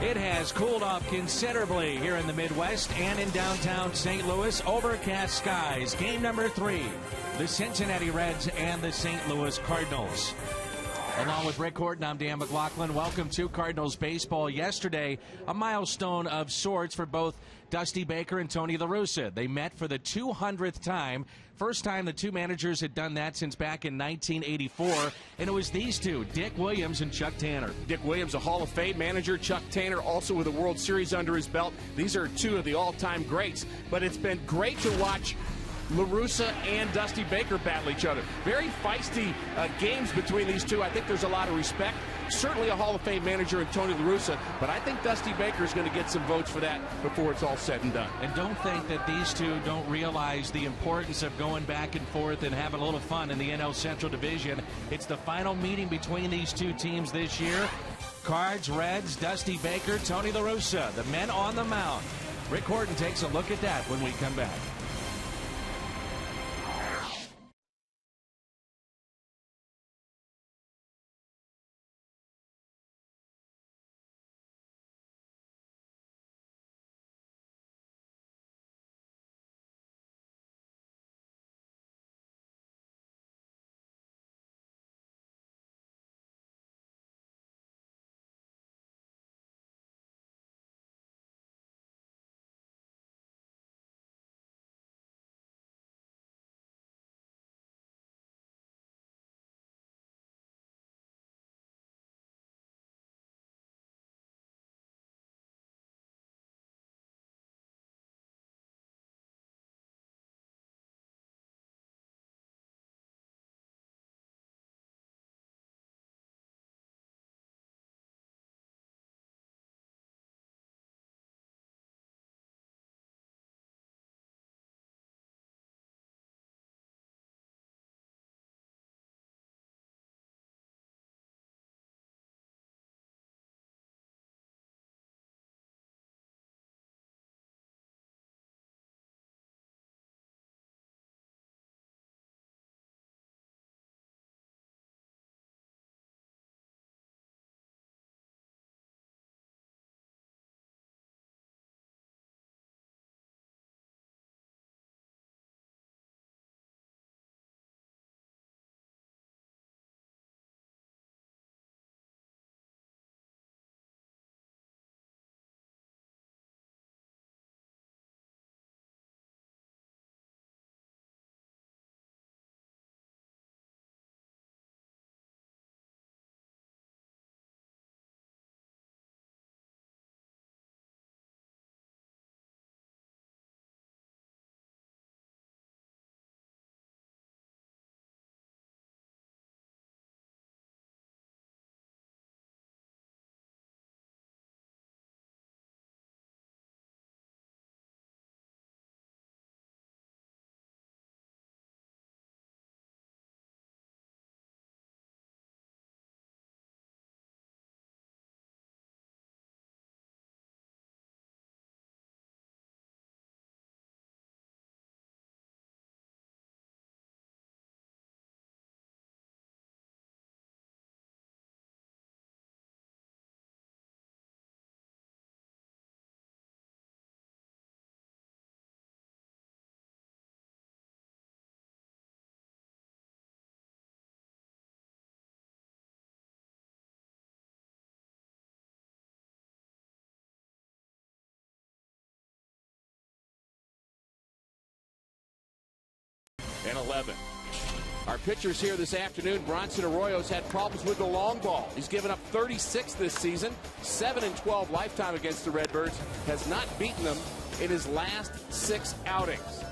It has cooled off considerably here in the Midwest and in downtown St. Louis. Overcast skies. Game number 3. The Cincinnati Reds and the St. Louis Cardinals. Along with Rick Horton, I'm Dan McLaughlin. Welcome to Cardinals baseball. Yesterday, a milestone of sorts for both Dusty Baker and Tony La Russa. They met for the 200th time. First time the two managers had done that since back in 1984. And it was these two, Dick Williams and Chuck Tanner. Dick Williams, a Hall of Fame manager. Chuck Tanner, also with a World Series under his belt. These are two of the all-time greats. But it's been great to watch La Russa and Dusty Baker battle each other. Very feisty games between these two. I think there's a lot of respect. Certainly a Hall of Fame manager in Tony La Russa, but I think Dusty Baker is going to get some votes for that before it's all said and done. And don't think that these two don't realize the importance of going back and forth and having a little fun in the NL Central Division. It's the final meeting between these two teams this year. Cards, Reds, Dusty Baker, Tony La Russa, the men on the mound. Rick Horton takes a look at that when we come back. And 11. Our pitchers here this afternoon, Bronson Arroyo's had problems with the long ball. He's given up 36 this season, 7-12 lifetime against the Redbirds, has not beaten them in his last 6 outings.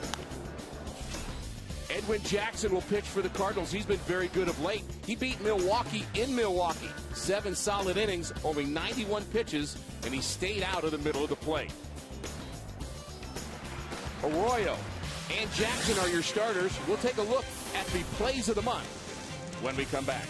Edwin Jackson will pitch for the Cardinals. He's been very good of late. He beat Milwaukee in Milwaukee. 7 solid innings, only 91 pitches, and he stayed out of the middle of the plate. Arroyo and Jackson are your starters. We'll take a look at the plays of the month when we come back.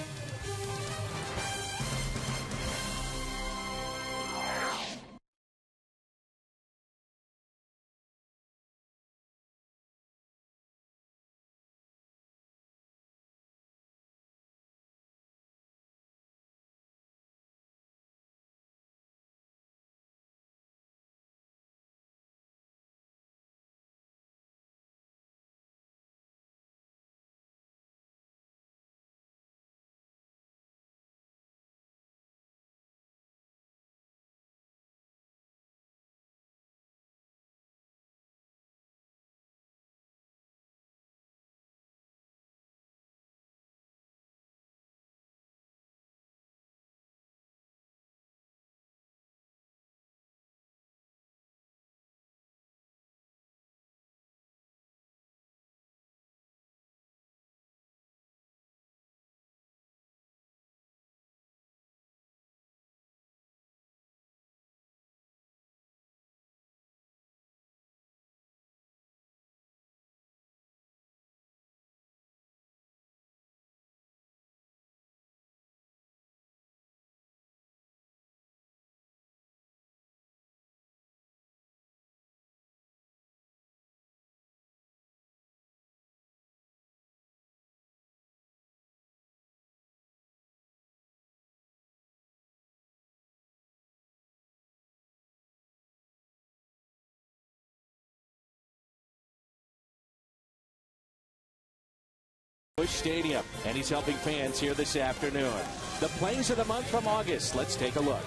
Busch Stadium, and he's helping fans here this afternoon. The plays of the month from August. Let's take a look.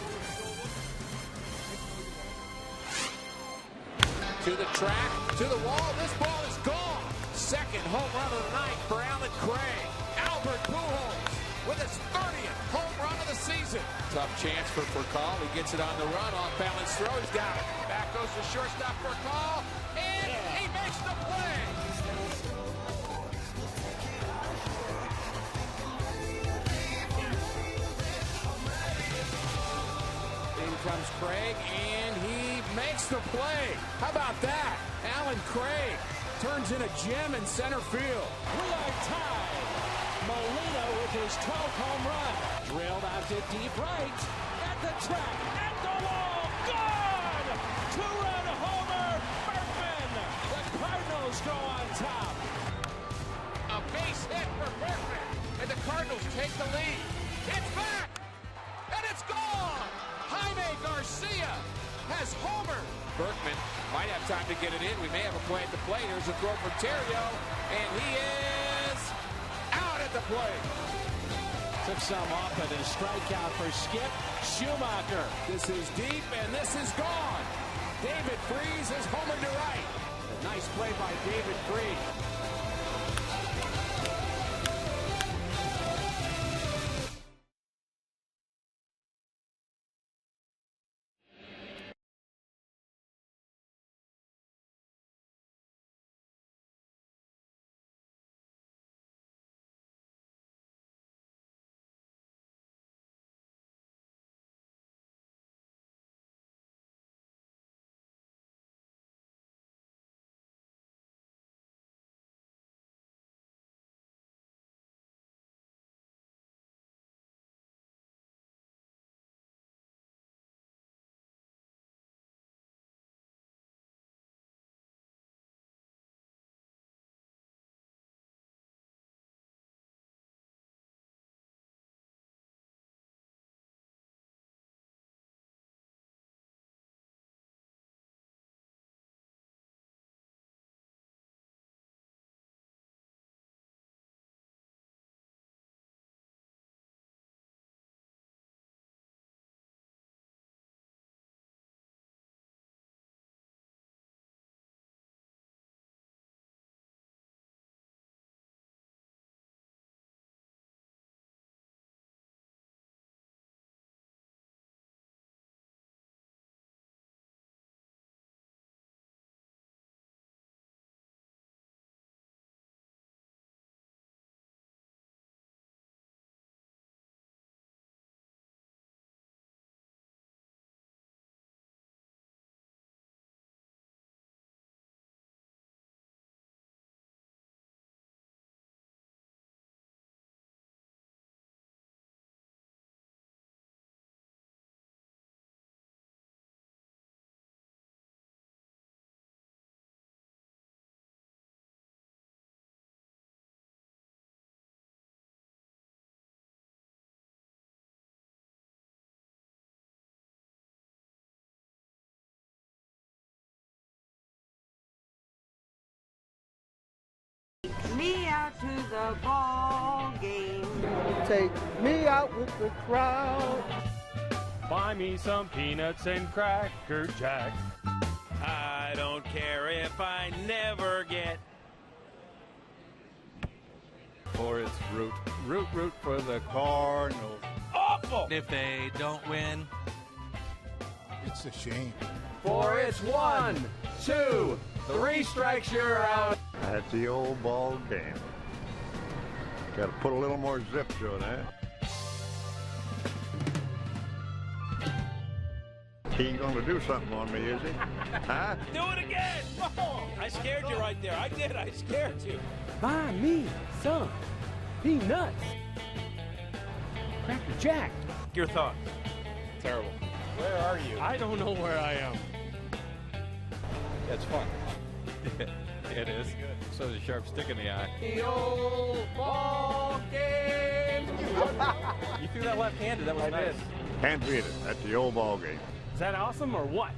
To the track, to the wall. This ball is gone. Second home run of the night for Alan Craig. Albert Pujols with his 30th home run of the season. Tough chance for Furcal. He gets it on the run. Off balance throw. He's got it. Back goes to shortstop Furcal. And he makes the play. In comes Craig, and he makes the play. How about that? Alan Craig turns in a gem in center field. We are tied. Molina with his 12th home run. Drilled out to deep right. At the track. At the wall. Gone! Two-run homer. Berkman. The Cardinals go on top. A base hit for Berkman. And the Cardinals take the lead. It's back! And it's gone! Jaime Garcia has homered. Berkman might have time to get it in. We may have a play at the plate. Here's a throw for Terrio, and he is out at the plate. Took some off at a strikeout for Skip Schumacher. This is deep, and this is gone. David Freese has homered to right. A nice play by David Freese. Me out to the ball game. Take me out with the crowd. Buy me some peanuts and Cracker Jack. I don't care if I never get. For its root for the Cardinals. Awful! If they don't win, It's a shame. For it's 1, 2, 3 strikes, you're out. At the old ball game. Got to put a little more zip to it, eh? He ain't gonna do something on me, is he? Huh? Do it again! Oh, I scared you right there. I did. I scared you. Buy me some peanuts. Cracker Jack. Your thoughts? Terrible. Where are you? I don't know where I am. That's fun. It is. So is a sharp stick in the eye. The old ball game. You threw that left-handed. That was nice. Can't beat it at the old ball game. Is that awesome or what?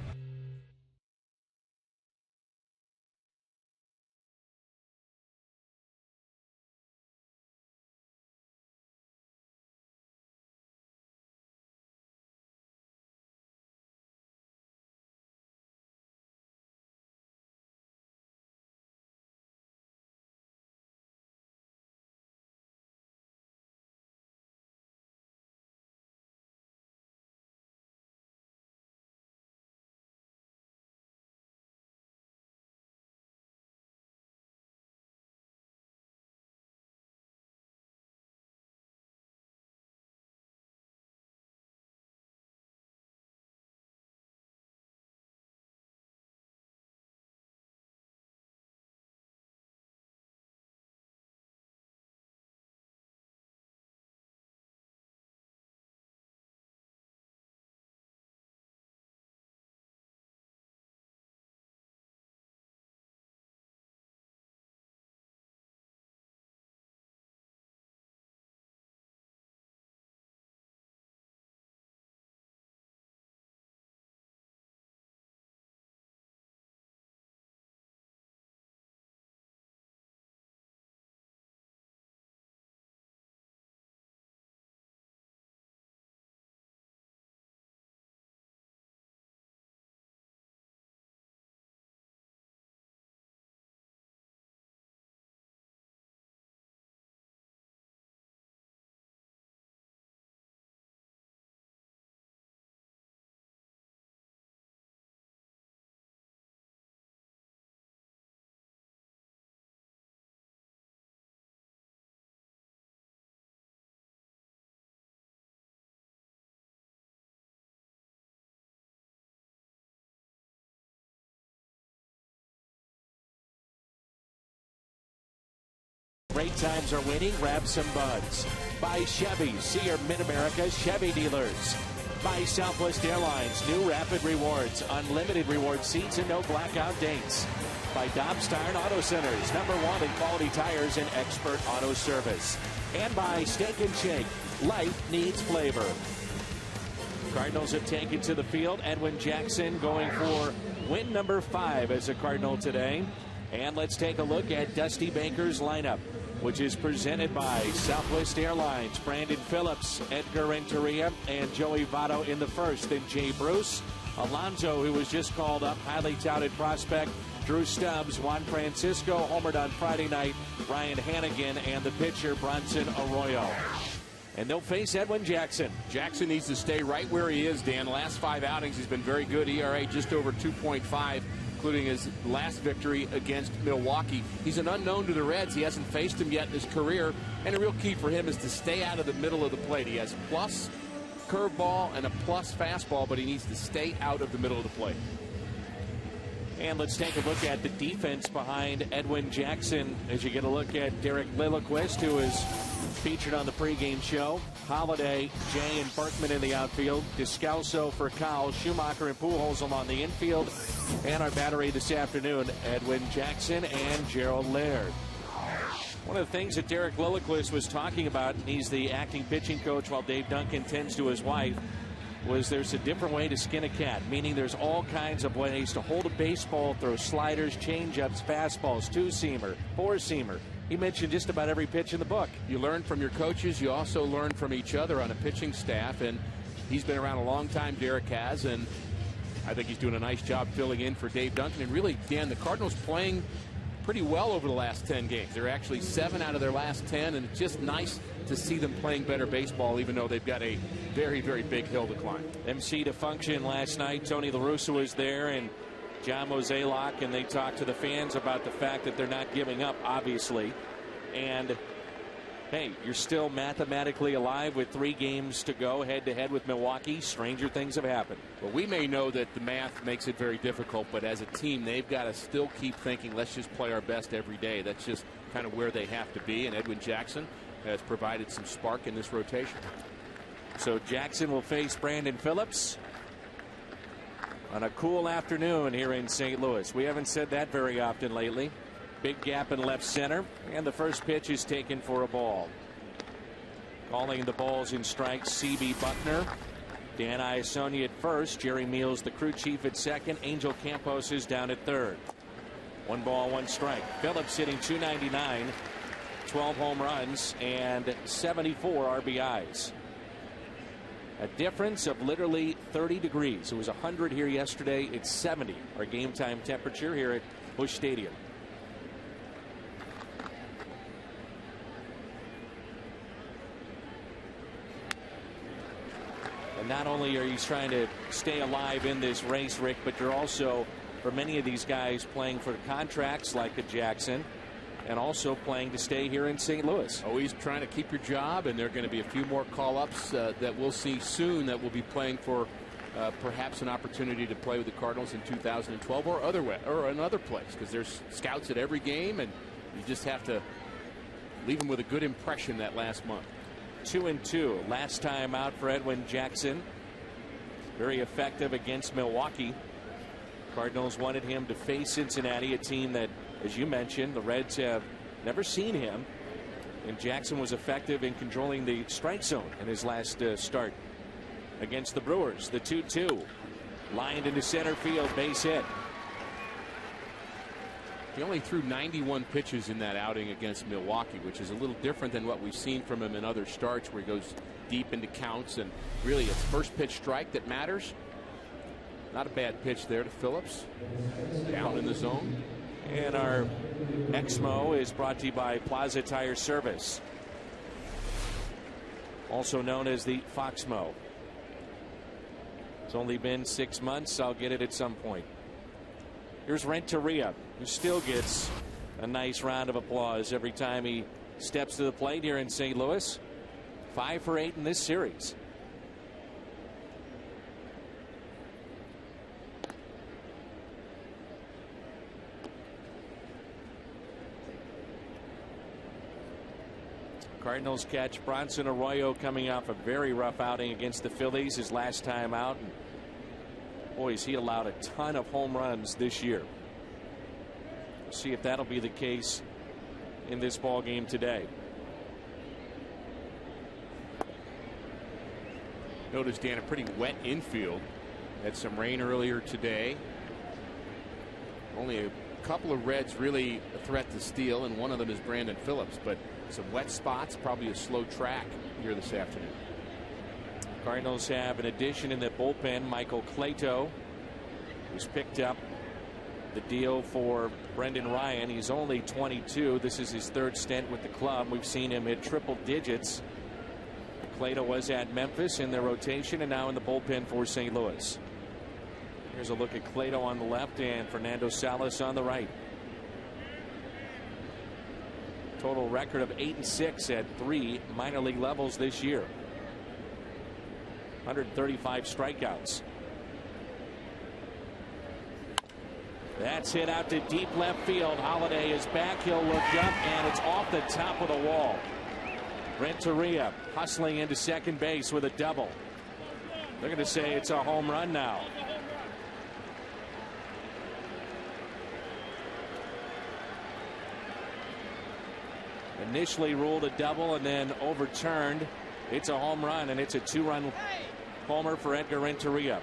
Great times are waiting. Grab some buds. By Chevy. See your Mid-America Chevy dealers. By Southwest Airlines. New Rapid Rewards. Unlimited reward seats and no blackout dates. By Dobstein Auto Centers. #1 in quality tires and expert auto service. And by Steak and Shake. Life needs flavor. Cardinals have taken to the field. Edwin Jackson going for win number 5 as a Cardinal today. And let's take a look at Dusty Baker's lineup, which is presented by Southwest Airlines. Brandon Phillips, Edgar Renteria, and Joey Votto in the first. Then Jay Bruce, Alonso, who was just called up, highly touted prospect. Drew Stubbs, Juan Francisco, homered on Friday night. Ryan Hannigan, and the pitcher, Bronson Arroyo. And they'll face Edwin Jackson. Jackson needs to stay right where he is, Dan. Last 5 outings, he's been very good. ERA just over 2.5. Including his last victory against Milwaukee. He's an unknown to the Reds. He hasn't faced him yet in his career. And a real key for him is to stay out of the middle of the plate. He has plus curveball and a plus fastball, but he needs to stay out of the middle of the plate. And let's take a look at the defense behind Edwin Jackson as you get a look at Derek Lilliquist, who is featured on the pregame show. Holiday, Jay, and Berkman in the outfield. Descalso for Kyle, Schumacher and Pujols along the infield. And our battery this afternoon, Edwin Jackson and Gerald Laird. One of the things that Derek Lilliquist was talking about, and he's the acting pitching coach while Dave Duncan tends to his wife, was there's a different way to skin a cat, meaning there's all kinds of ways to hold a baseball, throw sliders, changeups, fastballs, two-seamer, four-seamer. He mentioned just about every pitch in the book. You learn from your coaches. You also learn from each other on a pitching staff. And he's been around a long time, Derek has. And I think he's doing a nice job filling in for Dave Duncan. And really, Dan, the Cardinals playing pretty well over the last 10 games. They're actually 7 out of their last 10. And it's just nice to see them playing better baseball, even though they've got a very, very big hill to climb. MC to function last night. Tony La Russa was there, and John Mozeliak, and they talked to the fans about the fact that they're not giving up, obviously. And, hey, you're still mathematically alive with 3 games to go head-to-head with Milwaukee. Stranger things have happened. Well, we may know that the math makes it very difficult, but as a team, they've got to still keep thinking, let's just play our best every day. That's just kind of where they have to be, and Edwin Jackson has provided some spark in this rotation. So Jackson will face Brandon Phillips on a cool afternoon here in St. Louis. We haven't said that very often lately. Big gap in left center, and the first pitch is taken for a ball. Calling the balls and strikes, C.B. Buckner. Dan Iassogna at first. Jerry Meals, the crew chief, at second. Angel Campos is down at third. 1 ball, 1 strike. Phillips hitting .299, 12 home runs, and 74 RBIs. A difference of literally 30 degrees. It was 100 here yesterday. It's 70, our game time temperature here at Busch Stadium. And not only are you trying to stay alive in this race, Rick, but you're also, for many of these guys, playing for contracts like a Jackson, and also playing to stay here in St. Louis. Always trying to keep your job, and there are going to be a few more call-ups that we'll see soon that will be playing for perhaps an opportunity to play with the Cardinals in 2012 or another place, because there's scouts at every game, and you just have to leave them with a good impression that last month. 2-2 last time out for Edwin Jackson. Very effective against Milwaukee. Cardinals wanted him to face Cincinnati, a team that, as you mentioned, the Reds have never seen him. And Jackson was effective in controlling the strike zone in his last start against the Brewers. The 2-2 lined into center field, base hit. He only threw 91 pitches in that outing against Milwaukee, which is a little different than what we've seen from him in other starts where he goes deep into counts, and really it's first pitch strike that matters. Not a bad pitch there to Phillips. Down in the zone. And our Exmo is brought to you by Plaza Tire Service, also known as the Foxmo. It's only been 6 months. I'll get it at some point. Here's Renteria, who still gets a nice round of applause every time he steps to the plate here in St. Louis. 5 for 8 in this series. Cardinals catch Bronson Arroyo coming off a very rough outing against the Phillies his last time out. And boy, has he allowed a ton of home runs this year. We'll see if that'll be the case in this ball game today. Notice, Dan, a pretty wet infield. Had some rain earlier today. Only a couple of Reds really a threat to steal, and one of them is Brandon Phillips. But some wet spots, probably a slow track here this afternoon. Cardinals have an addition in the bullpen, Michael Clato, who's picked up the deal for Brendan Ryan. He's only 22. This is his third stint with the club. We've seen him hit triple digits. Clato was at Memphis in their rotation and now in the bullpen for St. Louis. Here's a look at Clato on the left and Fernando Salas on the right. Total record of 8-6 at 3 minor league levels this year. 135 strikeouts. That's hit out to deep left field. Holiday is back. He'll look up, and it's off the top of the wall. Renteria hustling into second base with a double. They're going to say it's a home run now. Initially ruled a double and then overturned. It's a home run, and it's a 2-run homer for Edgar Renteria.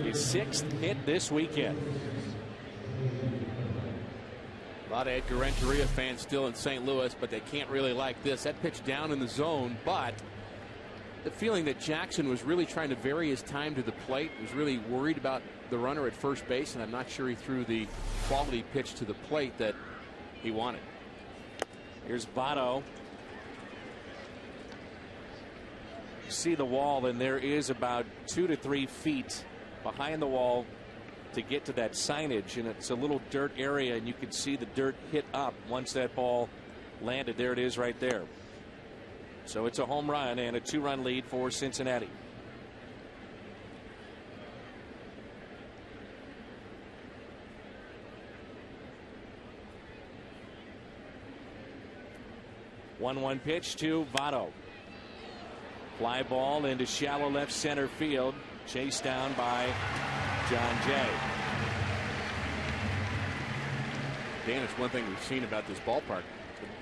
His 6th hit this weekend. A lot of Edgar Renteria fans still in St. Louis, but they can't really like this. That pitch down in the zone, but the feeling that Jackson was really trying to vary his time to the plate, was really worried about the runner at first base, and I'm not sure he threw the quality pitch to the plate that he wanted. Here's Votto. You see the wall, and there is about 2 to 3 feet behind the wall to get to that signage, and it's a little dirt area, and you can see the dirt hit up once that ball landed. There it is right there. So it's a home run and a 2-run lead for Cincinnati. One pitch to Votto. Fly ball into shallow left center field. Chased down by John Jay. Dan, it's one thing we've seen about this ballpark.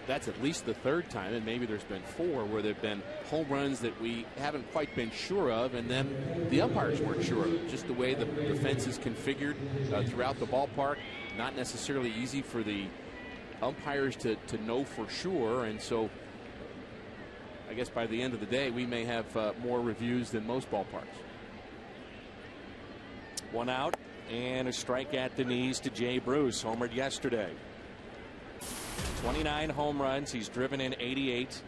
That's at least the third time, and maybe there's been 4 where there have been home runs that we haven't quite been sure of, and then the umpires weren't sure of it. Just the way the fence is configured throughout the ballpark, not necessarily easy for the umpires to know for sure, and so I guess by the end of the day we may have more reviews than most ballparks. 1 out and a strike at the knees to Jay Bruce, homered yesterday. 29 home runs. He's driven in 88.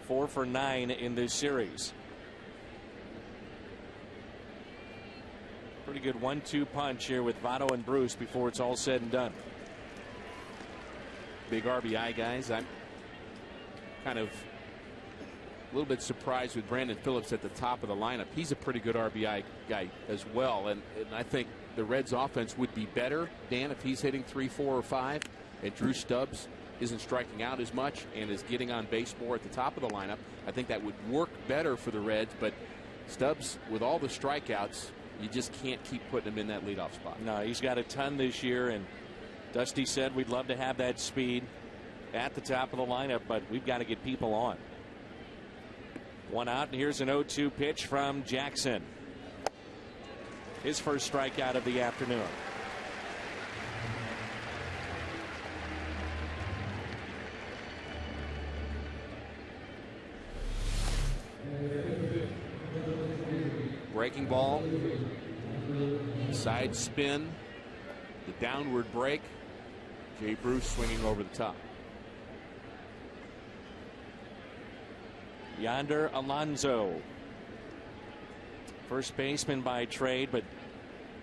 4 for 9 in this series. Pretty good 1-2 punch here with Votto and Bruce before it's all said and done. Big RBI guys. I'm kind of a little bit surprised with Brandon Phillips at the top of the lineup. He's a pretty good RBI guy as well, and I think the Reds offense would be better, Dan, if he's hitting 3, 4, or 5, and Drew Stubbs isn't striking out as much and is getting on base more at the top of the lineup. I think that would work better for the Reds, but Stubbs, with all the strikeouts, you just can't keep putting him in that leadoff spot. No, he's got a ton this year, and Dusty said we'd love to have that speed at the top of the lineup, but we've got to get people on. 1 out, and here's an 0-2 pitch from Jackson. His first strikeout of the afternoon. Breaking ball, side spin, the downward break. Jay Bruce swinging over the top. Yonder Alonso, first baseman by trade, but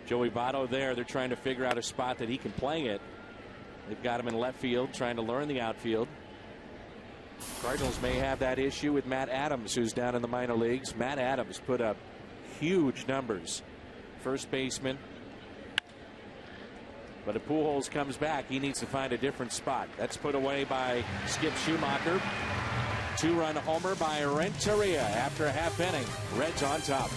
Joey Votto there. They're trying to figure out a spot that he can play it. They've got him in left field, trying to learn the outfield. Cardinals may have that issue with Matt Adams, who's down in the minor leagues. Matt Adams put up huge numbers. First baseman. But if Pujols comes back, he needs to find a different spot. That's put away by Skip Schumacher. 2-run homer by Renteria after a half inning. Reds on top.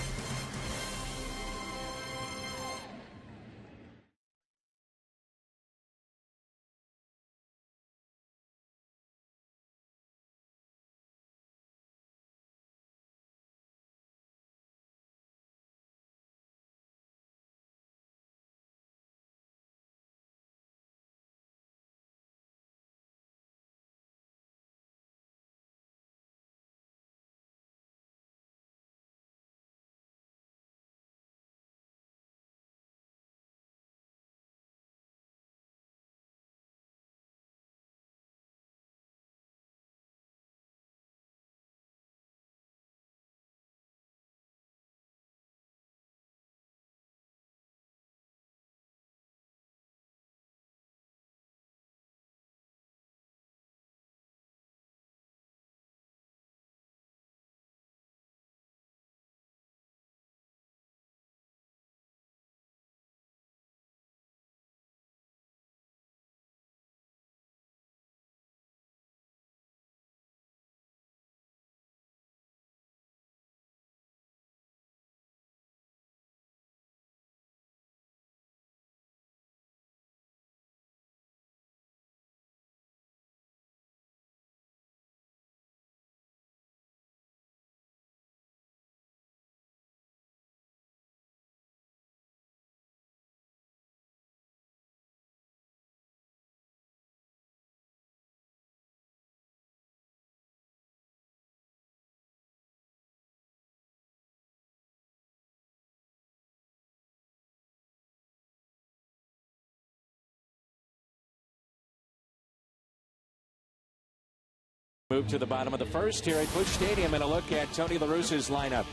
Move to the bottom of the first here at Busch Stadium and a look at Tony La Russa's lineup.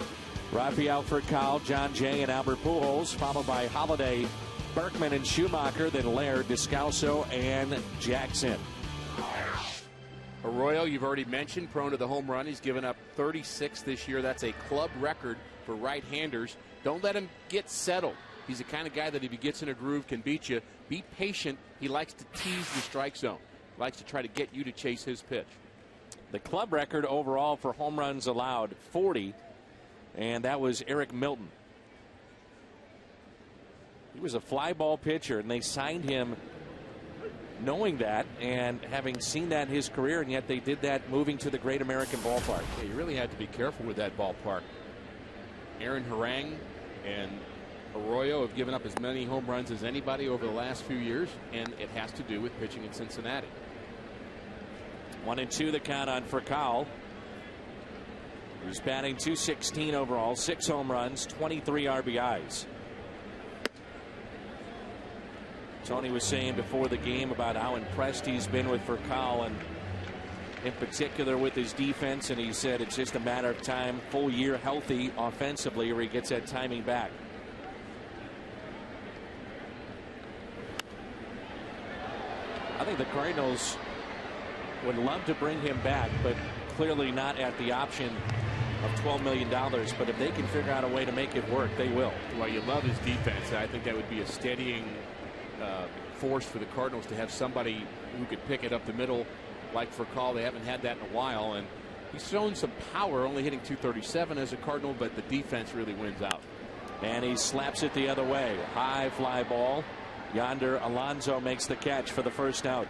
Rafael Furcal, John Jay, and Albert Pujols, followed by Holiday, Berkman, and Schumacher, then Laird, Descalso, and Jackson. Arroyo, you've already mentioned, prone to the home run. He's given up 36 this year. That's a club record for right-handers. Don't let him get settled. He's the kind of guy that if he gets in a groove can beat you. Be patient. He likes to tease the strike zone. He likes to try to get you to chase his pitch. The club record overall for home runs allowed, 40, and that was Eric Milton. He was a fly ball pitcher, and they signed him knowing that and having seen that in his career, and yet they did that moving to the Great American Ballpark. Yeah, you really had to be careful with that ballpark. Aaron Harang and Arroyo have given up as many home runs as anybody over the last few years, and it has to do with pitching in Cincinnati. 1-2 the count on Furcal. He's batting .216 overall, 6 home runs, 23 RBIs. Tony was saying before the game about how impressed he's been with Furcal, and in particular with his defense, and he said it's just a matter of time, full year healthy offensively, where he gets that timing back. I think the Cardinals would love to bring him back, but clearly not at the option of $12 million. But if they can figure out a way to make it work, they will. Well, you love his defense. I think that would be a steadying force for the Cardinals to have somebody who could pick it up the middle like Furcal. They haven't had that in a while, and he's shown some power, only hitting .237 as a Cardinal, but the defense really wins out. And he slaps it the other way. High fly ball. Yonder Alonso makes the catch for the first out.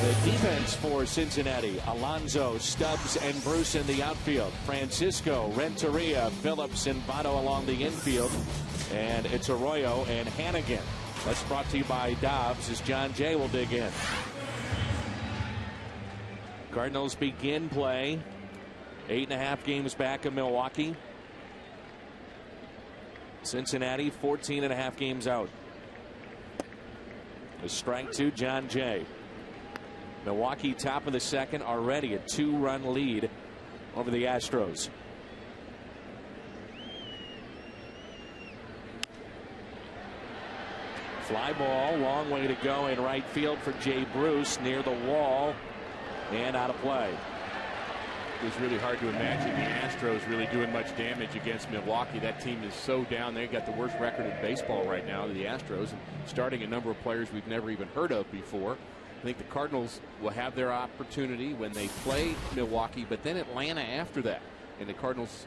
The defense for Cincinnati: Alonso, Stubbs, and Bruce in the outfield. Francisco, Renteria, Phillips, and Votto along the infield. And it's Arroyo and Hannigan. That's brought to you by Dobbs as John Jay will dig in. Cardinals begin play. 8.5 games back of Milwaukee. Cincinnati 14.5 games out. A strike to John Jay. Milwaukee top of the second, already a 2-run lead over the Astros. Fly ball, long way to go in right field for Jay Bruce, near the wall and out of play. was really hard to imagine the Astros really doing much damage against Milwaukee. That team is so down. They got the worst record in baseball right now, the Astros, and starting a number of players we've never even heard of before. I think the Cardinals will have their opportunity when they play Milwaukee, but then Atlanta after that. And the Cardinals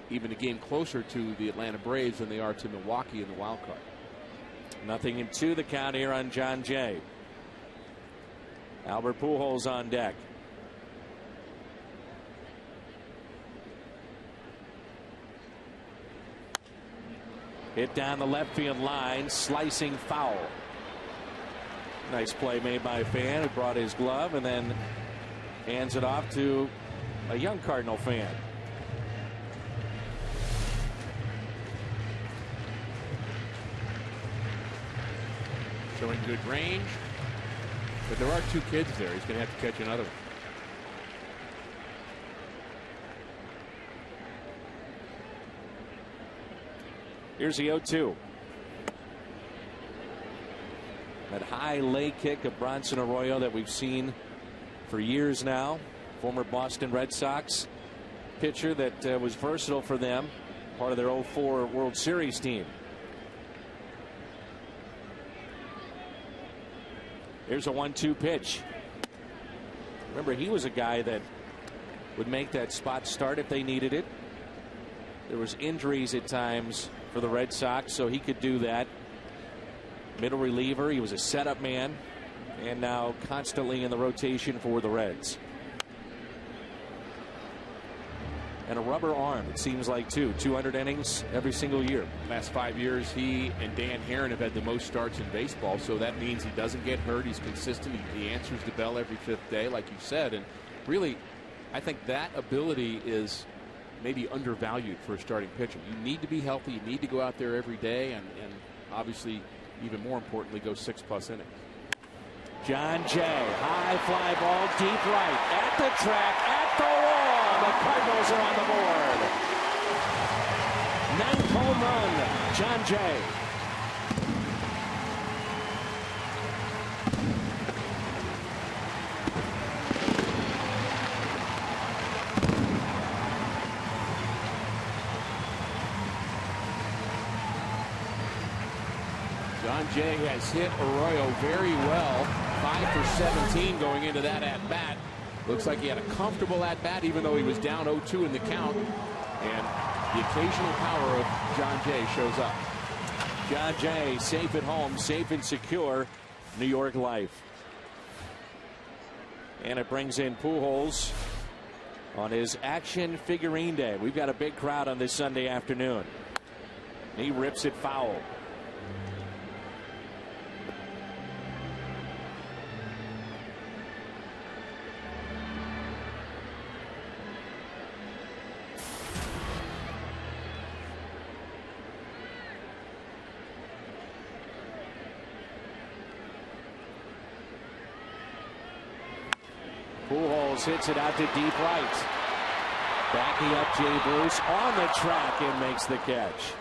even a game closer to the Atlanta Braves than they are to Milwaukee in the wild card. 0-2 the count here on John Jay. Albert Pujols on deck. Hit down the left field line, slicing foul. Nice play made by a fan who brought his glove and then hands it off to a young Cardinal fan. Showing good range, but there are two kids there. He's going to have to catch another one. Here's the 0-2. That high leg kick of Bronson Arroyo that we've seen for years now. Former Boston Red Sox pitcher that was versatile for them. Part of their 04 World Series team. Here's a 1-2 pitch. Remember, he was a guy that would make that spot start if they needed it. There was injuries at times for the Red Sox, so he could do that. Middle reliever. He was a setup man, and now constantly in the rotation for the Reds. And a rubber arm, it seems like, too. 200 innings every single year. Last 5 years, he and Dan Herron have had the most starts in baseball, so that means he doesn't get hurt. He's consistent. He answers the bell every fifth day, like you said. And really, I think that ability is maybe undervalued for a starting pitcher. You need to be healthy. You need to go out there every day, and obviously, even more importantly, go 6+ innings. John Jay, high fly ball, deep right, at the track, at the wall. The Cardinals are on the board. 9th home run, John Jay. John Jay has hit Arroyo very well. 5 for 17 going into that at-bat. Looks like he had a comfortable at-bat even though he was down 0-2 in the count. And the occasional power of John Jay shows up. John Jay safe at home, safe and secure. New York life. And it brings in Pujols on his action figurine day. We've got a big crowd on this Sunday afternoon. He rips it foul. Pujols hits it out to deep right. Backing up Jay Bruce on the track and makes the catch.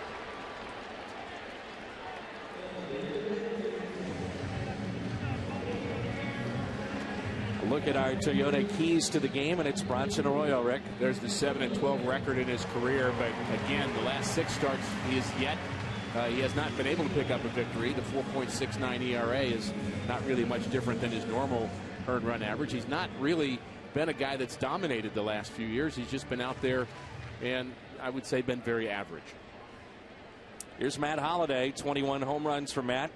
Look at our Toyota keys to the game, and it's Bronson Arroyo, Rick. There's the 7-12 record in his career, but again, the last 6 starts he has not been able to pick up a victory. The 4.69 ERA is not really much different than his normal earned run average. He's not really been a guy that's dominated the last few years. He's just been out there and I would say been very average. Here's Matt Holliday, 21 home runs for Matt.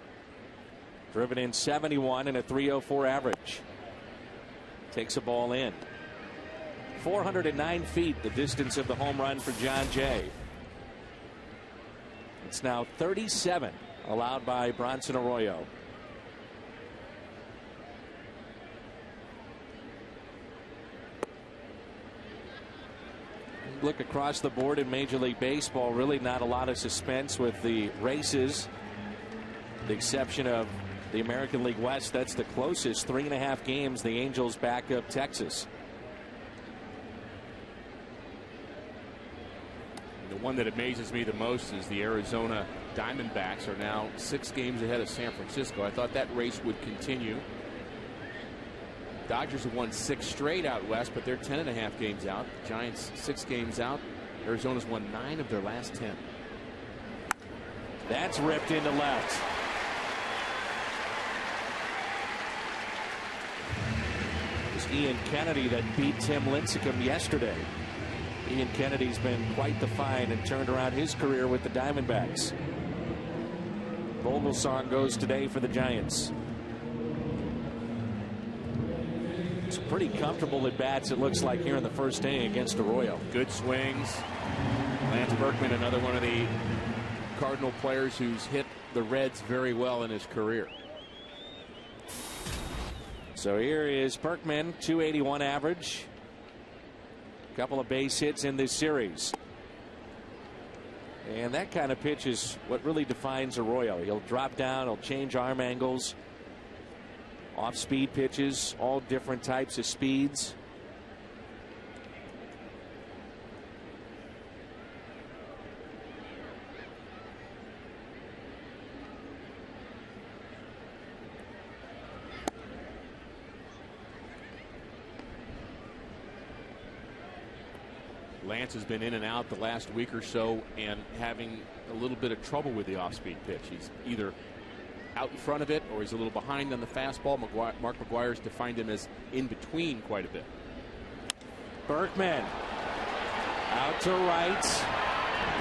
Driven in 71 and a 304 average. Takes a ball in. 409 feet the distance of the home run for John Jay. It's now 37 allowed by Bronson Arroyo. Look across the board in Major League Baseball, really not a lot of suspense with the races. The exception of the American League West, that's the closest. 3.5 games, the Angels back up Texas. The one that amazes me the most is the Arizona Diamondbacks are now 6 games ahead of San Francisco. I thought that race would continue. Dodgers have won 6 straight out west, but they're 10.5 games out. The Giants 6 games out. Arizona's won 9 of their last 10. That's ripped into left. It was Ian Kennedy that beat Tim Lincecum yesterday. Ian Kennedy's been quite the find and turned around his career with the Diamondbacks. Vogelsong goes today for the Giants. It's pretty comfortable at bats, it looks like, here in the first inning against Arroyo. Good swings. Lance Berkman, another one of the Cardinal players who's hit the Reds very well in his career. So here is Berkman, 281 average. A couple of base hits in this series. And that kind of pitch is what really defines Arroyo. He'll drop down, he'll change arm angles. Off-speed pitches, all different types of speeds. Lance has been in and out the last week or so and having a little bit of trouble with the off-speed pitch. He's either out in front of it or he's a little behind on the fastball. Mark McGuire's defined him as in between quite a bit. Berkman out to right.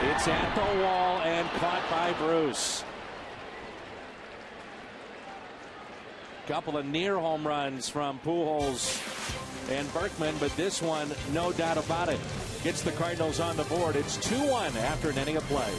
It's at the wall and caught by Bruce. Couple of near home runs from Pujols and Berkman, but this one, no doubt about it, gets the Cardinals on the board. It's 2-1 after an inning of play.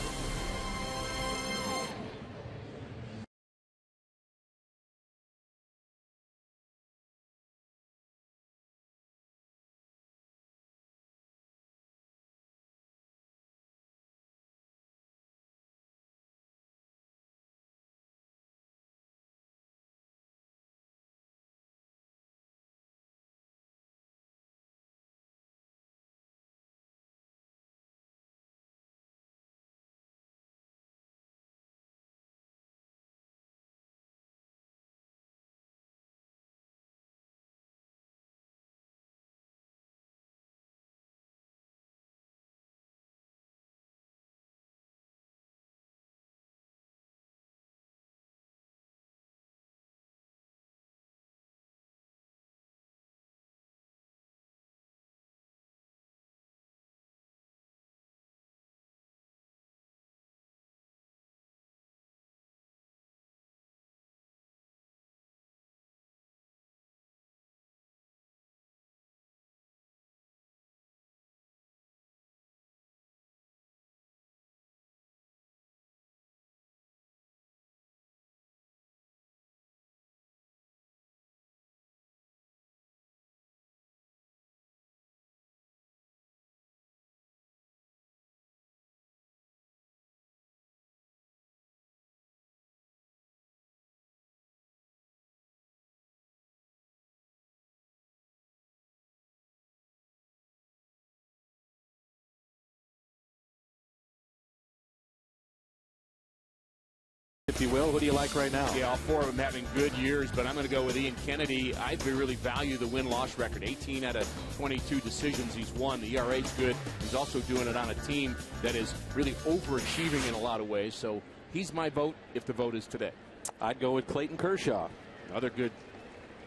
If you will, who do you like right now? Yeah, all 4 of them having good years, but I'm going to go with Ian Kennedy. I really value the win-loss record. 18 out of 22 decisions he's won. The ERA's good. He's also doing it on a team that is really overachieving in a lot of ways. So he's my vote if the vote is today. I'd go with Clayton Kershaw. Another good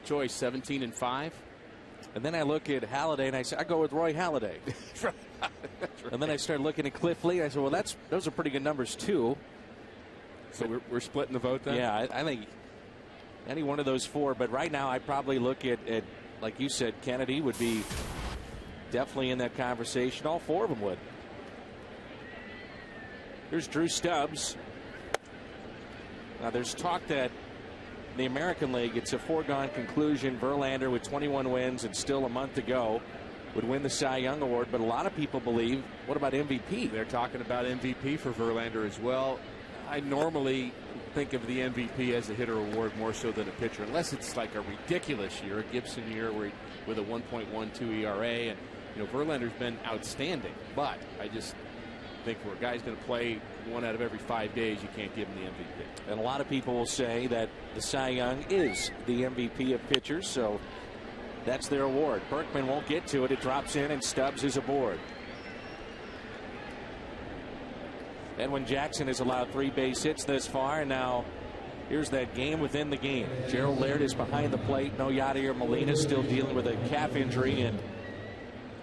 choice, 17-5. And then I look at Halladay and I say, I go with Roy Halladay. That's right. And then I start looking at Cliff Lee. I said, well, those are pretty good numbers, too. So we're splitting the vote then? Yeah, I think any one of those 4. But right now, I probably look at, like you said, Kennedy would be definitely in that conversation. All 4 of them would. Here's Drew Stubbs. Now, there's talk that in the American League, it's a foregone conclusion. Verlander, with 21 wins and still a month to go, would win the Cy Young Award. But a lot of people believe, what about MVP? They're talking about MVP for Verlander as well. I normally think of the MVP as a hitter award more so than a pitcher, unless it's like a ridiculous year, a Gibson year with a 1.12 ERA. And, Verlander's been outstanding. But I just think for a guy's going to play 1 out of every 5 days, you can't give him the MVP. And a lot of people will say that the Cy Young is the MVP of pitchers. So That's their award. Berkman won't get to it. It drops in, and Stubbs is aboard. Edwin Jackson has allowed 3 base hits thus far, and now here's that game within the game. Gerald Laird is behind the plate. No Yadier Molina, still dealing with a calf injury, and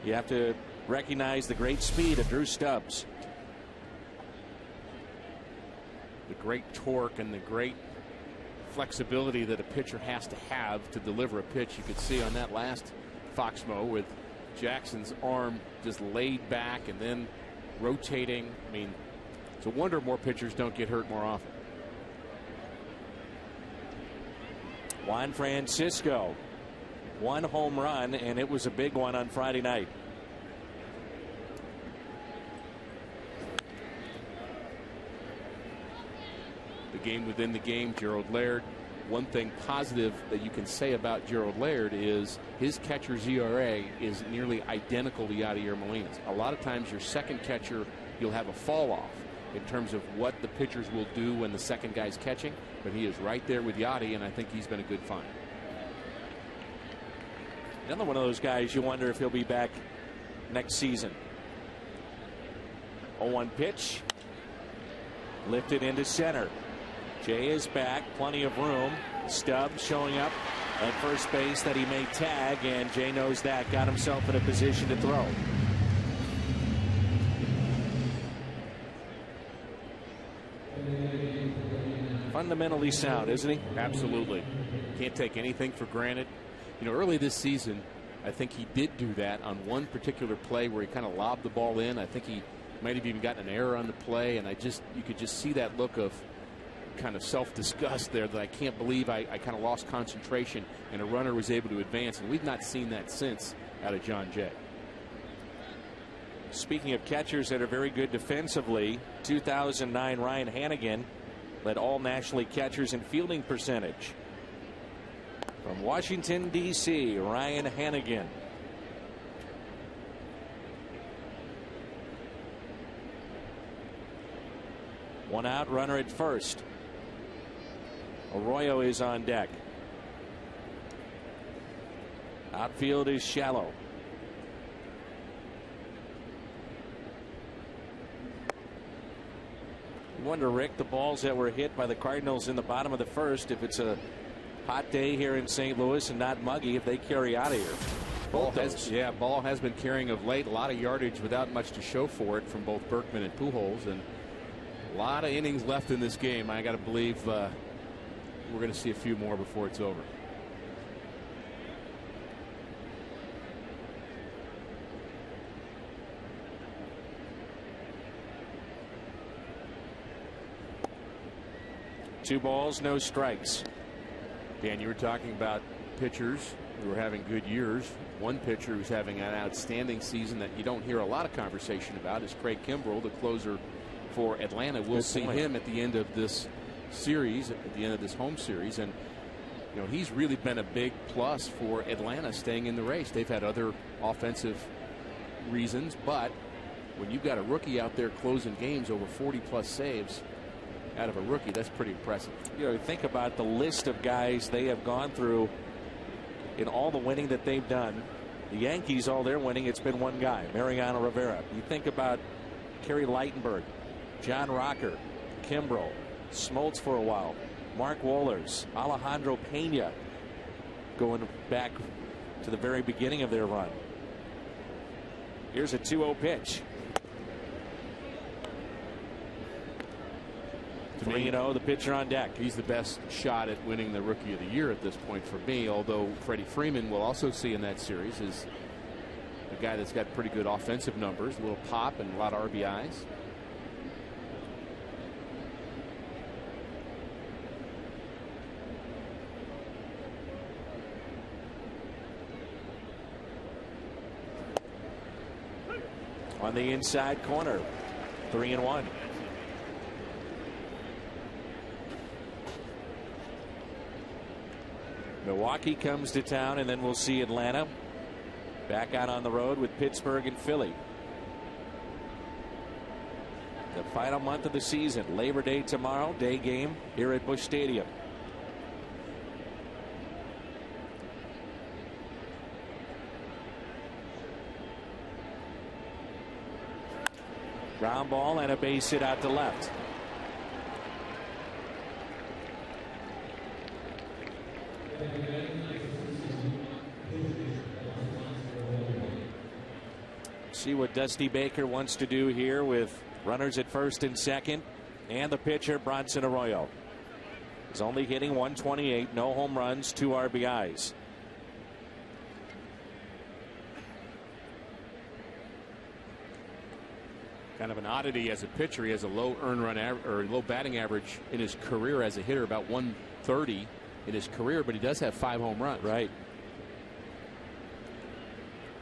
you have to recognize the great speed of Drew Stubbs. The great torque and the great flexibility that a pitcher has to have to deliver a pitch. You could see on that last Foxmo with Jackson's arm just laid back and then rotating. I mean, it's a wonder more pitchers don't get hurt more often. Juan Francisco, 1 home run, and it was a big one on Friday night. The game within the game, Gerald Laird. One thing positive that you can say about Gerald Laird is his catcher's ERA is nearly identical to Yadier Molina's. A lot of times your second catcher, you'll have a fall off in terms of what the pitchers will do when the second guy's catching, but he is right there with Yadi, and I think he's been a good find. Another one of those guys you wonder if he'll be back next season. 0-1 pitch. Lifted into center. Jay is back. Plenty of room. Stubbs showing up at first base that he may tag, and Jay knows that. Got himself in a position to throw. Fundamentally sound, isn't he? Absolutely. Can't take anything for granted. You know, early this season, I think he did do that on one particular play where he kind of lobbed the ball in. I think he might have even gotten an error on the play, and you could just see that look of kind of self-disgust there, that I can't believe I kind of lost concentration and a runner was able to advance, and we've not seen that since out of John Jay. Speaking of catchers that are very good defensively, 2009 Ryan Hannigan led all National League catchers in fielding percentage. From Washington, D.C., Ryan Hannigan. One out, runner at first. Arroyo is on deck. Outfield is shallow. You wonder, Rick, the balls that were hit by the Cardinals in the bottom of the first, if it's a hot day here in St. Louis and not muggy, if they carry out of here. Ball has been carrying of late. A lot of yardage without much to show for it from both Berkman and Pujols, and a lot of innings left in this game. I got to believe we're going to see a few more before it's over. Two balls, no strikes. Dan, you were talking about pitchers who are having good years. One pitcher who's having an outstanding season that you don't hear a lot of conversation about is Craig Kimbrell, the closer for Atlanta. We'll see him at the end of this series, at the end of this home series, and you know, he's really been a big plus for Atlanta staying in the race. They've had other offensive reasons, but when you've got a rookie out there closing games, over 40+ saves out of a rookie, that's pretty impressive. You know, think about the list of guys they have gone through in all the winning that they've done. The Yankees, all their winning, it's been one guy, Mariano Rivera. You think about Kerry Lightenberg, John Rocker, Kimbrell, Smoltz for a while, Mark Wohlers, Alejandro Pena, going back to the very beginning of their run. Here's a 2-0 pitch. 3-0, the pitcher on deck. He's the best shot at winning the Rookie of the Year at this point for me, although Freddie Freeman will also see in that series is a guy that's got pretty good offensive numbers, a little pop and a lot of RBIs. On the inside corner, 3-1. Milwaukee comes to town, and then we'll see Atlanta back out on the road with Pittsburgh and Philly. The final month of the season, Labor Day tomorrow, day game here at Busch Stadium. Ground ball and a base hit out to left. See what Dusty Baker wants to do here with runners at first and second, and the pitcher Bronson Arroyo. He's only hitting 128, no home runs, 2 RBIs. Kind of an oddity as a pitcher. He has a low earned run or low batting average in his career as a hitter, about 130 in his career, but he does have 5 home runs. Right.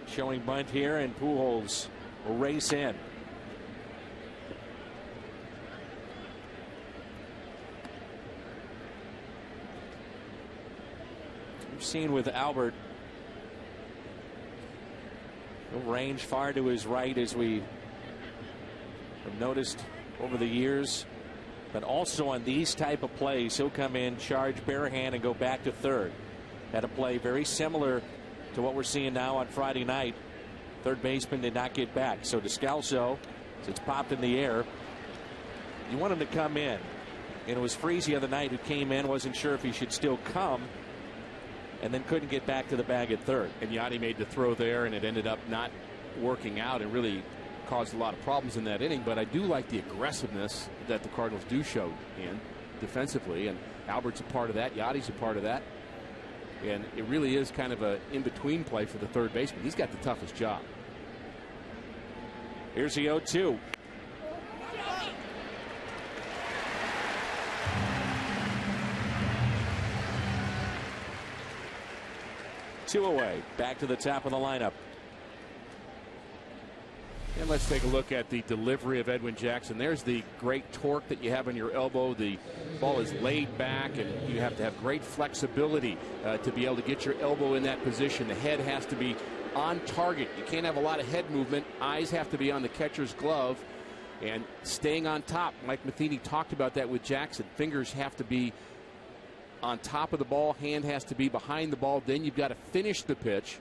Showing bunt here, and Pujols will race in. We've seen with Albert, he'll range far to his right, as we have noticed over the years. But also on these type of plays, he'll come in, charge bare hand, and go back to third. Had a play very similar to what we're seeing now on Friday night. Third baseman did not get back. So Descalso, it's popped in the air. You want him to come in. And it was Freese the other night who came in, wasn't sure if he should still come, and then couldn't get back to the bag at third. And Yachty made the throw there, and it ended up not working out and really caused a lot of problems in that inning. But I do like the aggressiveness that the Cardinals do show in defensively, and Albert's a part of that. Yachty's a part of that. And it really is kind of an in-between play for the third baseman. He's got the toughest job. Here's the 0-2. Two away. Back to the top of the lineup. And let's take a look at the delivery of Edwin Jackson. There's the great torque that you have on your elbow. The ball is laid back, and you have to have great flexibility to be able to get your elbow in that position. The head has to be on target. You can't have a lot of head movement. Eyes have to be on the catcher's glove and staying on top. Mike Matheny talked about that with Jackson. Fingers have to be on top of the ball. Hand has to be behind the ball. Then you've got to finish the pitch.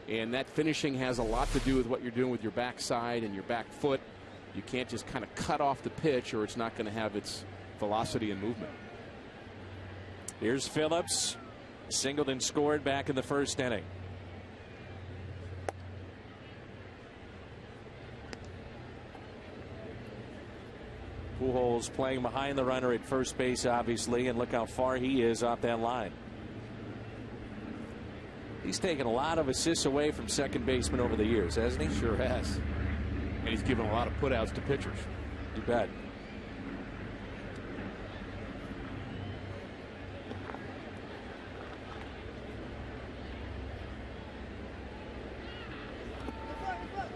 And that finishing has a lot to do with what you're doing with your backside and your back foot. You can't just kind of cut off the pitch, or it's not going to have its velocity and movement. Here's Phillips. Singled and scored back in the first inning. Pujols playing behind the runner at first base, obviously, and look how far he is off that line. He's taken a lot of assists away from second baseman over the years, hasn't he? Sure has. And he's given a lot of putouts to pitchers. You bet.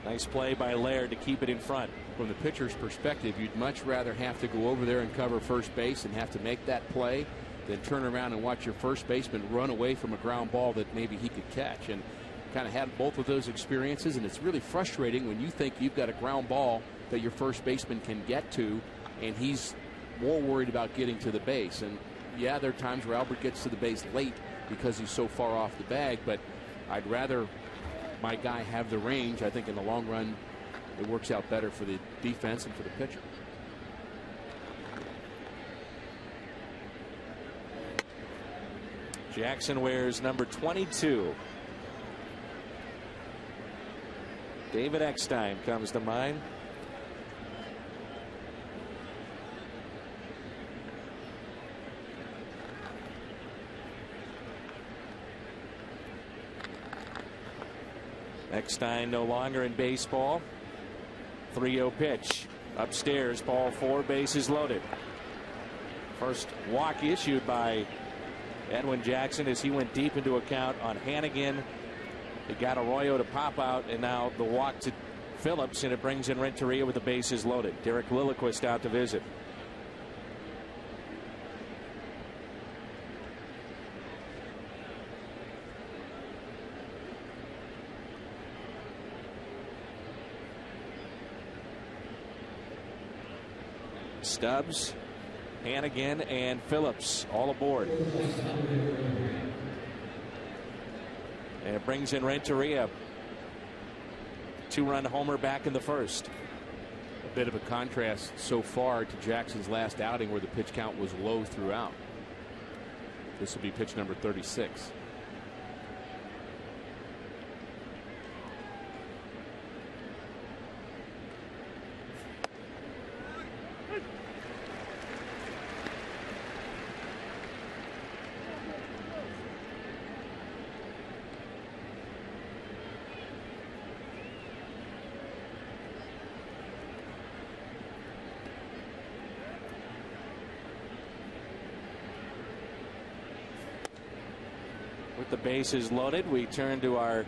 Nice play by Laird to keep it in front. From the pitcher's perspective, you'd much rather have to go over there and cover first base and have to make that play than turn around and watch your first baseman run away from a ground ball that maybe he could catch. And kind of had both of those experiences, and it's really frustrating when you think you've got a ground ball that your first baseman can get to, and he's more worried about getting to the base. And yeah, there are times where Albert gets to the base late because he's so far off the bag, but I'd rather my guy have the range. I think in the long run it works out better for the defense and for the pitcher. Jackson wears number 22. David Eckstein comes to mind. Eckstein no longer in baseball. 3-0 pitch. Upstairs, ball 4, bases loaded. First walk issued by Edwin Jackson as he went deep into a count on Hannigan. It got Arroyo to pop out, and now the walk to Phillips, and it brings in Renteria with the bases loaded. Derek Lilliquist out to visit. Stubbs, Hannigan, and Phillips all aboard. And it brings in Renteria. 2-run homer back in the first. bit of a contrast so far to Jackson's last outing where the pitch count was low throughout. This will be pitch number 36. With the bases loaded, we turn to our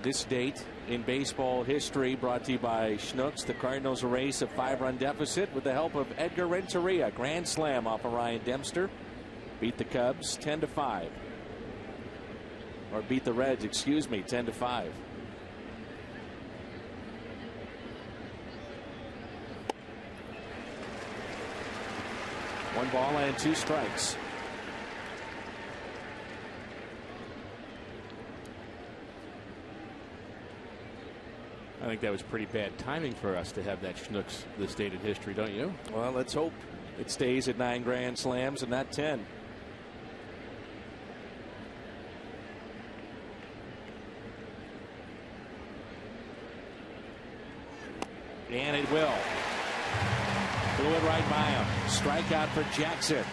this date in baseball history, brought to you by Schnucks. The Cardinals erase a 5-run deficit with the help of Edgar Renteria. Grand slam off of Ryan Dempster. Beat the Cubs 10-5. Or beat the Reds, excuse me, 10-5. One ball and 2 strikes. I think that was pretty bad timing for us to have that Schnucks this date in history, don't you? Well, let's hope it stays at 9 grand slams and not 10. And it will. Threw it right by him. Strikeout for Jackson.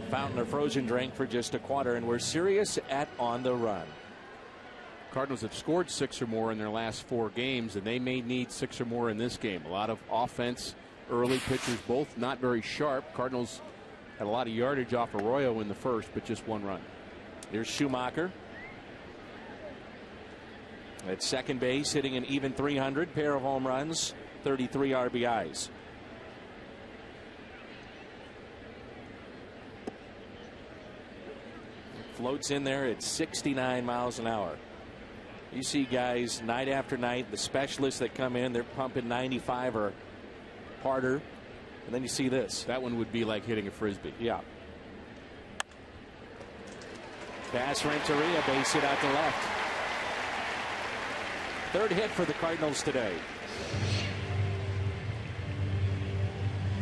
Fountain or frozen drink for just a quarter, and we're serious at On the Run. Cardinals have scored 6 or more in their last 4 games, and they may need 6 or more in this game. A lot of offense, early pitchers, both not very sharp. Cardinals had a lot of yardage off Arroyo in the first, but just 1 run. Here's Schumacher at second base, hitting an even 300, pair of home runs, 33 RBIs. Floats in there at 69 miles an hour. You see guys night after night, the specialists that come in, they're pumping 95 or harder. And then you see this. That one would be like hitting a frisbee. Yeah. Pass Renteria, base hit out to left. 3rd hit for the Cardinals today.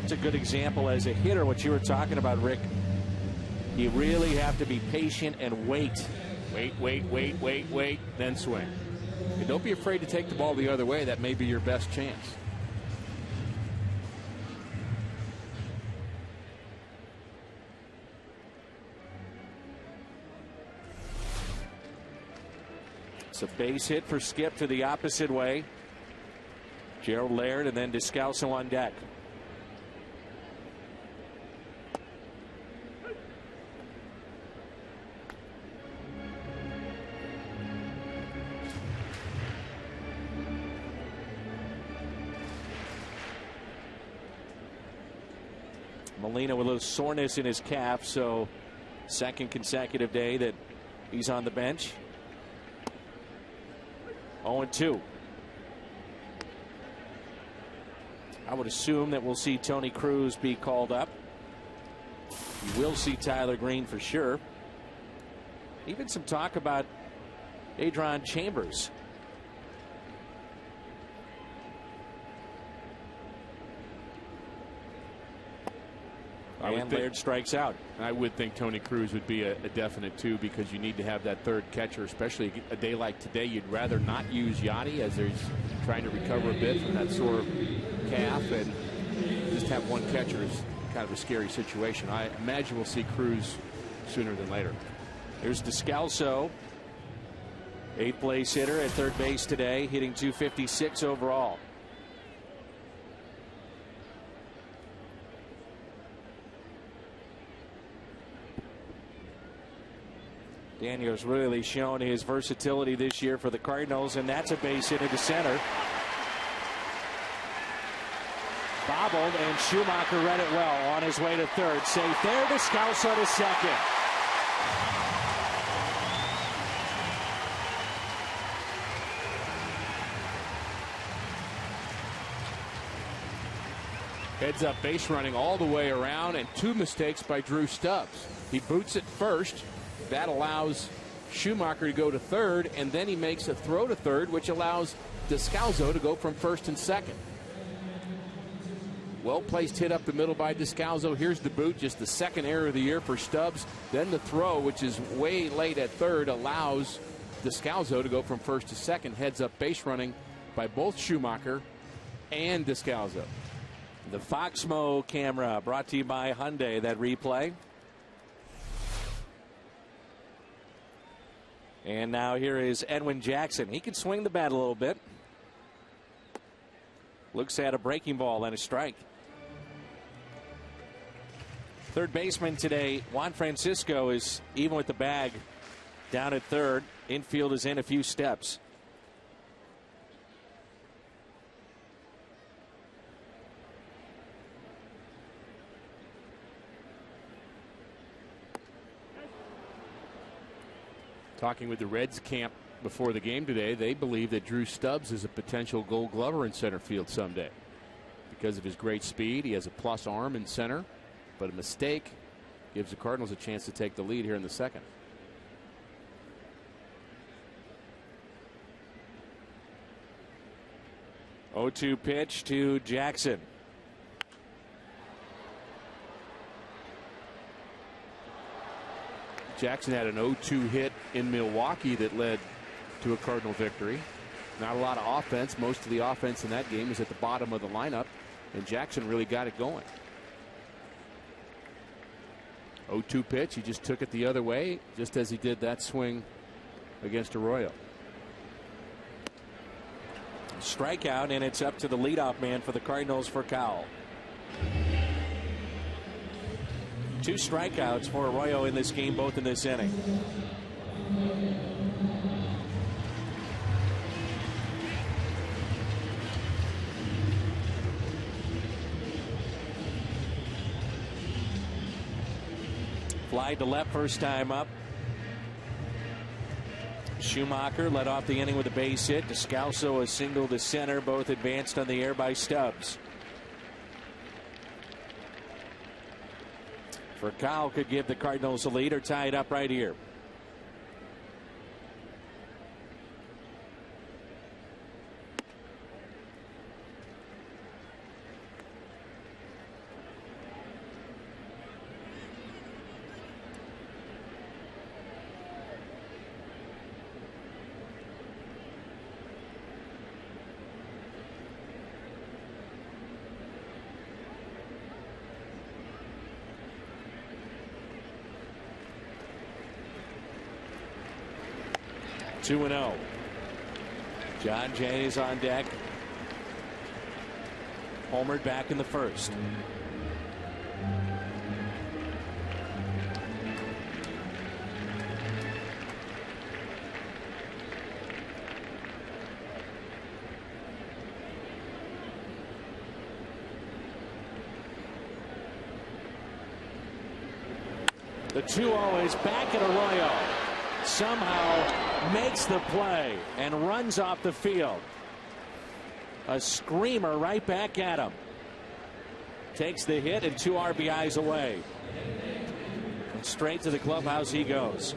It's a good example as a hitter, what you were talking about, Rick. You really have to be patient and wait. Wait, then swing. And don't be afraid to take the ball the other way. That may be your best chance. It's a base hit for Skip to the opposite way. Gerald Laird and then Descalso on deck. Molina with a little soreness in his calf, so second consecutive day that he's on the bench. 0-2. I would assume that we'll see Tony Cruz be called up. You will see Tyler Green for sure. Even some talk about Adron Chambers. And Laird strikes out. I would think Tony Cruz would be a definite too, because you need to have that third catcher, especially a day like today. You'd rather not use Yachty as he's trying to recover a bit from that sore calf, and just have one catcher is kind of a scary situation. I imagine we'll see Cruz sooner than later. Here's Descalso, 8th place hitter at third base today, hitting .256 overall. Daniel's really shown his versatility this year for the Cardinals, and that's a base hit into center. Bobbled, and Schumacher read it well on his way to third. Safe there. Descalso to second. Heads up base running all the way around, and two mistakes by Drew Stubbs. He boots it first. That allows Schumacher to go to third, and then he makes a throw to third, which allows Descalso to go from first and second. Well-placed hit up the middle by Descalso. Here's the boot, just the second error of the year for Stubbs. Then the throw, which is way late at third, allows Descalso to go from first to second. Heads up base running by both Schumacher and Descalso. The Foxmo camera brought to you by Hyundai, that replay. And now here is Edwin Jackson. He can swing the bat a little bit. Looks at a breaking ball and a strike. Third baseman today, Juan Francisco, is even with the bag down at third. Infield is in a few steps. Talking with the Reds camp before the game today, they believe that Drew Stubbs is a potential Gold Glover in center field someday. Because of his great speed, he has a plus arm in center, but a mistake gives the Cardinals a chance to take the lead here in the second. Oh-2 pitch to Jackson. Jackson had an 0-2 hit in Milwaukee that led to a Cardinal victory. Not a lot of offense. Most of the offense in that game was at the bottom of the lineup, and Jackson really got it going. 0-2 pitch. He just took it the other way, just as he did that swing against Arroyo. Strikeout, and it's up to the leadoff man for the Cardinals for Cowell. 2 strikeouts for Arroyo in this game, both in this inning. Fly to left first time up. Schumacher led off the inning with a base hit. Descalso a single to center, both advanced on the air by Stubbs. For Cowell could give the Cardinals a lead or tie it up right here. Two 2-0. John Jay is on deck. homered back in the first. The 2-0 is back at Arroyo. Somehow makes the play and runs off the field. A screamer right back at him. Takes the hit and 2 RBIs away. And straight to the clubhouse he goes.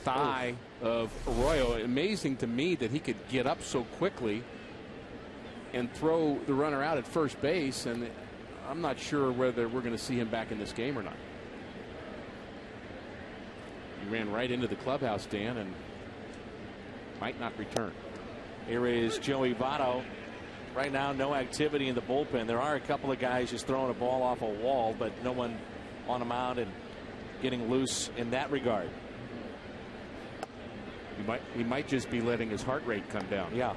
Thigh of Arroyo. Amazing to me that he could get up so quickly and throw the runner out at first base, and I'm not sure whether we're going to see him back in this game or not. He ran right into the clubhouse, Dan, and might not return. Here is Joey Votto. Right now, no activity in the bullpen. There are a couple of guys just throwing a ball off a wall, but no one on the mound and getting loose in that regard. He might just be letting his heart rate come down. Yeah.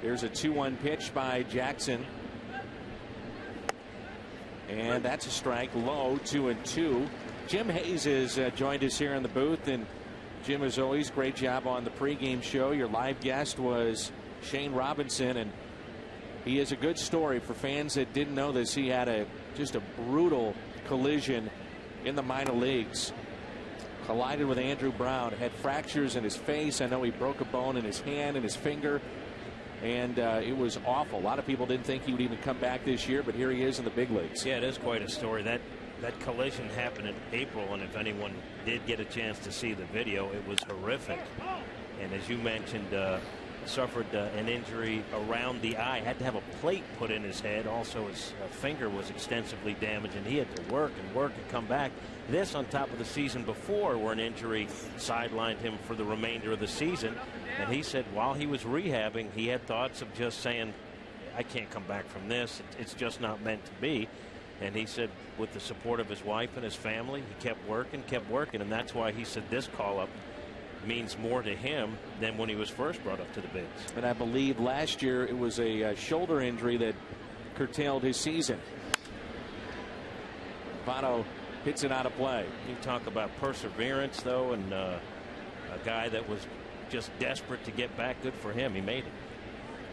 Here's a 2-1 pitch by Jackson. And that's a strike low, 2-2. Jim Hayes has joined us here in the booth. And Jim, as always, great job on the pregame show. Your live guest was Shane Robinson, and he is a good story for fans that didn't know this. He had just a brutal collision in the minor leagues. Collided with Andrew Brown, had fractures in his face. I know he broke a bone in his hand and his finger. And it was awful. A lot of people didn't think he would even come back this year, but here he is in the big leagues. Yeah, it is quite a story. That collision happened in April, and if anyone did get a chance to see the video, it was horrific. And as you mentioned, suffered an injury around the eye, had to have a plate put in his head. Also, his finger was extensively damaged, and he had to work and come back. This on top of the season before, where an injury sidelined him for the remainder of the season. And he said while he was rehabbing, he had thoughts of just saying, I can't come back from this. It's just not meant to be. And he said with the support of his wife and his family, he kept working. And that's why he said this call-up means more to him than when he was first brought up to the bigs. And I believe last year it was a shoulder injury that curtailed his season. Votto hits it out of play. You talk about perseverance, though, and a guy that was just desperate to get back. Good for him. He made it.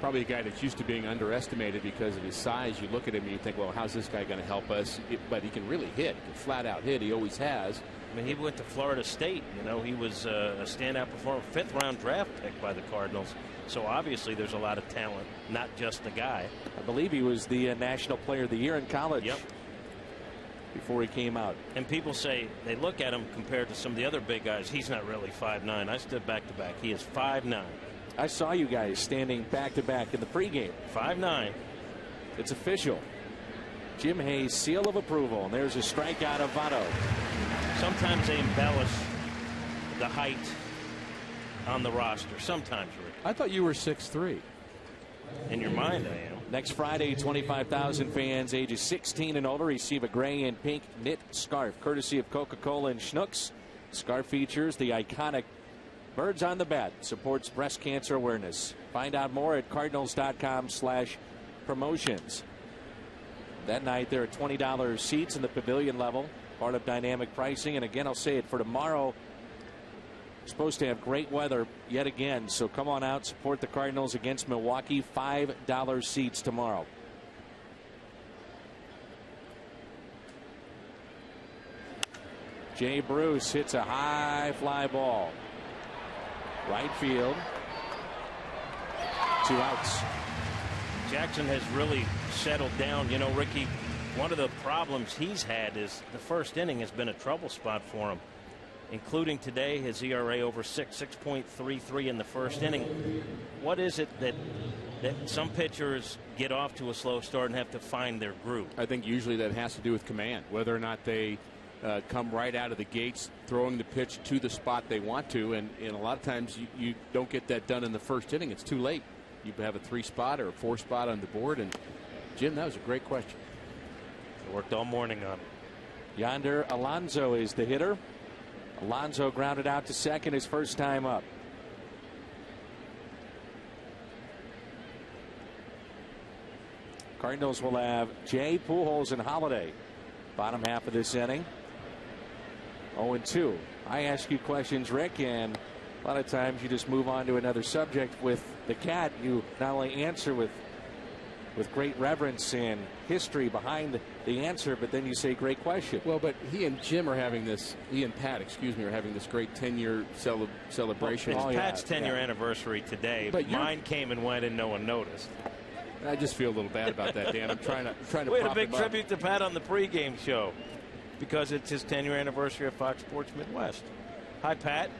Probably a guy that's used to being underestimated because of his size. You look at him and you think, well, how's this guy going to help us? But he can really hit. He can flat out hit. He always has. I mean, he went to Florida State. You know, he was a standout performer, 5th-round draft pick by the Cardinals. So obviously there's a lot of talent, not just the guy. I believe he was the National Player of the Year in college. Yep. Before he came out. And people say they look at him compared to some of the other big guys. He's not really 5'9". I stood back to back. He is 5'9". I saw you guys standing back to back in the pregame. 5'9". It's official. Jim Hayes' seal of approval. And there's a strikeout of Votto. Sometimes they embellish the height on the roster. Sometimes, Rick. I thought you were 6'3". In your mind, I am. Next Friday, 25,000 fans ages 16 and older receive a gray and pink knit scarf courtesy of Coca-Cola and Schnucks. Scarf features the iconic Birds on the Bat, supports breast cancer awareness. Find out more at cardinals.com/promotions. That night there are $20 seats in the pavilion level, part of dynamic pricing. And again, I'll say it for tomorrow. Supposed to have great weather yet again, so come on out, support the Cardinals against Milwaukee. $5 seats tomorrow. Jay Bruce hits a high fly ball. Right field. 2 outs. Jackson has really settled down. You know, Ricky, one of the problems he's had is the first inning has been a trouble spot for him, including today. His ERA over 6.33 in the first inning. What is it that some pitchers get off to a slow start and have to find their groove? I think usually that has to do with command, whether or not they come right out of the gates throwing the pitch to the spot they want to, and a lot of times you don't get that done in the first inning. It's too late. You have a 3-spot or a 4-spot on the board. And Jim, that was a great question. I worked all morning on it. Yonder Alonso is the hitter. Alonso grounded out to second his first time up. Cardinals will have Jay, Pujols, and Holiday. Bottom half of this inning. 0-2. I ask you questions, Rick, and a lot of times you just move on to another subject. With the cat, you not only answer with great reverence and history behind the answer, but then you say great question. Well, but he and Pat, are having this great 10-year celebration. It's Pat's 10-year anniversary today, but mine came and went and no one noticed. I just feel a little bad about that, Dan. I'm trying to we had a big tribute to Pat on the pregame show because it's his 10-year anniversary of Fox Sports Midwest. Hi, Pat.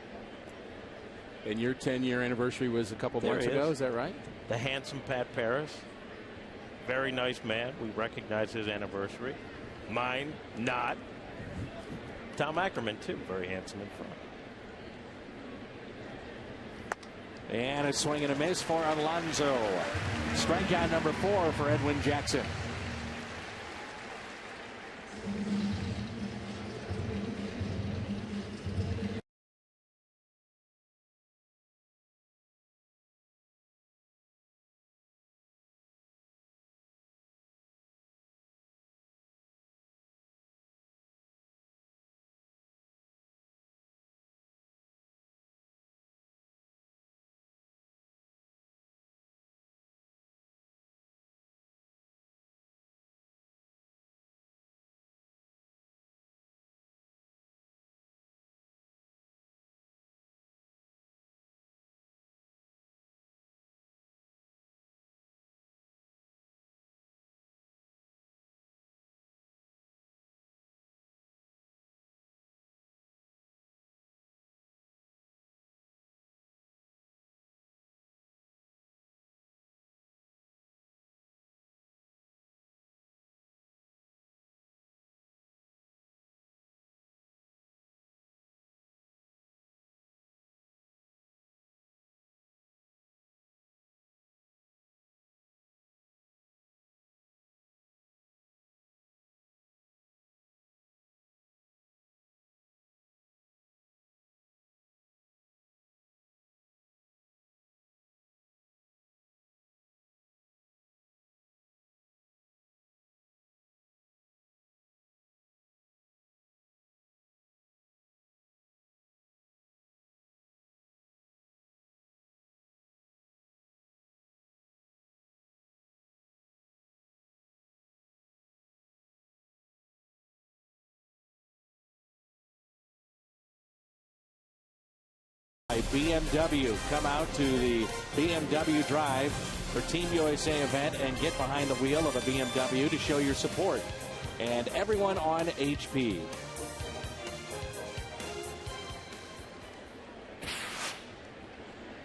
And your 10-year anniversary was a couple months ago, is that right? The handsome Pat Paris. Very nice man. We recognize his anniversary. Mine, not. Tom Ackerman, too. Very handsome in front. And a swing and a miss for Alonso. Strikeout number 4 for Edwin Jackson. BMW. Come out to the BMW Drive for Team USA event and get behind the wheel of a BMW to show your support. And everyone on HP.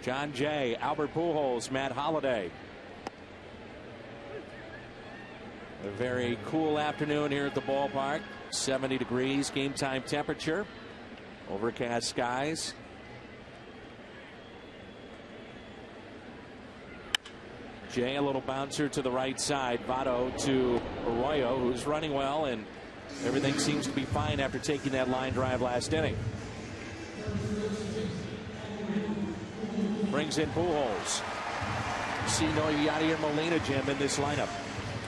John Jay, Albert Pujols, Matt Holliday. A very cool afternoon here at the ballpark. 70 degrees game time temperature. Overcast skies. Jay, a little bouncer to the right side. Votto to Arroyo, who's running well, and everything seems to be fine after taking that line drive last inning. Brings in Pujols. See no Yadier Molina, Jim, in this lineup.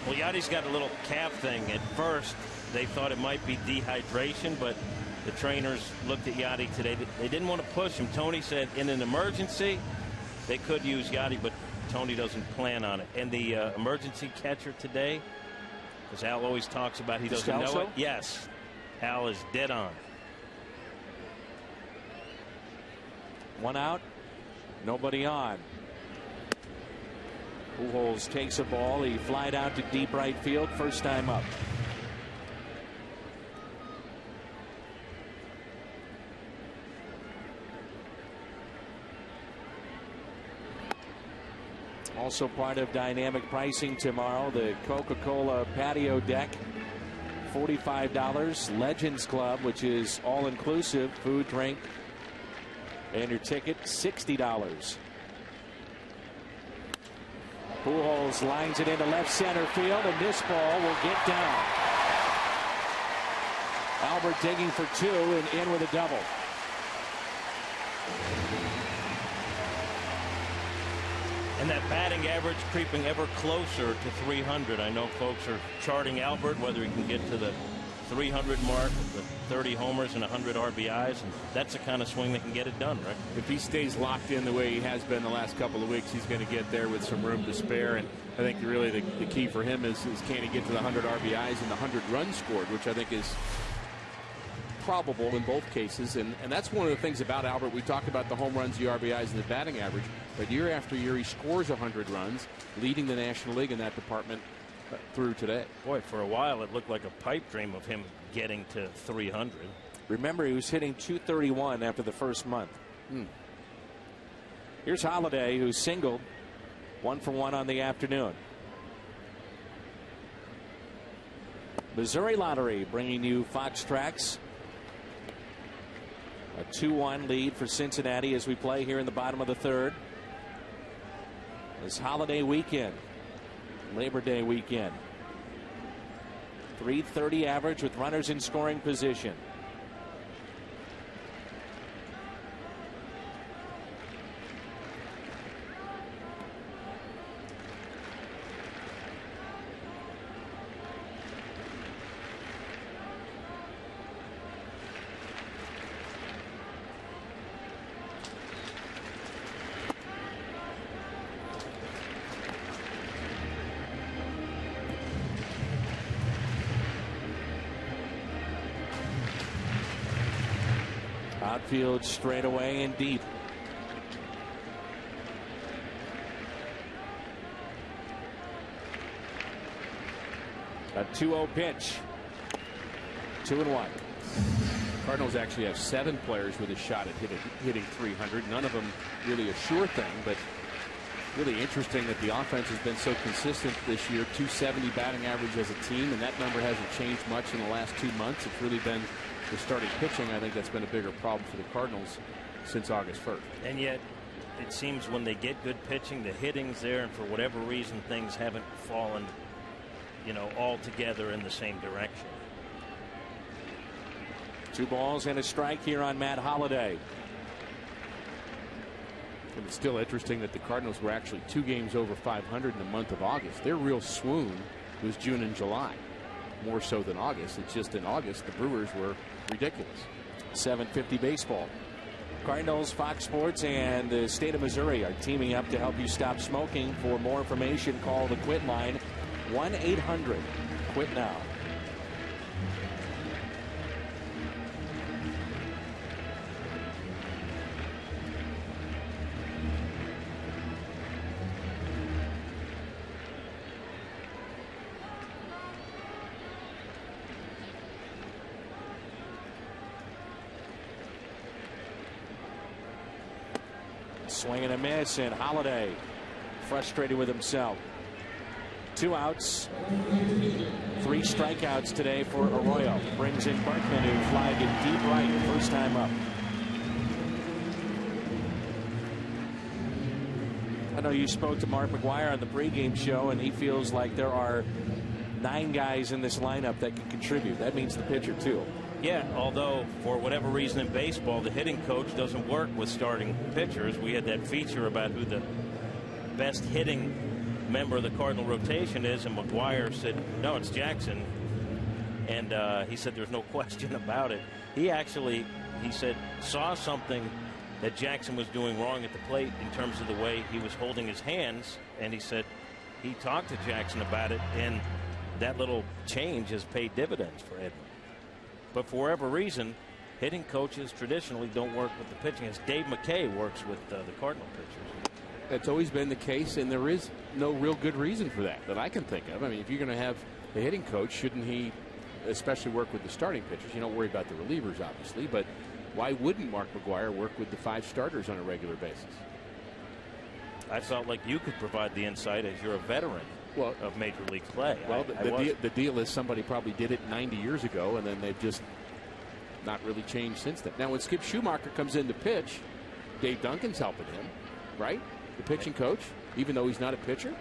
Well, Yadi's got a little calf thing. At first, they thought it might be dehydration, but the trainers looked at Yadi today. They didn't want to push him. Tony said in an emergency, they could use Yadi, but Tony doesn't plan on it. And the emergency catcher today, as Al always talks about, he doesn't know it. Yes, Al is dead on. One out, nobody on. Pujols takes a ball. He flied out to deep right field. First time up. Also part of dynamic pricing tomorrow, the Coca-Cola patio deck, $45. Legends Club, which is all-inclusive, food, drink, and your ticket, $60. Pujols lines it into left center field, and this ball will get down. Albert digging for two and in with a double. And that batting average creeping ever closer to 300. I know folks are charting Albert, whether he can get to the 300 mark with 30 homers and 100 RBIs, and that's the kind of swing that can get it done, right? If he stays locked in the way he has been the last couple of weeks, he's going to get there with some room to spare. And I think really the key for him is can he get to the 100 RBIs and the 100 runs scored, which I think is probable in both cases. And that's one of the things about Albert. We talked about the home runs, the RBIs, and the batting average, but year after year he scores 100 runs, leading the National League in that department through today. Boy, for a while it looked like a pipe dream of him getting to 300. Remember, he was hitting 231 after the first month. Here's Holliday, who singled 1 for 1 on the afternoon. Missouri Lottery bringing you Fox Tracks. A 2-1 lead for Cincinnati as we play here in the bottom of the third. This holiday weekend, Labor Day weekend. .330 average with runners in scoring position. Outfield straight away and deep. A 2-0 pitch. 2-1. Cardinals actually have 7 players with a shot at hitting 300. None of them really a sure thing, but really interesting that the offense has been so consistent this year. 270 batting average as a team, and that number hasn't changed much in the last 2 months. It's really been the starting pitching. I think that's been a bigger problem for the Cardinals since August 1st. And yet it seems when they get good pitching, the hitting's there, and for whatever reason things haven't fallen, you know, all together in the same direction. 2 balls and a strike here on Matt Holliday. And it's still interesting that the Cardinals were actually 2 games over 500 in the month of August. Their real swoon was June and July, more so than August. It's just in August the Brewers were ridiculous. 7:50 baseball. Cardinals, Fox Sports, and the state of Missouri are teaming up to help you stop smoking. For more information, call the Quit line, 1-800-QUIT-NOW. Swing and a miss, and Holiday frustrated with himself. 2 outs, 3 strikeouts today for Arroyo. Brings in Berkman, who flied to deep right first time up. I know you spoke to Mark McGwire on the pregame show, and he feels like there are 9 guys in this lineup that can contribute. That means the pitcher, too. Yeah, although for whatever reason in baseball, the hitting coach doesn't work with starting pitchers. We had that feature about who the best hitting member of the Cardinal rotation is, and McGwire said, no, it's Jackson. And he said there's no question about it. He actually, he said, saw something that Jackson was doing wrong at the plate in terms of the way he was holding his hands, and he said he talked to Jackson about it, and that little change has paid dividends for Edwin. But for whatever reason, hitting coaches traditionally don't work with the pitching, as Dave McKay works with the Cardinal pitchers. That's always been the case, and there is no real good reason for that I can think of. I mean, if you're going to have the hitting coach, shouldn't he especially work with the starting pitchers? You don't worry about the relievers, obviously, but why wouldn't Mark McGwire work with the 5 starters on a regular basis? I felt like you could provide the insight as you're a veteran of Major League play. Well, the deal is somebody probably did it 90 years ago, and then they've just not really changed since then. Now, when Skip Schumacher comes in to pitch, Dave Duncan's helping him, right? The pitching coach, even though he's not a pitcher.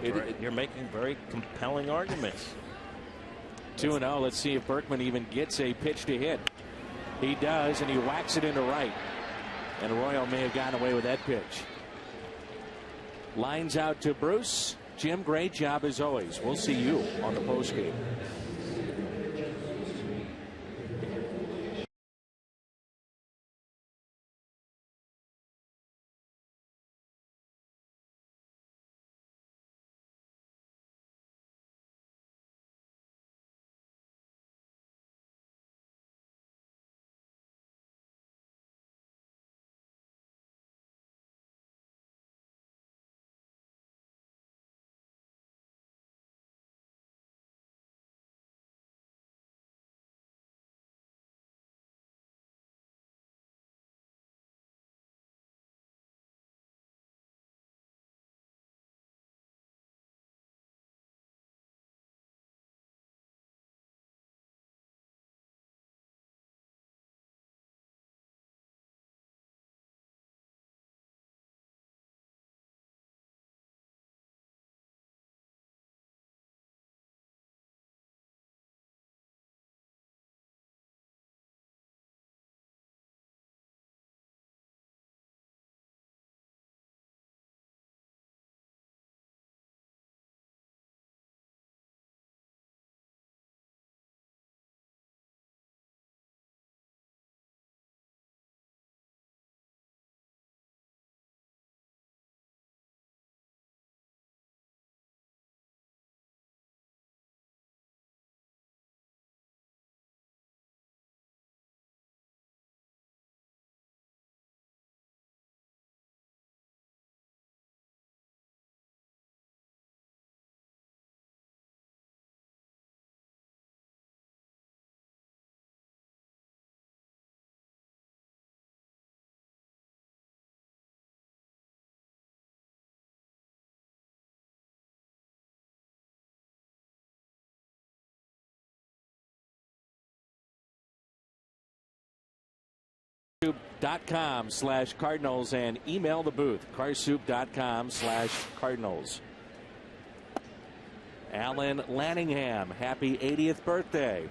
You're making very compelling arguments. 2-0. Let's see if Berkman even gets a pitch to hit. He does, and he whacks it into right. And Arroyo may have gotten away with that pitch. Lines out to Bruce. Jim, great job as always. We'll see you on the postgame. carsoup.com/Cardinals and email the booth, carsoup.com/Cardinals. Alan Lanningham, happy 80th birthday.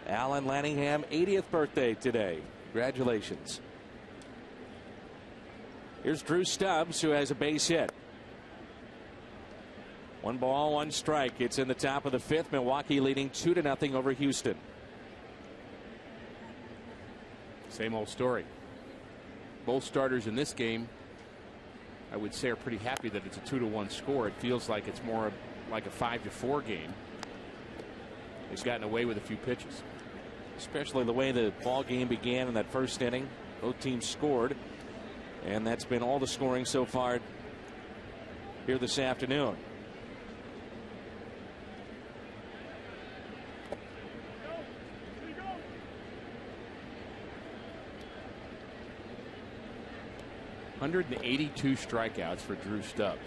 Alan Lanningham, 80th birthday today. Congratulations. Here's Drew Stubbs, who has a base hit. 1 ball, 1 strike. It's in the top of the 5th. Milwaukee leading 2-0 over Houston. Same old story. Both starters in this game, I would say, are pretty happy that it's a 2-1 score. It feels like it's more like a 5-4 game. They've gotten away with a few pitches. Especially the way the ball game began in that first inning. Both teams scored, and that's been all the scoring so far here this afternoon. 182 strikeouts for Drew Stubbs.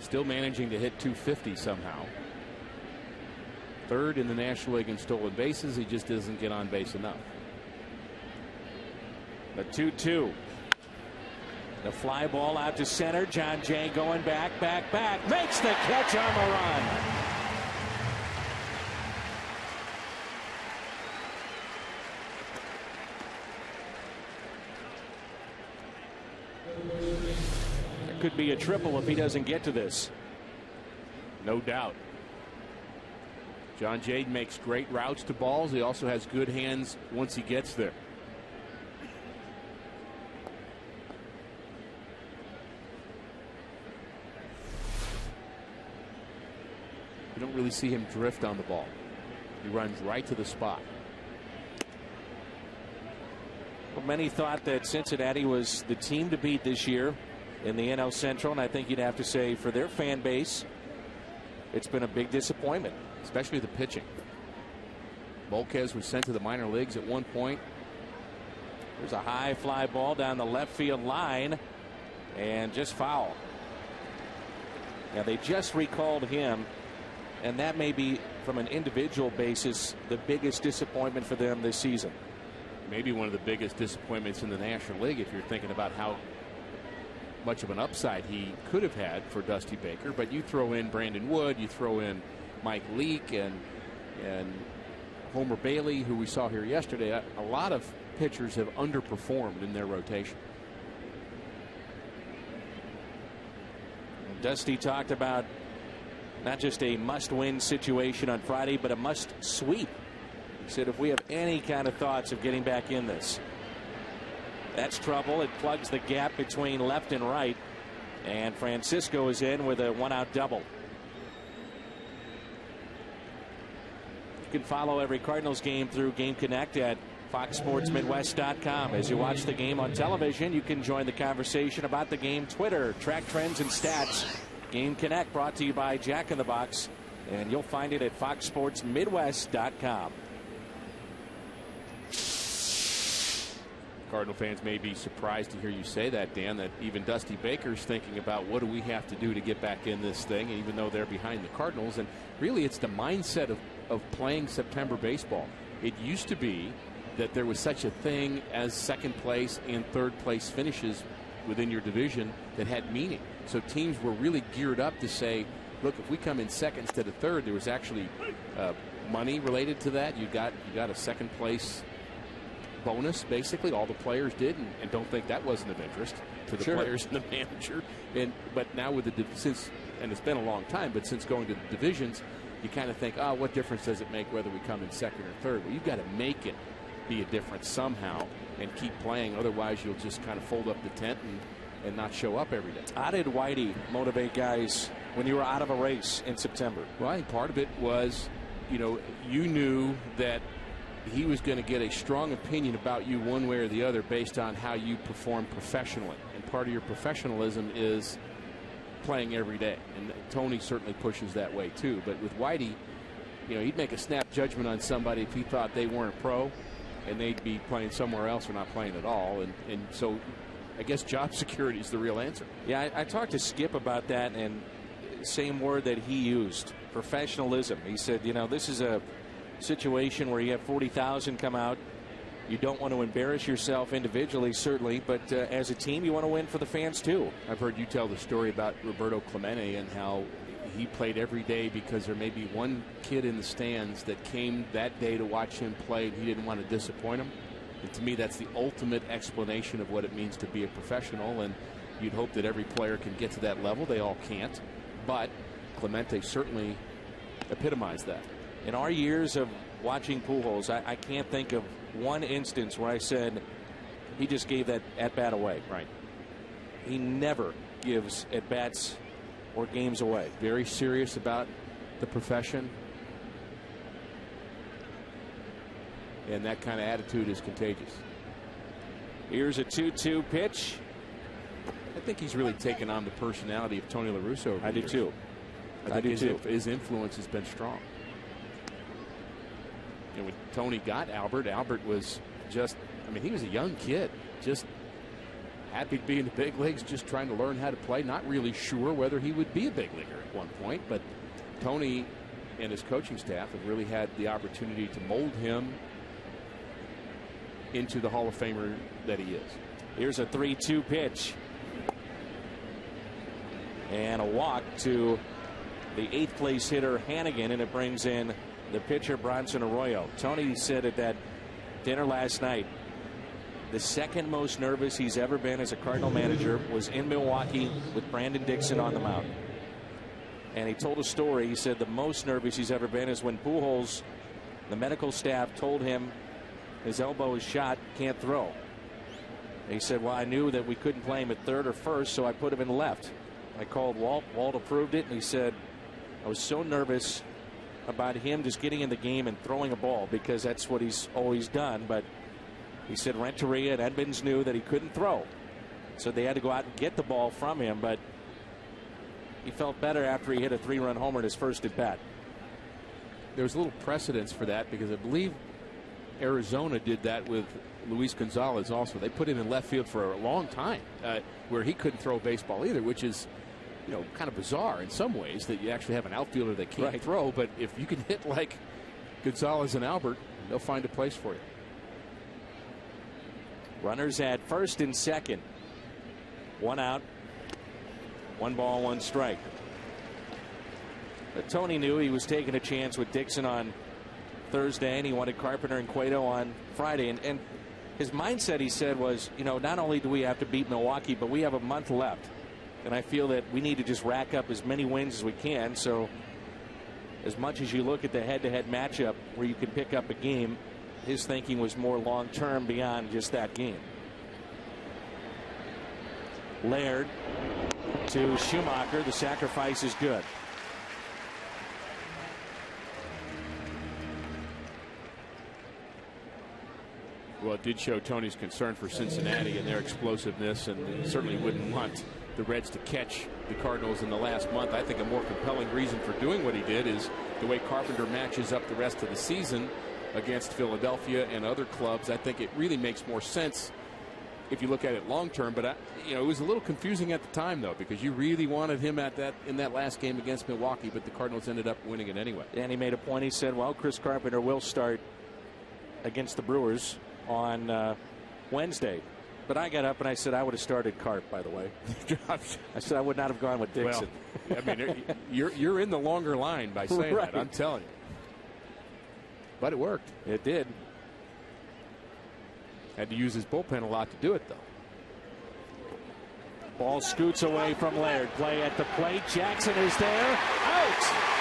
Still managing to hit 250 somehow. Third in the National League in stolen bases. He just doesn't get on base enough. The 2-2. The fly ball out to center. John Jay going back. Makes the catch on the run. It could be a triple if he doesn't get to this. No doubt. John Jay makes great routes to balls. He also has good hands once he gets there. You don't really see him drift on the ball. He runs right to the spot. Well, many thought that Cincinnati was the team to beat this year in the NL Central, and I think you'd have to say for their fan base, it's been a big disappointment. Especially the pitching. Volquez was sent to the minor leagues at one point. There's a high fly ball down the left field line and just foul. Now they just recalled him, and that may be from an individual basis the biggest disappointment for them this season. Maybe one of the biggest disappointments in the National League if you're thinking about how much of an upside he could have had for Dusty Baker. But you throw in Brandon Wood, you throw in Mike Leake and Homer Bailey, who we saw here yesterday. A lot of pitchers have underperformed in their rotation. Dusty talked about not just a must-win situation on Friday, but a must-sweep. He said if we have any kind of thoughts of getting back in this, that's trouble. It plugs the gap between left and right, and Francisco is in with a one-out double. You can follow every Cardinals game through Game Connect at FoxSportsMidwest.com. As you watch the game on television, you can join the conversation about the game Twitter, track trends and stats. Game Connect brought to you by Jack in the Box, and you'll find it at FoxSportsMidwest.com. Cardinal fans may be surprised to hear you say that, Dan, that even Dusty Baker's thinking about what do we have to do to get back in this thing, even though they're behind the Cardinals. And really it's the mindset of playing September baseball. It used to be that there was such a thing as second place and third place finishes within your division that had meaning. So teams were really geared up to say, look, if we come in second instead of third, there was actually money related to that. You got a second place bonus, basically. All the players did, and don't think that wasn't of interest to the players and the manager. But now with and it's been a long time, but since going to the divisions, you kind of think, what difference does it make whether we come in second or third? Well, you've got to make it be a difference somehow and keep playing. Otherwise, you'll just kind of fold up the tent and not show up every day. How did Whitey motivate guys when you were out of a race in September? Well, I think part of it was, you knew that he was going to get a strong opinion about you one way or the other based on how you perform professionally. And part of your professionalism is playing every day. And Tony certainly pushes that way too. But with Whitey, he'd make a snap judgment on somebody if he thought they weren't a pro and they'd be playing somewhere else or not playing at all. And so I guess job security is the real answer. Yeah, I talked to Skip about that, and same word that he used, professionalism. He said, this is a situation where you have 40,000 come out. You don't want to embarrass yourself individually, certainly, but as a team, you want to win for the fans too. I've heard you tell the story about Roberto Clemente and how he played every day because there may be one kid in the stands that came that day to watch him play, and he didn't want to disappoint him. And to me, that's the ultimate explanation of what it means to be a professional, and you'd hope that every player can get to that level. They all can't, but Clemente certainly epitomized that. In our years of watching Pujols, I can't think of one instance where I said he just gave that at-bat away. Right. He never gives at-bats or games away. Very serious about the profession. And that kind of attitude is contagious. Here's a 2-2 pitch. I think he's really taken on the personality of Tony La Russa over the years. too. I think his influence has been strong. When Tony got Albert was just, he was a young kid, just happy to be in the big leagues, just trying to learn how to play. Not really sure whether he would be a big leaguer at one point, but Tony and his coaching staff have really had the opportunity to mold him into the Hall of Famer that he is. Here's a 3-2 pitch. And a walk to the 8th place hitter Hannigan, and it brings in the pitcher Bronson Arroyo. Tony said at that dinner last night the second most nervous he's ever been as a Cardinal manager was in Milwaukee with Brandon Dixon on the mound. And he told a story. He said the most nervous he's ever been is when Pujols, the medical staff, told him his elbow is shot, can't throw. And he said, well, I knew that we couldn't play him at third or first, so I put him in left. I called Walt. Walt approved it, and he said, I was so nervous about him just getting in the game and throwing a ball because that's what he's always done. But he said Renteria and Edmonds knew that he couldn't throw, so they had to go out and get the ball from him. But he felt better after he hit a 3-run homer in his first at bat. There was a little precedence for that because I believe Arizona did that with Luis Gonzalez also. They put him in left field for a long time where he couldn't throw a baseball either, which is, you know, kind of bizarre in some ways that you actually have an outfielder that can't throw. But if you can hit like Gonzalez and Albert, they'll find a place for you. Runners at first and second. 1 out. 1 ball, 1 strike. But Tony knew he was taking a chance with Dixon on Thursday, and he wanted Carpenter and Cueto on Friday. And his mindset, he said, was, you know, not only do we have to beat Milwaukee, but we have a month left. And I feel that we need to just rack up as many wins as we can. So as much as you look at the head-to-head matchup where you can pick up a game, his thinking was more long-term beyond just that game. Laird to Schumacher. The sacrifice is good. Well, it did show Tony's concern for Cincinnati and their explosiveness, and certainly wouldn't want the Reds to catch the Cardinals in the last month. I think a more compelling reason for doing what he did is the way Carpenter matches up the rest of the season against Philadelphia and other clubs. I think it really makes more sense if you look at it long term. But it was a little confusing at the time, though, because you really wanted him in that last game against Milwaukee, but the Cardinals ended up winning it anyway. And he made a point. He said, well, Chris Carpenter will start against the Brewers on Wednesday. But I got up and I said I would have started Carp, by the way. I said I would not have gone with Dixon. Well, I mean, you're in the longer line by saying that, I'm telling you. But it worked. It did. Had to use his bullpen a lot to do it, though. Ball scoots away from Laird. Play at the plate. Jackson is there. Out!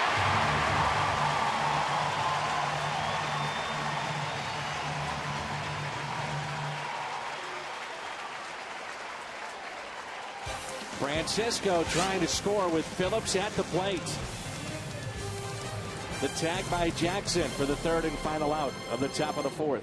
Francisco trying to score with Phillips at the plate. The tag by Jackson for the 3rd and final out of the top of the 4th.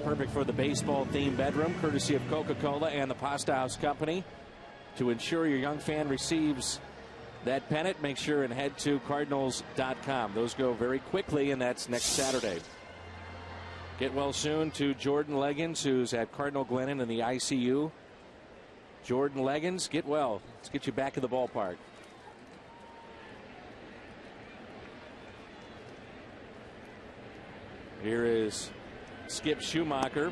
perfect for the baseball-themed bedroom, courtesy of Coca-Cola and the Pasta House Company. To ensure your young fan receives that pennant, make sure and head to Cardinals.com. Those go very quickly, and that's next Saturday. Get well soon to Jordan Leggins, who's at Cardinal Glennon in the ICU. Jordan Leggins, get well. Let's get you back in the ballpark. Here is Skip Schumacher.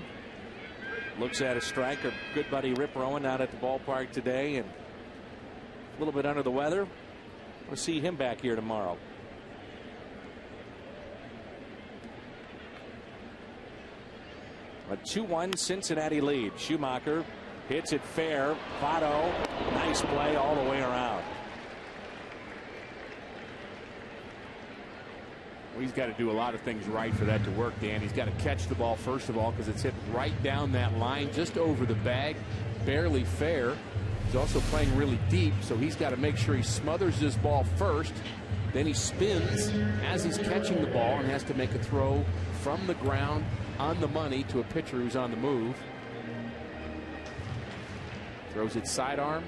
Looks at a strike. Our good buddy Rip Rowan out at the ballpark today and a little bit under the weather. We'll see him back here tomorrow. A 2-1 Cincinnati lead. Schumacher hits it fair. Votto, nice play all the way around. Well, he's got to do a lot of things right for that to work, Dan. He's got to catch the ball, first of all, because it's hit right down that line, just over the bag, barely fair. He's also playing really deep, so he's got to make sure he smothers this ball first. Then he spins as he's catching the ball and has to make a throw from the ground on the money to a pitcher who's on the move. Throws it sidearm,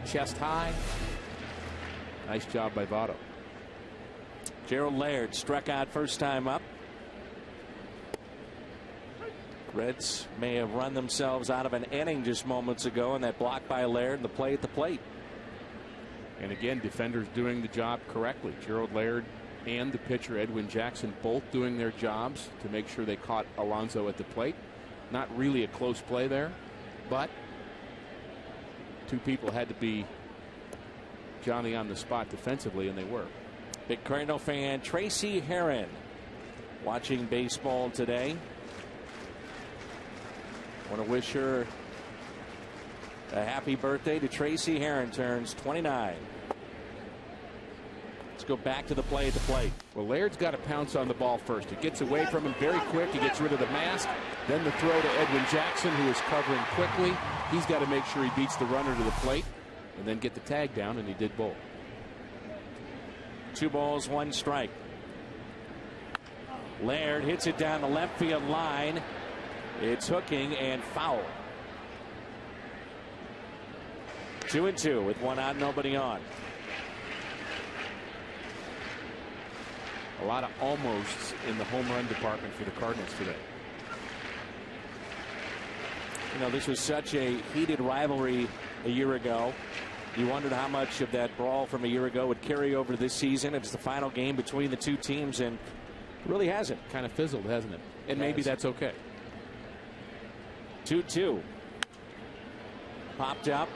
chest high. Nice job by Votto. Gerald Laird struck out first time up. Reds may have run themselves out of an inning just moments ago, and that block by Laird and the play at the plate. And again, defenders doing the job correctly. Gerald Laird and the pitcher Edwin Jackson both doing their jobs to make sure they caught Alonso at the plate. Not really a close play there, but two people had to be Johnny on the spot defensively, and they were. Big Cardinal fan Tracy Heron watching baseball today. Want to wish her a happy birthday. To Tracy Heron, turns 29. Let's go back to the play at the plate. Well, Laird's got to pounce on the ball first. He gets away from him very quick. He gets rid of the mask. Then the throw to Edwin Jackson, who is covering quickly. He's got to make sure he beats the runner to the plate and then get the tag down, and he did both. 2 balls, 1 strike. Laird hits it down the left field line. It's hooking and foul. 2-2 with 1 out, nobody on. A lot of almosts in the home run department for the Cardinals today. You know, this was such a heated rivalry a year ago. You wondered how much of that brawl from a year ago would carry over this season. It's the final game between the two teams, and it really hasn't. Kind of fizzled, hasn't it? And maybe that's okay. 2-2. Popped up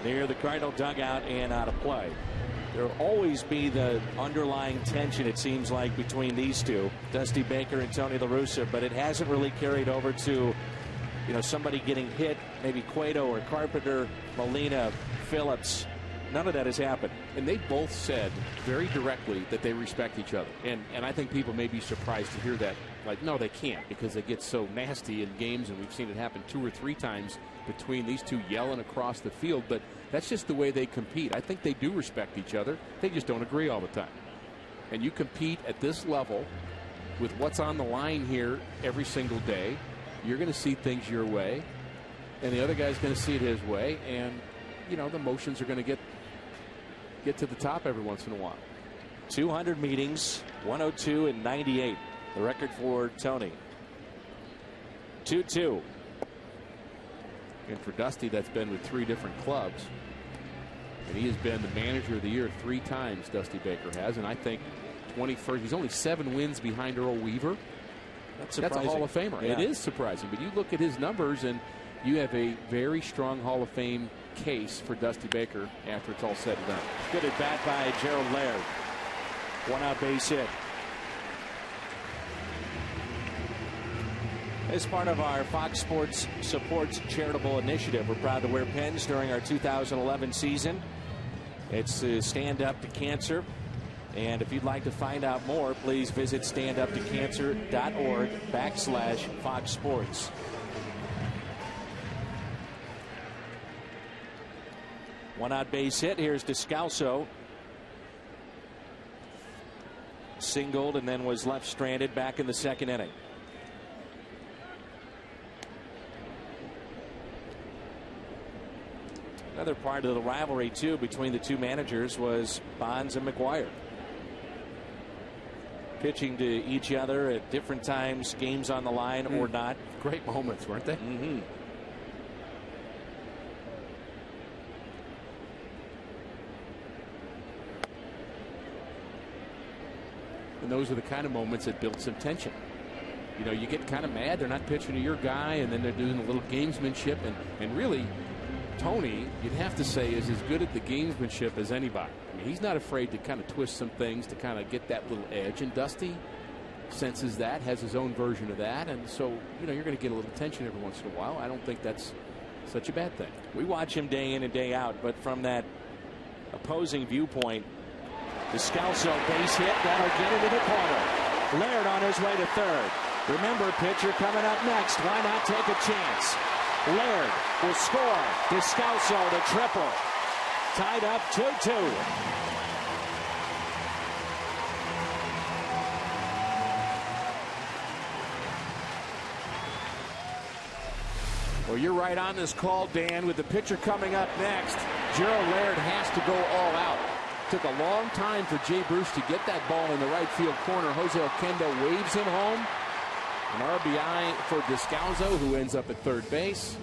near the Cardinal dugout and out of play. There will always be the underlying tension, it seems like, between these two, Dusty Baker and Tony La Russa, but it hasn't really carried over to, you know, somebody getting hit, maybe Cueto or Carpenter, Molina, Phillips. None of that has happened. And they both said very directly that they respect each other. And I think people may be surprised to hear that. Like, no, they can't, because they get so nasty in games, and we've seen it happen 2 or 3 times between these two yelling across the field. But that's just the way they compete. I think they do respect each other. They just don't agree all the time. And you compete at this level with what's on the line here every single day. You're going to see things your way, and the other guy's going to see it his way, and you know the motions are going to get to the top every once in a while. 200 meetings, 102 and 98, the record for Tony. 2-2. And for Dusty, that's been with 3 different clubs, and he has been the manager of the year 3 times. Dusty Baker has, and I think 21st. He's only 7 wins behind Earl Weaver. That's a Hall of Famer. Yeah. It is surprising, but you look at his numbers, and you have a very strong Hall of Fame case for Dusty Baker after it's all said and done. Good at bat by Gerald Laird. 1 out base hit. As part of our Fox Sports Supports charitable initiative, we're proud to wear pens during our 2011 season. It's Stand Up to Cancer. And if you'd like to find out more, please visit standuptocancer.org/Fox Sports. One out base hit. Here's Descalso. Singled and then was left stranded back in the 2nd inning. other part of the rivalry, too, between the two managers was Bonds and McGuire. Pitching to each other at different times, games on the line or not. Great moments, weren't they? Mm-hmm. And those are the kind of moments that build some tension. You know, you get kind of mad they're not pitching to your guy, and then they're doing a little gamesmanship. And really, Tony, you'd have to say, is as good at the gamesmanship as anybody. I mean, he's not afraid to kind of twist some things to kind of get that little edge. And Dusty senses that, has his own version of that. And so, you know, you're going to get a little tension every once in a while. I don't think that's such a bad thing. We watch him day in and day out, but from that opposing viewpoint, Descalso base hit, that'll get into the corner. Laird on his way to third. Remember, pitcher coming up next. Why not take a chance? Laird will score. Descalso the triple. Tied up 2-2. Well, you're right on this call, Dan. With the pitcher coming up next, Gerald Laird has to go all out. Took a long time for Jay Bruce to get that ball in the right field corner. Jose Oquendo waves him home. An RBI for Descalso, who ends up at third base.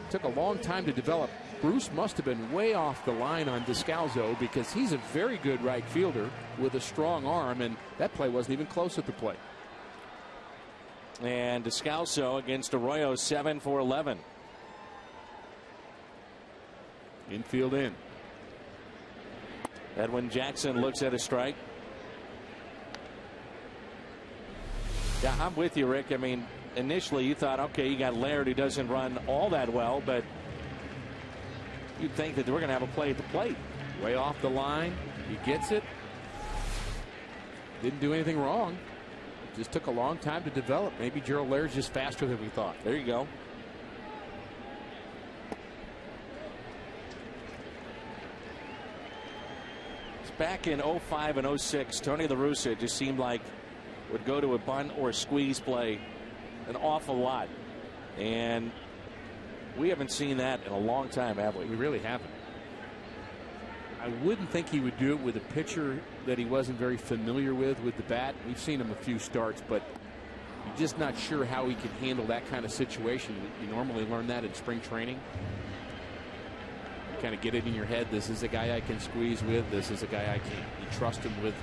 Took a long time to develop. Bruce must have been way off the line on Descalso because he's a very good right fielder with a strong arm, and that play wasn't even close at the plate. And Descalso against Arroyo, 7 for 11. Infield in. Edwin Jackson looks at a strike. Yeah, I'm with you, Rick. I mean, initially you thought, okay, you got Laird who doesn't run all that well, but you'd think that we're going to have a play at the plate. Way off the line. He gets it. Didn't do anything wrong. Just took a long time to develop. Maybe Gerald Laird's just faster than we thought. There you go. It's back in 05 and 06. Tony La Russa just seemed like would go to a bunt or a squeeze play an awful lot. And we haven't seen that in a long time, have we? We really haven't. I wouldn't think he would do it with a pitcher that he wasn't very familiar with the bat. We've seen him a few starts, but you're just not sure how he can handle that kind of situation. You normally learn that in spring training. You kind of get it in your head. This is a guy I can squeeze with. This is a guy I can't. You trust him with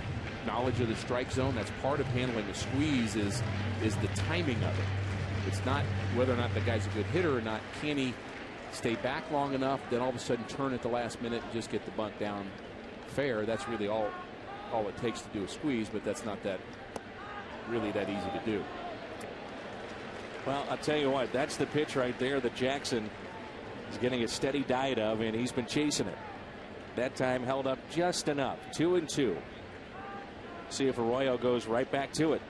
knowledge of the strike zone. That's part of handling a squeeze is the timing of it. It's not whether or not the guy's a good hitter or not. Can he stay back long enough, then all of a sudden turn at the last minute and just get the bunt down fair? That's really all it takes to do a squeeze, but that's not really that easy to do. Well, I'll tell you what, that's the pitch right there that Jackson is getting a steady diet of, and he's been chasing it. That time held up just enough. 2-2. See if Arroyo goes right back to it.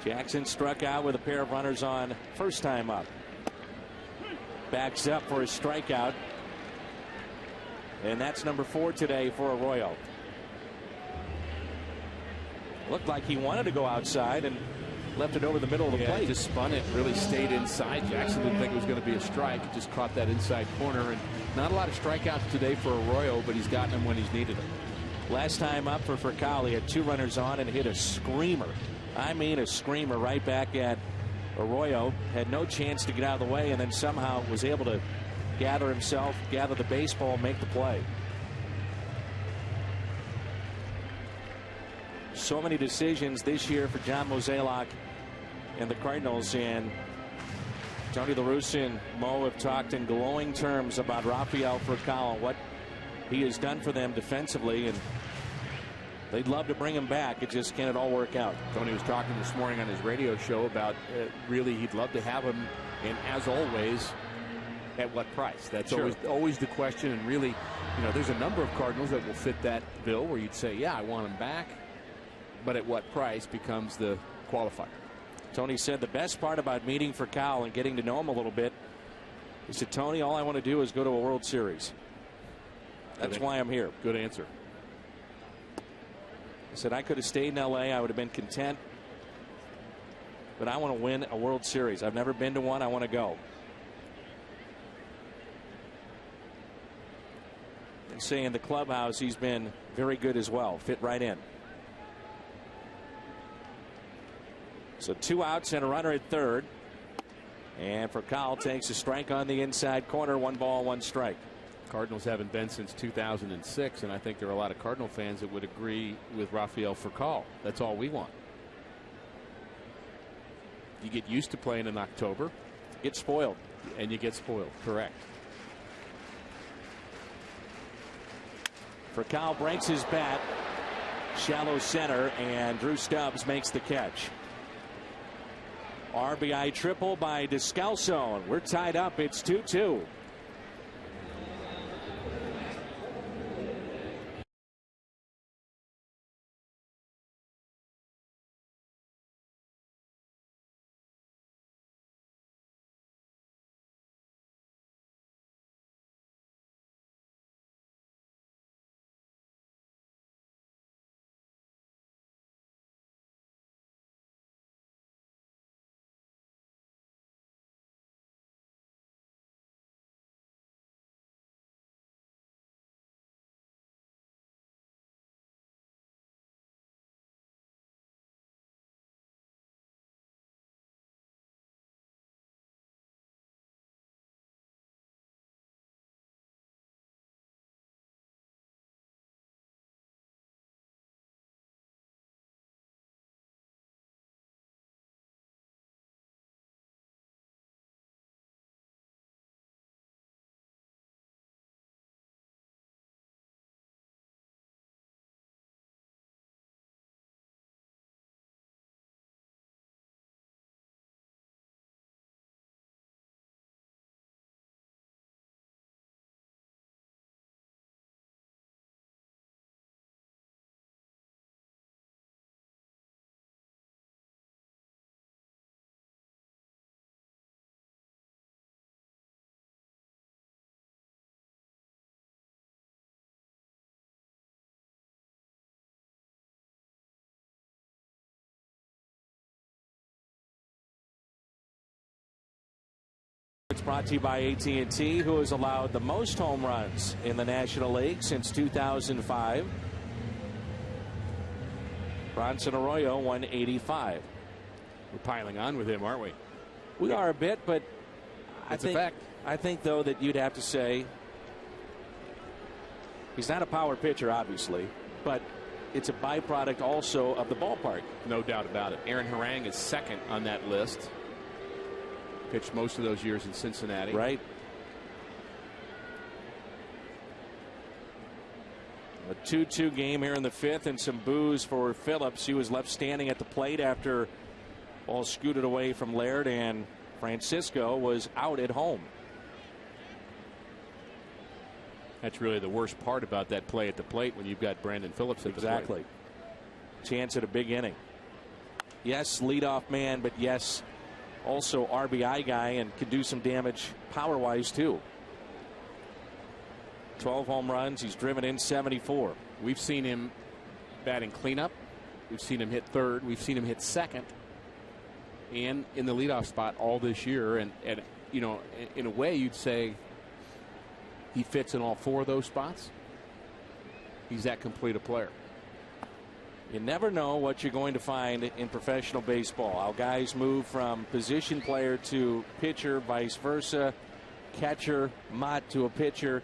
Jackson struck out with a pair of runners on first time up. Backs up for his strikeout. And that's number 4 today for Arroyo. Looked like he wanted to go outside and left it over the middle of the plate. Just spun it, really stayed inside. Jackson didn't think it was going to be a strike. He just caught that inside corner. And not a lot of strikeouts today for Arroyo, but he's gotten them when he's needed them. Last time up for Furcal, he had 2 runners on and hit a screamer. I mean a screamer right back at Arroyo. Had no chance to get out of the way, and then somehow was able to gather himself, gather the baseball, make the play. So many decisions this year for John Mozeliak and the Cardinals, and Tony La Russa and Mo have talked in glowing terms about Rafael Furcal and what he has done for them defensively, and they'd love to bring him back. It just can't all work out. Tony was talking this morning on his radio show about really he'd love to have him, and as always, at what price? That's always the question. And really, you know, there's a number of Cardinals that will fit that bill where you'd say, yeah, I want him back, but at what price becomes the qualifier. Tony said the best part about meeting Furcal and getting to know him a little bit, he said, Tony, all I want to do is go to a World Series. That's why I'm here. Good answer. He said, I could have stayed in L.A. I would have been content. But I want to win a World Series. I've never been to one. I want to go. And say in the clubhouse, he's been very good as well. Fit right in. So 2 outs and a runner at third. And Furcal takes a strike on the inside corner. 1 ball, 1 strike. Cardinals haven't been since 2006, and I think there are a lot of Cardinal fans that would agree with Rafael Furcal. That's all we want. You get used to playing in October. Get spoiled. And you get spoiled. Correct. Furcal breaks his bat. Shallow center, and Drew Stubbs makes the catch. RBI triple by Descalso. We're tied up. It's 2-2. It's brought to you by AT&T, who has allowed the most home runs in the National League since 2005. Bronson Arroyo, 185. We're piling on with him, aren't we? We are a bit, but I think, though, that you'd have to say he's not a power pitcher, obviously, but it's a byproduct also of the ballpark. No doubt about it. Aaron Harang is second on that list. Pitched most of those years in Cincinnati. Right. A 2-2 game here in the 5th, and some boos for Phillips. He was left standing at the plate after ball scooted away from Laird, and Francisco was out at home. That's really the worst part about that play at the plate when you've got Brandon Phillips at the plate. Exactly. Chance at a big inning. Yes, leadoff man, but yes, also RBI guy, and could do some damage power-wise, too. 12 home runs. He's driven in 74. We've seen him batting cleanup. We've seen him hit third. We've seen him hit second. And in the leadoff spot all this year. And you know, in a way, you'd say he fits in all 4 of those spots. He's that complete a player. You never know what you're going to find in professional baseball. How guys move from position player to pitcher, vice versa. Catcher, Mott to a pitcher.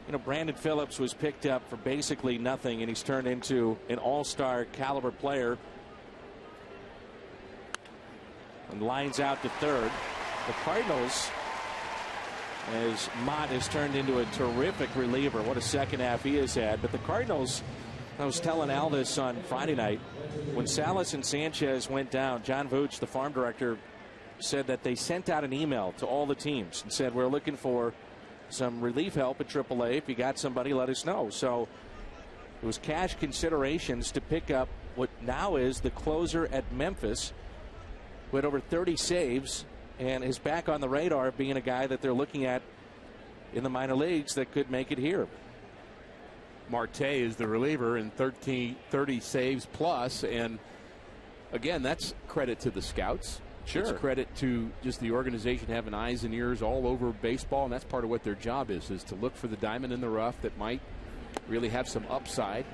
You know, Brandon Phillips was picked up for basically nothing, and he's turned into an all-star caliber player. And lines out to third. The Cardinals, as Mott has turned into a terrific reliever. What a second half he has had. But the Cardinals, I was telling Al this on Friday night, when Salas and Sanchez went down, John Vooch, the farm director, said that they sent out an email to all the teams and said, we're looking for some relief help at AAA. If you got somebody, let us know. So it was cash considerations to pick up what now is the closer at Memphis, who had over 30 saves and is back on the radar of being a guy that they're looking at in the minor leagues that could make it here. Marte is the reliever, and 30 saves plus. And again, that's credit to the scouts. Sure. It's credit to just the organization having eyes and ears all over baseball, and that's part of what their job is to look for the diamond in the rough that might really have some upside.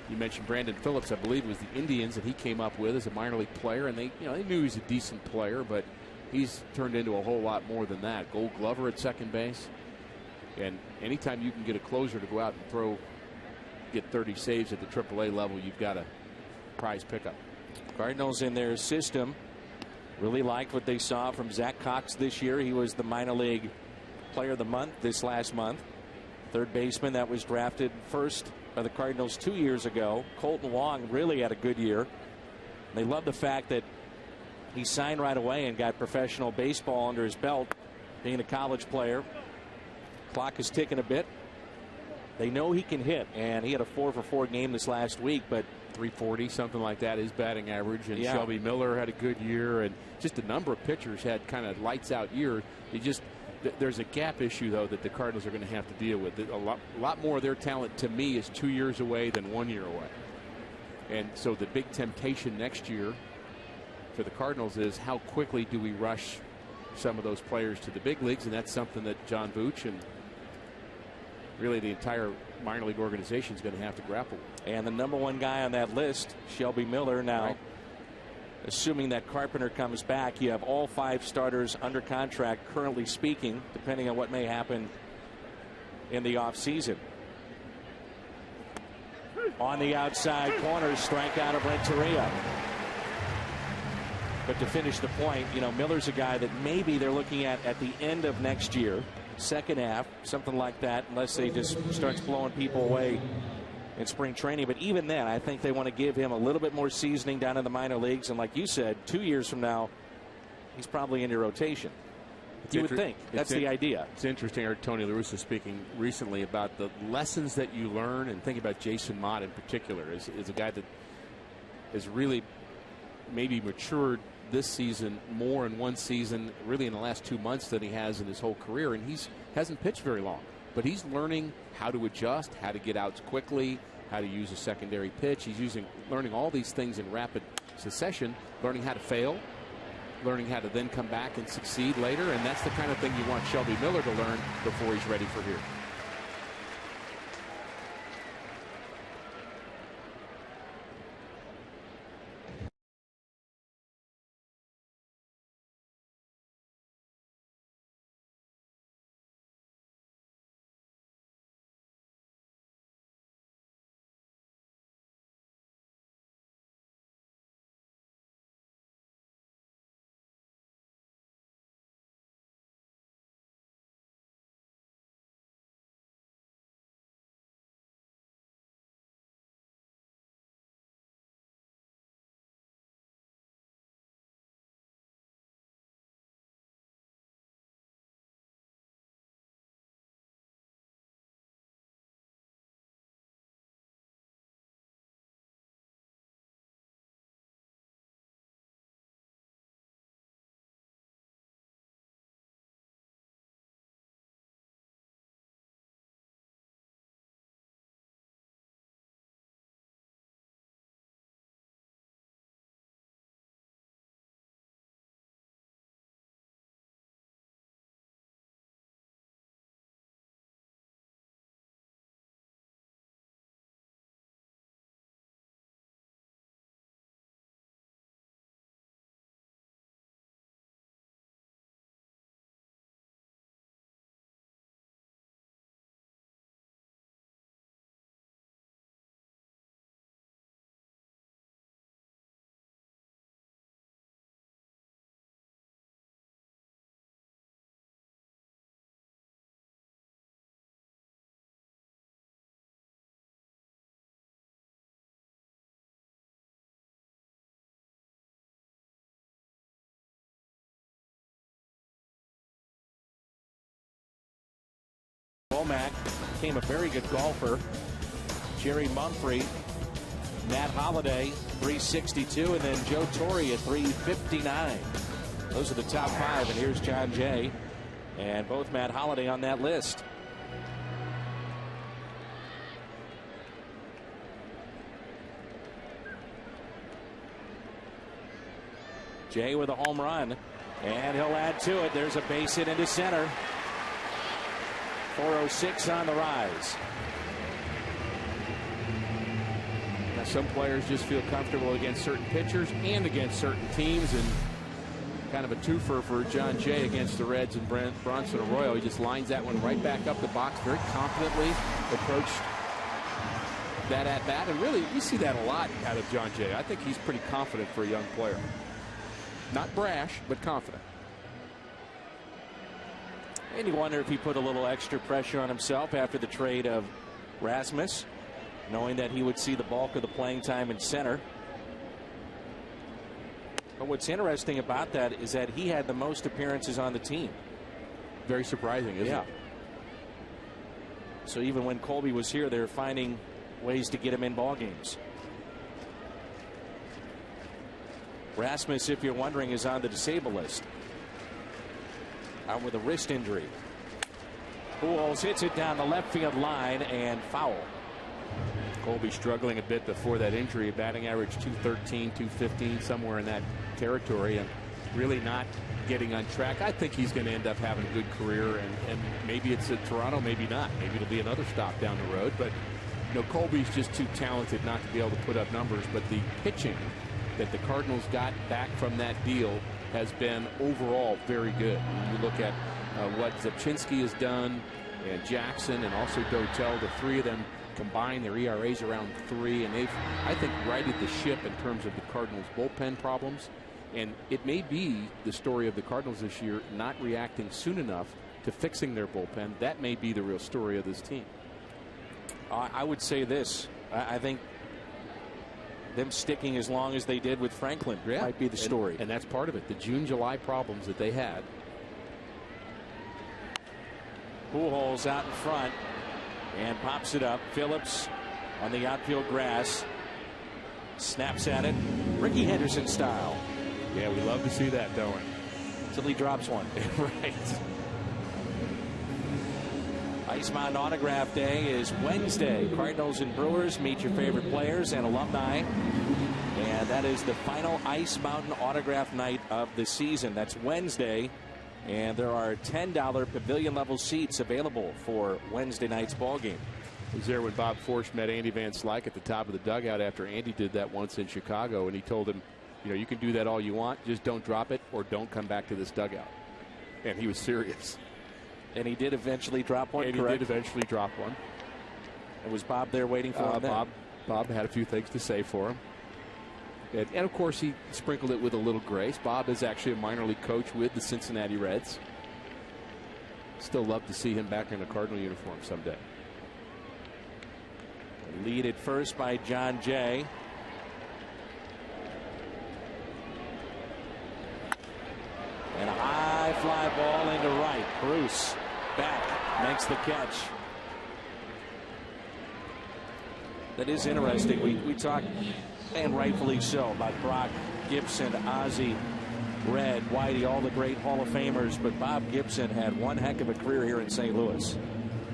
You mentioned Brandon Phillips. I believe it was the Indians that he came up with as a minor league player, and they knew he was a decent player, but he's turned into a whole lot more than that. Gold Glover at second base, and anytime you can get a closer to go out and get 30 saves at the AAA level, you've got a prize pickup. Cardinals in their system really liked what they saw from Zach Cox this year. He was the minor league player of the month this last month. Third baseman that was drafted first by the Cardinals 2 years ago. Colton Wong really had a good year. They love the fact that he signed right away and got professional baseball under his belt, being a college player. Clock is ticking a bit. They know he can hit, and he had a 4-for-4 game this last week, but 340, something like that, his batting average. And yeah. Shelby Miller had a good year, and just a number of pitchers had kind of lights out year. There's a gap issue, though, that the Cardinals are going to have to deal with. A lot more of their talent, to me, is 2 years away than 1 year away. And so the big temptation next year for the Cardinals is how quickly do we rush some of those players to the big leagues, and that's something that John Vooch and really the entire minor league organization is going to have to grapple with. And the number one guy on that list, Shelby Miller. Now, right. Assuming that Carpenter comes back, you have all 5 starters under contract currently speaking, depending on what may happen in the offseason. On the outside corner, strikeout of Renteria. But to finish the point, Miller's a guy that maybe they're looking at the end of next year, second half, something like that, unless they just starts blowing people away in spring training. But even then, I think they want to give him a little bit more seasoning down in the minor leagues. And like you said, 2 years from now, he's probably in your rotation. You would think. That's the idea. It's interesting. I heard Tony La Russa speaking recently about the lessons that you learn, and think about Jason Mott in particular is a guy that has really maybe matured this season more in one season, really in the last 2 months, than he has in his whole career. And hasn't pitched very long, but he's learning how to adjust, how to get outs quickly, how to use a secondary pitch. He's learning all these things in rapid succession, learning how to fail, learning how to then come back and succeed later. And that's the kind of thing you want Shelby Miller to learn before he's ready for here. Womack became a very good golfer. Jerry Mumphrey, Matt Holliday, 362, and then Joe Torre at 359. Those are the top 5, and here's John Jay, and both Matt Holliday on that list. Jay with a home run, and he'll add to it. There's a base hit into center. 406 on the rise. Now, some players just feel comfortable against certain pitchers and against certain teams, and kind of a twofer for John Jay against the Reds and Bronson Arroyo. He just lines that one right back up the box, very confidently approached that at bat, and really we see that a lot out of John Jay. I think he's pretty confident for a young player. Not brash, but confident. And you wonder if he put a little extra pressure on himself after the trade of Rasmus, knowing that he would see the bulk of the playing time in center. But what's interesting about that is that he had the most appearances on the team. Very surprising, isn't it? So even when Colby was here, they were finding ways to get him in ball games. Rasmus, if you're wondering, is on the disabled list. Out with a wrist injury. Pujols hits it down the left field line and foul. Colby struggling a bit before that injury, batting average 213, 215, somewhere in that territory, and really not getting on track. I think he's going to end up having a good career, and maybe it's at Toronto, maybe not. Maybe it'll be another stop down the road, but you know, Colby's just too talented not to be able to put up numbers. But the pitching that the Cardinals got back from that deal has been overall very good. When you look at what Zepchinski has done, and Jackson, and also Dotel, the three of them combined, their ERAs around 3, and they've, I think, righted the ship in terms of the Cardinals' bullpen problems. And it may be the story of the Cardinals this year not reacting soon enough to fixing their bullpen. That may be the real story of this team. I would say this. I think them sticking as long as they did with Franklin might be the story. And that's part of it. The June-July problems that they had. Pujols out in front and pops it up. Phillips on the outfield grass. Snaps at it. Ricky Henderson style. Yeah, we love to see that, don't we? Until he drops one. Right. Ice Mountain Autograph Day is Wednesday. Cardinals and Brewers meet your favorite players and alumni. And that is the final Ice Mountain Autograph night of the season. That's Wednesday. And there are $10 pavilion level seats available for Wednesday night's ball game. I was there when Bob Forsch met Andy Van Slyke at the top of the dugout after Andy did that once in Chicago, and he told him, you know, you can do that all you want, just don't drop it or don't come back to this dugout. And he was serious. And he did eventually drop one, and correct? He did eventually drop one. And was Bob there waiting for him then? Bob had a few things to say for him. And of course, he sprinkled it with a little grace. Bob is actually a minor league coach with the Cincinnati Reds. Still love to see him back in a Cardinal uniform someday. Lead at first by John Jay. And a high fly ball into right. Bruce back, makes the catch. That is interesting. We talk, and rightfully so, about Brock, Gibson, Ozzie, Red, Whitey, all the great Hall of Famers, but Bob Gibson had one heck of a career here in St. Louis.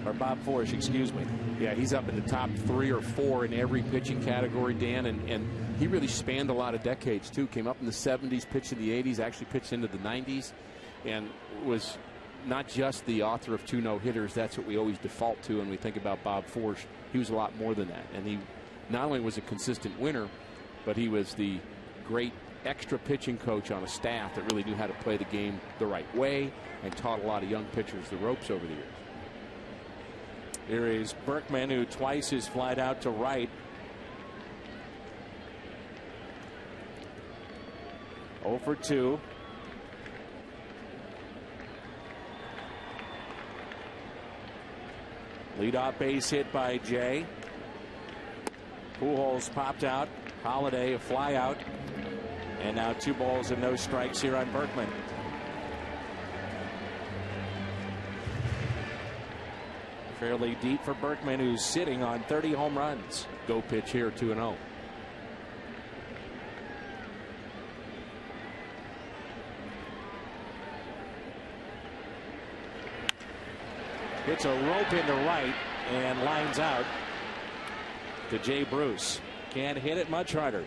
Or Bob Forsch, excuse me. Yeah, he's up in the top 3 or 4 in every pitching category, Dan, and he really spanned a lot of decades, too. Came up in the 70s, pitched in the 80s, actually pitched into the 90s, and was not just the author of 2 no-hitters. That's what we always default to when we think about Bob Forsch. He was a lot more than that, and he not only was a consistent winner, but he was the great extra pitching coach on a staff that really knew how to play the game the right way and taught a lot of young pitchers the ropes over the years. Here is Berkman, who twice has flied out to right. Oh for 2. Leadoff base hit by Jay. Pujols popped out. Holiday a fly out. And now 2 balls and no strikes here on Berkman. Fairly deep for Berkman, who's sitting on 30 home runs. Go pitch here, 2-0. Hits a rope into right and lines out to Jay Bruce. Can't hit it much harder.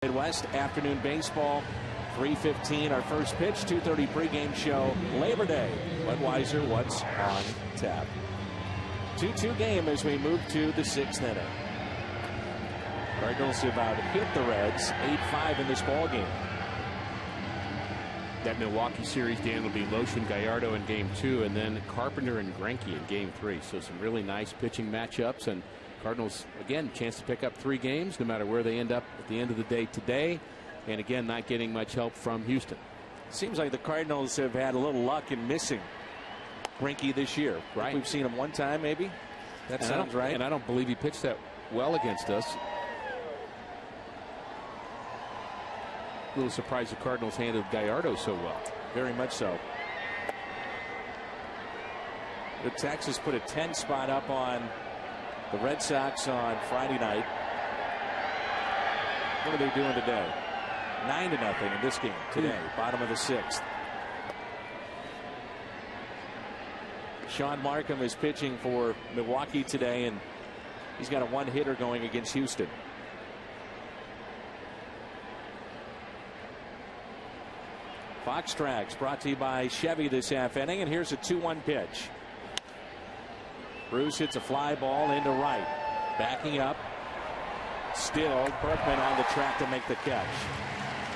Midwest afternoon baseball, 3:15 our first pitch, 2:30 pregame show, Labor Day. Budweiser, what's on tap? 2-2 game as we move to the 6th inning. Cardinals have hit the Reds 8-5 in this ball game. That Milwaukee series, Dan, will be Lotion, Gallardo in game 2, and then Carpenter and Greinke in game 3. So some really nice pitching matchups, and Cardinals, again, chance to pick up 3 games no matter where they end up at the end of the day today. And again, not getting much help from Houston. Seems like the Cardinals have had a little luck in missing Greinke this year. Right. We've seen him one time, maybe. That sounds right. And I don't believe he pitched that well against us. A little surprised the Cardinals handled Gallardo so well. Very much so. The Texas put a 10 spot up on the Red Sox on Friday night. What are they doing today? 9-0 in this game today, bottom of the 6th. Sean Markham is pitching for Milwaukee today, and he's got a 1-hitter going against Houston. Fox Tracks brought to you by Chevy this half inning, and here's a 2-1 pitch. Bruce hits a fly ball into right. Backing up. Still Berkman on the track to make the catch.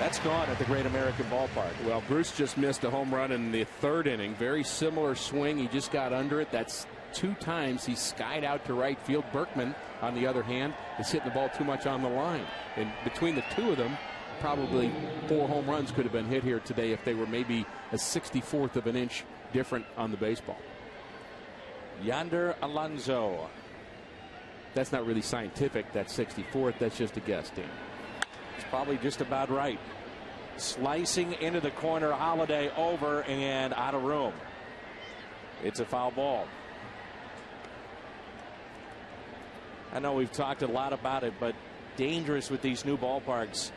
That's gone at the Great American Ballpark. Well, Bruce just missed a home run in the 3rd inning. Very similar swing. He just got under it. That's 2 times he skied out to right field. Berkman, on the other hand, is hitting the ball too much on the line. And between the 2 of them, probably 4 home runs could have been hit here today if they were maybe a 64th of an inch different on the baseball. Yonder Alonso. That's not really scientific. That's 64th. That's just a guess, Dan. It's probably just about right. Slicing into the corner, Holiday over and out of room. It's a foul ball. I know we've talked a lot about it, but dangerous with these new ballparks.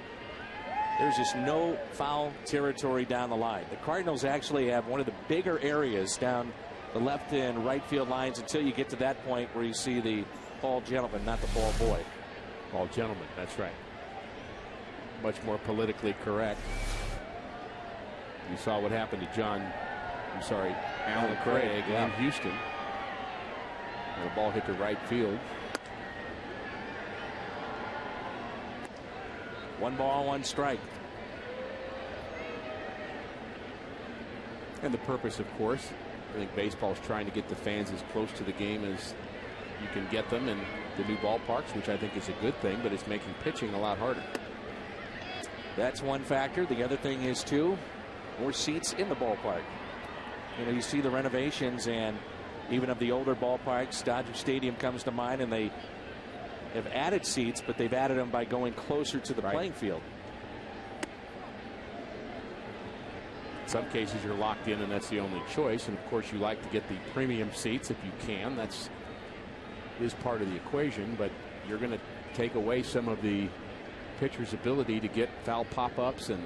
There's just no foul territory down the line. The Cardinals actually have one of the bigger areas down the left and right field lines until you get to that point where you see the ball gentleman, not the ball boy. Ball gentleman, that's right. Much more politically correct. You saw what happened to Alan Craig in Houston. And the ball hit the right field. 1 ball, 1 strike. And the purpose, of course, I think baseball is trying to get the fans as close to the game as you can get them in the new ballparks, which I think is a good thing, but it's making pitching a lot harder. That's one factor. The other thing is, too, more seats in the ballpark. You know, you see the renovations, and even of the older ballparks, Dodger Stadium comes to mind, and they have added seats, but they've added them by going closer to the playing field. In some cases, you're locked in, and that's the only choice. And of course, you like to get the premium seats if you can. That's is part of the equation, but you're going to take away some of the pitcher's ability to get foul pop-ups and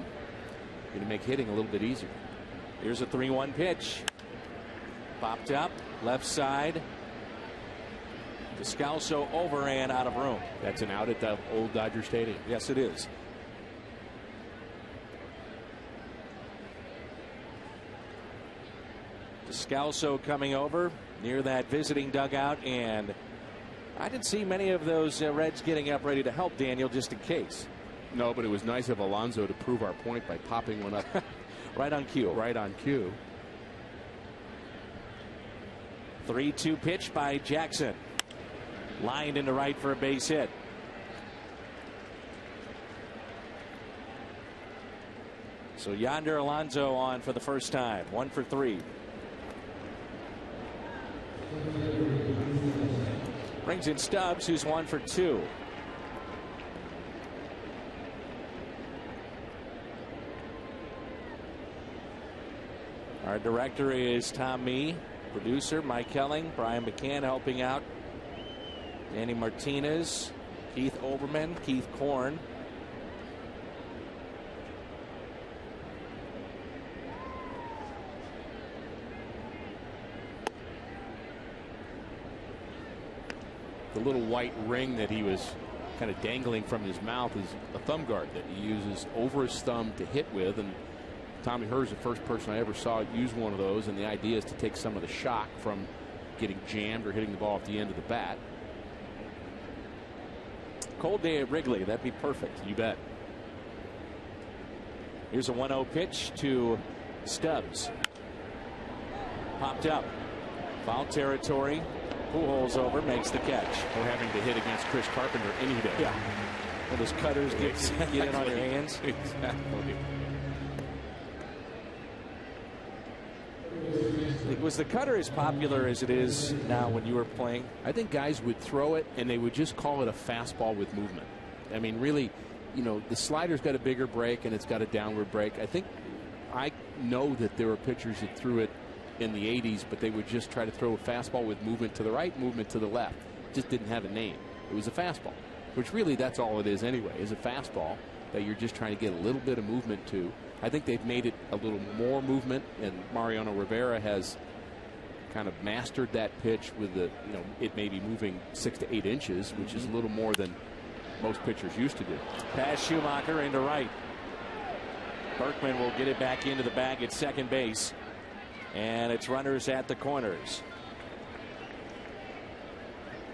going to make hitting a little bit easier. Here's a 3-1 pitch. Popped up, left side. Descalso over and out of room. That's an out at the old Dodger Stadium. Yes, it is. Descalso coming over near that visiting dugout, and I didn't see many of those Reds getting up ready to help Daniel just in case. No, but it was nice of Alonso to prove our point by popping one up. Right on cue. Right on cue. 3-2 pitch by Jackson. Lined into right for a base hit. So Yonder Alonso on for the first time. 1 for 3. Brings in Stubbs, who's 1 for 2. Our director is Tom Mee. Producer Mike Helling, Brian McCann helping out. Danny Martinez, Keith Oberman, Keith Korn. The little white ring that he was kind of dangling from his mouth is a thumb guard that he uses over his thumb to hit with. And Tommy Herr's the first person I ever saw use one of those. And the idea is to take some of the shock from getting jammed or hitting the ball off the end of the bat. Cold day at Wrigley. That'd be perfect. You bet. Here's a 1-0 pitch to Stubbs. Popped up. Foul territory. Pujols over, makes the catch. Or having to hit against Chris Carpenter any day. Yeah. When those cutters get in on your hands. Exactly. Was the cutter as popular as it is now when you were playing? I think guys would throw it and they would just call it a fastball with movement. I mean, really, you know, the slider's got a bigger break and it's got a downward break. I know that there were pitchers that threw it in the 80s, but they would just try to throw a fastball with movement to the right, movement to the left. Just didn't have a name. It was a fastball, which really that's all it is anyway, is a fastball that you're just trying to get a little bit of movement to. I think they've made it a little more movement, and Mariano Rivera has kind of mastered that pitch with the, you know, it may be moving 6 to 8 inches, which is a little more than most pitchers used to do. Pass Schumacher into right. Berkman will get it back into the bag at second base. And it's runners at the corners.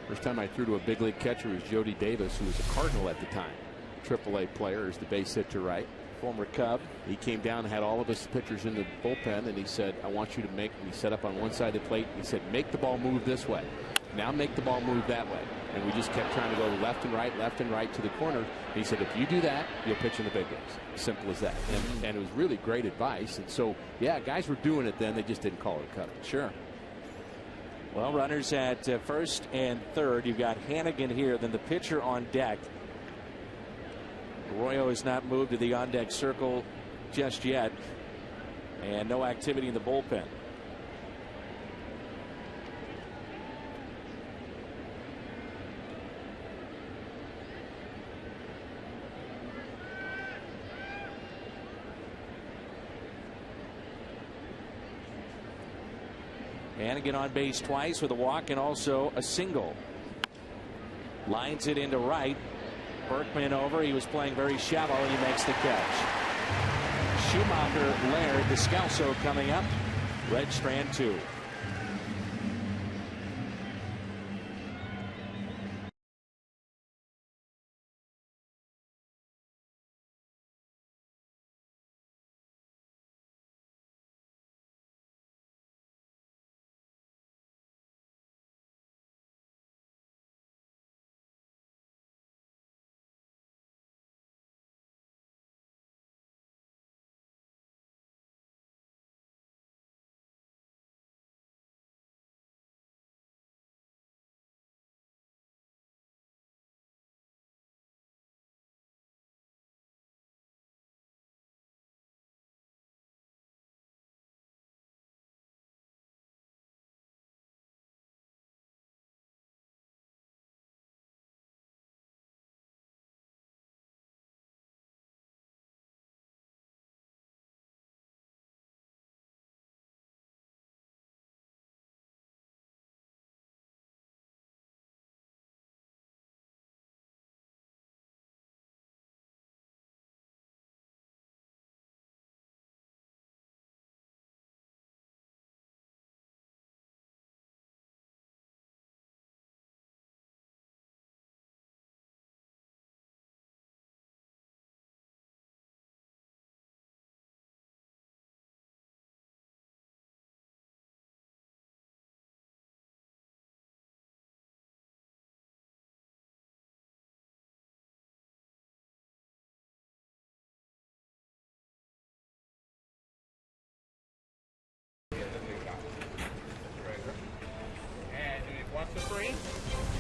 First time I threw to a big league catcher was Jody Davis, who was a Cardinal at the time. AAA player, is the base hit to right. Former Cub. He came down and had all of his pitchers in the bullpen, and he said, I want you to make, and he set up on one side of the plate. He said, make the ball move this way. Now make the ball move that way. And we just kept trying to go left and right to the corner. And he said, if you do that, you'll pitch in the big leagues. Simple as that. And it was really great advice. And so, yeah, guys were doing it then. They just didn't call it a cut. Sure. Well, runners at first and third. You've got Hannigan here, then the pitcher on deck. Arroyo has not moved to the on-deck circle just yet. And no activity in the bullpen. Hannigan on base twice with a walk and also a single. Lines it into right. Berkman over. He was playing very shallow and he makes the catch. Schumacher, Laird, Descalso coming up. Red Strand 2.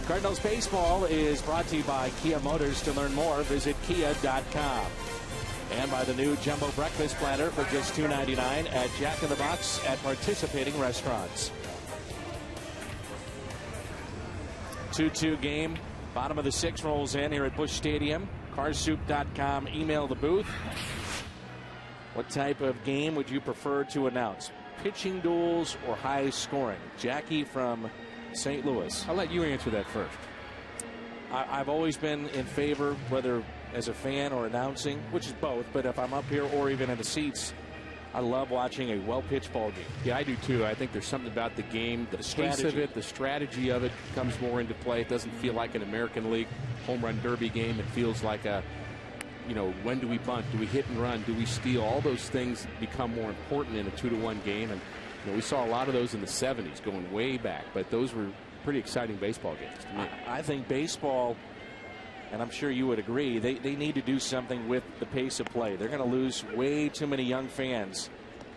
Cardinals baseball is brought to you by Kia Motors. To learn more, visit kia.com. And by the new Jumbo Breakfast Platter for just $2.99 at Jack in the Box at participating restaurants. 2-2 game. Bottom of the 6th rolls in here at Busch Stadium. Carsoup.com. Email the booth. What type of game would you prefer to announce? Pitching duels or high scoring? Jackie from St. Louis. I'll let you answer that first. I've always been in favor, whether as a fan or announcing, which is both, but if I'm up here or even in the seats, I love watching a well-pitched ball game. Yeah, I do too. I think there's something about the game, the pace of it, the strategy of it comes more into play. It doesn't feel like an American League home run derby game. It feels like a, when do we bunt? Do we hit and run? Do we steal? All those things become more important in a 2-1 game. And we saw a lot of those in the 70s going way back, but those were pretty exciting baseball games to me. I think baseball, and I'm sure you would agree, they need to do something with the pace of play. They're going to lose way too many young fans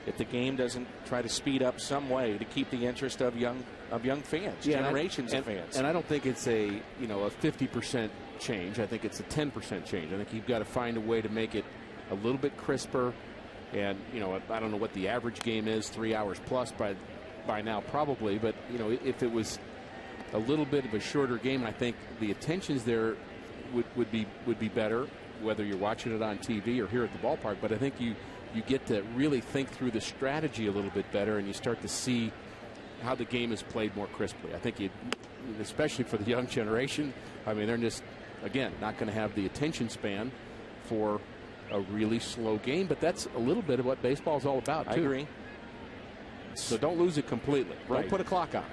if the game doesn't try to speed up some way to keep the interest of young fans, generations of fans. And I don't think it's a 50% change. I think it's a 10% change. I think you've got to find a way to make it a little bit crisper. And I don't know what the average game is, 3 hours plus by now probably, but if it was a little bit of a shorter game, I think the attentions there would be better, whether you're watching it on TV or here at the ballpark. But I think you get to really think through the strategy a little bit better, and you start to see how the game is played more crisply. I think especially for the young generation, I mean, they're just, again, not going to have the attention span for a really slow game, but that's a little bit of what baseball is all about, too. I agree. So don't lose it completely. Right. Don't put a clock on.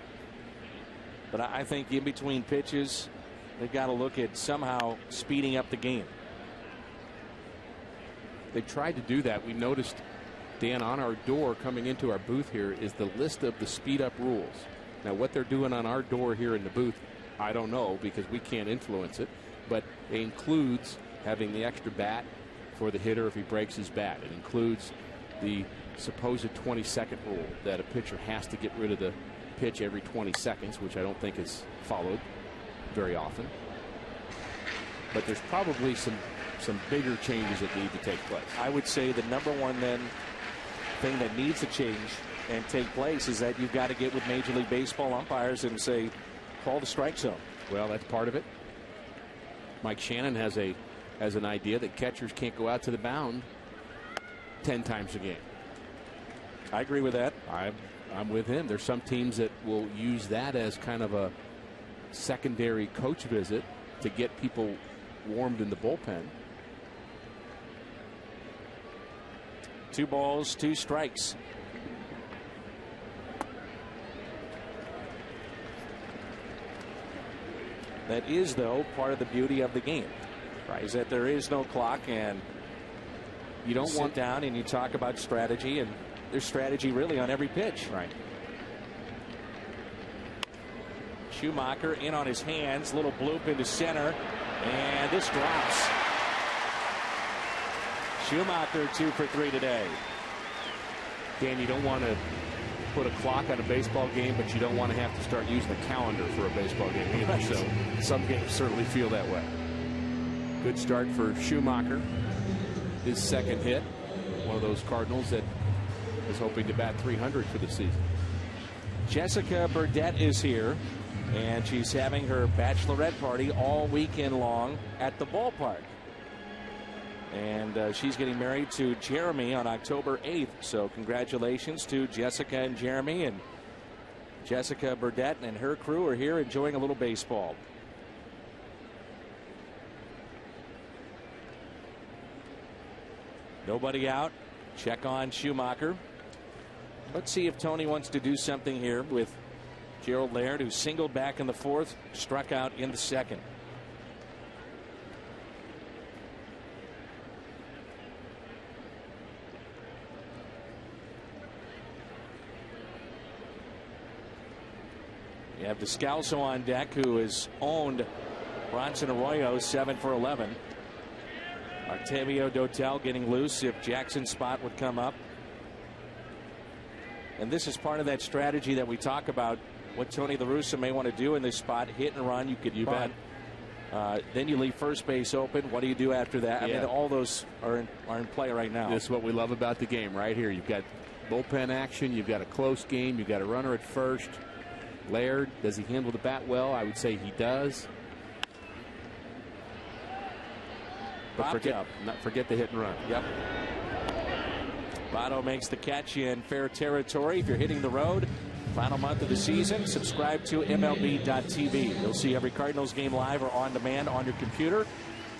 But I think in between pitches, they've got to look at somehow speeding up the game. They tried to do that. We noticed, Dan, on our door coming into our booth here is the list of the speed up rules. Now, what they're doing on our door here in the booth, I don't know because we can't influence it, but it includes having the extra bat for the hitter if he breaks his bat. It includes the supposed 20-second rule that a pitcher has to get rid of the pitch every 20 seconds, which I don't think is followed very often. But there's probably some bigger changes that need to take place. I would say the number one thing that needs to change and take place is that you've got to get with Major League Baseball umpires and say, call the strike zone. Well, that's part of it. Mike Shannon has an idea that catchers can't go out to the mound 10 times a game. I agree with that. I'm with him. There's some teams that will use that as kind of a secondary coach visit to get people warmed in the bullpen. 2 balls, 2 strikes. That is, though, part of the beauty of the game, right? Is that there is no clock, and you don't sit down and you talk about strategy, and there's strategy really on every pitch. Right. Schumacher in on his hands, little bloop into center, and this drops. Schumacher 2 for 3 today. Dan, you don't want to put a clock on a baseball game, but you don't want to have to start using a calendar for a baseball game either. Right. So some games certainly feel that way. Good start for Schumacher. His second hit. One of those Cardinals that is hoping to bat 300 for the season. Jessica Burdett is here, and she's having her bachelorette party all weekend long at the ballpark. And she's getting married to Jeremy on October 8th. So congratulations to Jessica and Jeremy. And Jessica Burdett and her crew are here enjoying a little baseball. Nobody out. Check on Schumacher. Let's see if Tony wants to do something here with Gerald Laird, who singled back in the 4th, struck out in the 2nd. You have Descalso on deck, who has owned Bronson Arroyo 7 for 11. Octavio Dotel getting loose if Jackson's spot would come up. And this is part of that strategy that we talk about, what Tony La Russa may want to do in this spot. Hit and run, you could bunt. Then you leave first base open. What do you do after that? Yeah. I mean, all those are in play right now. This is what we love about the game right here. You've got bullpen action. You've got a close game. You've got a runner at first. Laird, does he handle the bat well? I would say he does. But forget the hit and run. Yep. Votto makes the catch in fair territory. If you're hitting the road, Final month of the season. Subscribe to MLB.tv. You'll see every Cardinals game live or on demand on your computer.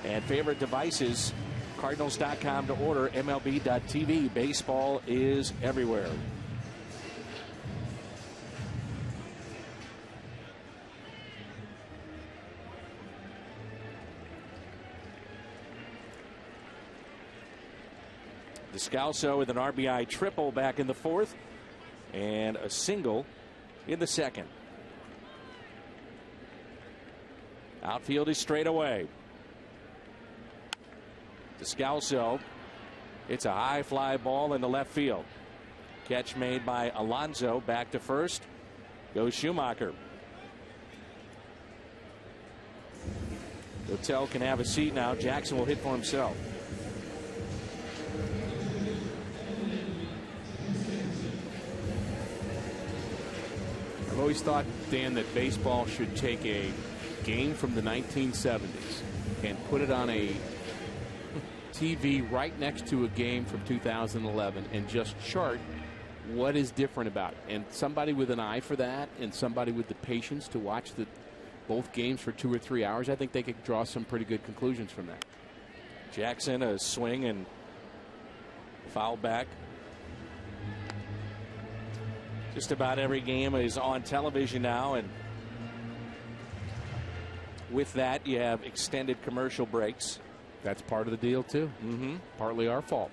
And favorite devices, Cardinals.com to order, MLB.tv. Baseball is everywhere. Descalso with an RBI triple back in the fourth and a single in the second. Outfield is straight away. Descalso, it's a high fly ball in the left field. Catch made by Alonso. Back to first goes Schumacher. Littell can have a seat now. Jackson will hit for himself. I've always thought, Dan, that baseball should take a game from the 1970s and put it on a TV right next to a game from 2011 and just chart what is different about it. And somebody with an eye for that and somebody with the patience to watch both games for 2 or 3 hours, I think they could draw some pretty good conclusions from that. Jackson, a swing and foul back. Just about every game is on television now, and with that you have extended commercial breaks. That's part of the deal too. Partly our fault.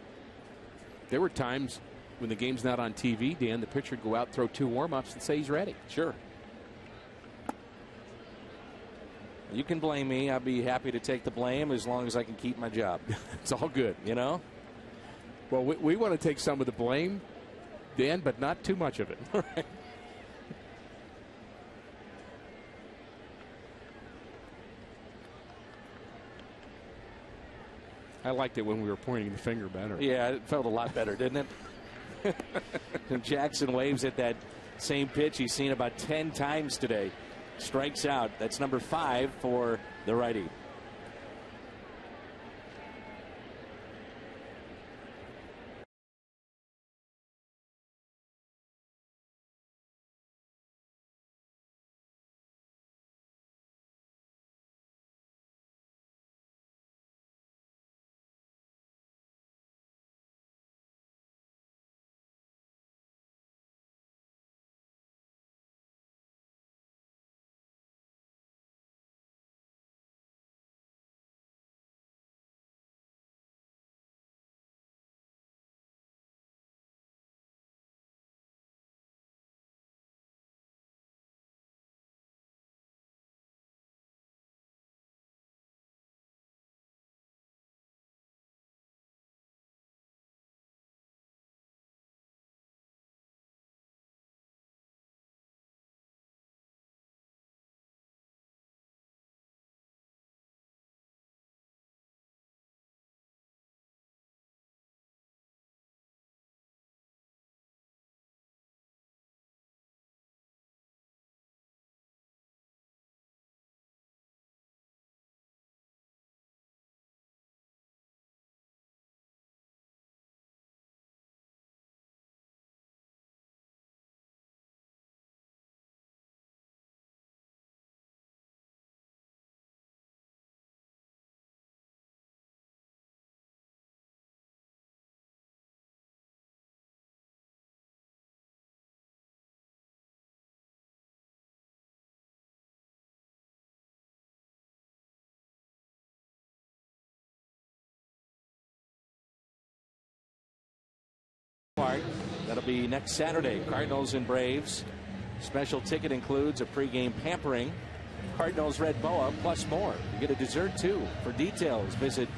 There were times when the game's not on TV, Dan, the pitcher would go out, throw 2 warm-ups and say he's ready. Sure. You can blame me. I'd be happy to take the blame as long as I can keep my job. It's all good. You know? Well, we want to take some of the blame, Dan, but not too much of it. Right. I liked it when we were pointing the finger better. Yeah, it felt a lot better, didn't it? And Jackson waves at that same pitch he's seen about 10 times today. Strikes out. That's number 5 for the righty. That'll be next Saturday. Cardinals and Braves. Special ticket includes a pregame pampering, Cardinals Red Boa, plus more. You get a dessert too. For details, visit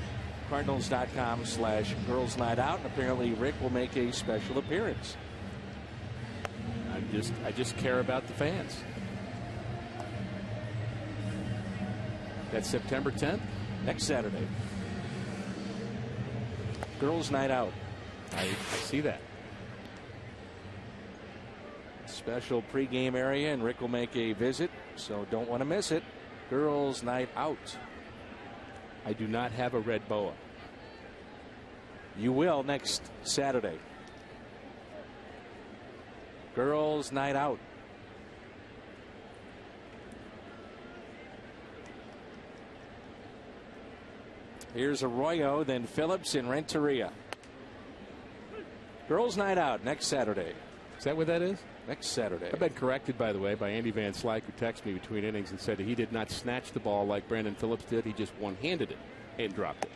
Cardinals.com/Girls Night Out. And apparently Rick will make a special appearance. I just care about the fans. That's September 10th? Next Saturday. Girls Night Out. I see that. Special pregame area, and Rick will make a visit, so don't want to miss it. Girls Night Out. I do not have a red boa. You will next Saturday. Girls' night out. Here's Arroyo, then Phillips and Renteria. Girls' night out next Saturday. Is that what that is? Next Saturday. I've been corrected, by the way, by Andy Van Slyke, who texted me between innings and said that he did not snatch the ball like Brandon Phillips did. He just one-handed it and dropped it.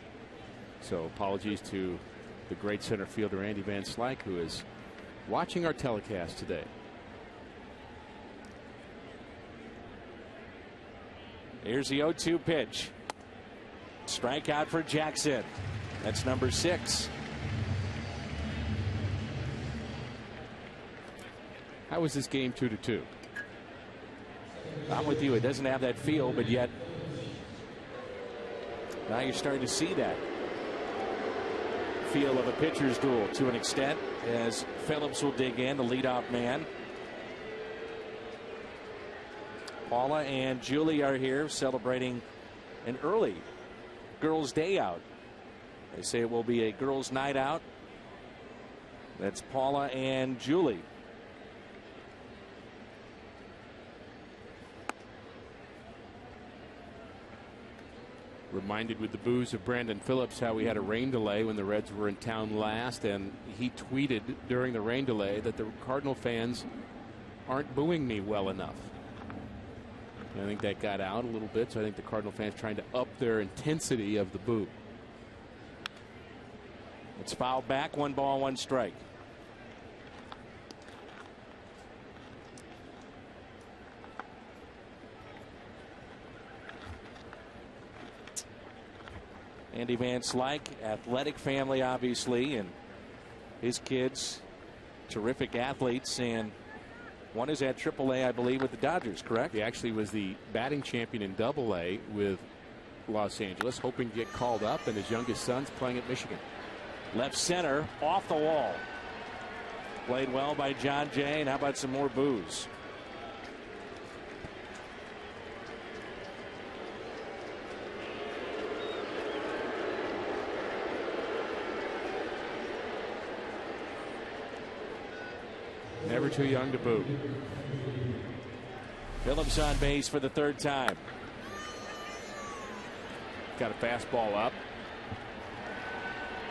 So apologies to the great center fielder Andy Van Slyke, who is watching our telecast today. Here's the 0-2 pitch. Strikeout for Jackson. That's number 6. How was this game 2-2? I'm with you. It doesn't have that feel, but yet now you're starting to see that feel of a pitcher's duel to an extent, as Phillips will dig in, the leadoff man. Paula and Julie are here celebrating an early girls' day out. They say it will be a girls' night out. That's Paula and Julie. Reminded with the boos of Brandon Phillips how we had a rain delay when the Reds were in town last, and he tweeted during the rain delay that the Cardinal fans aren't booing me well enough. And I think that got out a little bit, so I think the Cardinal fans trying to up their intensity of the boo. It's fouled back, 1 ball, 1 strike. Andy Van Slyke, athletic family, obviously, and his kids, terrific athletes, and one is at AAA, I believe, with the Dodgers, correct? He actually was the batting champion in AA with Los Angeles, hoping to get called up, and his youngest son's playing at Michigan. Left center, off the wall. Played well by John Jay, and how about some more boos? Never too young to boo. Phillips on base for the 3rd time. Got a fastball up.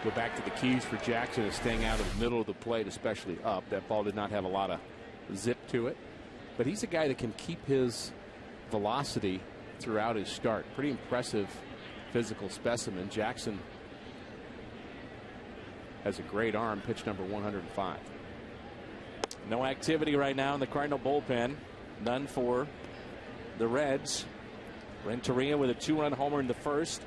Go back to the keys for Jackson is staying out of the middle of the plate, especially up. That ball did not have a lot of zip to it. But he's a guy that can keep his velocity throughout his start. Pretty impressive physical specimen. Jackson has a great arm. Pitch number 105. No activity right now in the Cardinal bullpen. None for the Reds. Renteria with a 2-run homer in the 1st.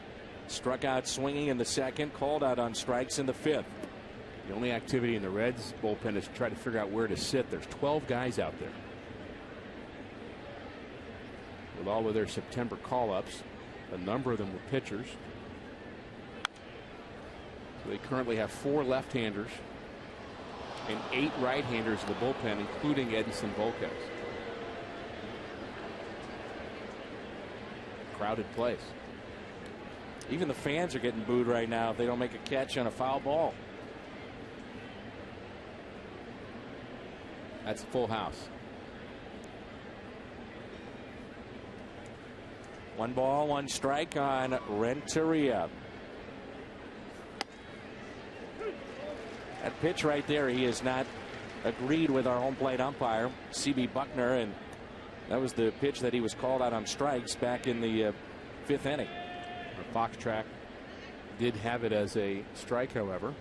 Struck out swinging in the 2nd. Called out on strikes in the 5th. The only activity in the Reds bullpen is to try to figure out where to sit. There's 12 guys out there. With all of their September call-ups, a number of them were pitchers. So they currently have 4 left-handers and 8 right-handers in the bullpen, including Edinson Volquez. Crowded place. Even the fans are getting booed right now if they don't make a catch on a foul ball. That's a full house. 1 ball, 1 strike on Renteria. That pitch right there, he has not agreed with our home plate umpire, C.B. Buckner, and that was the pitch that he was called out on strikes back in the 5th inning. Fox Track did have it as a strike, however.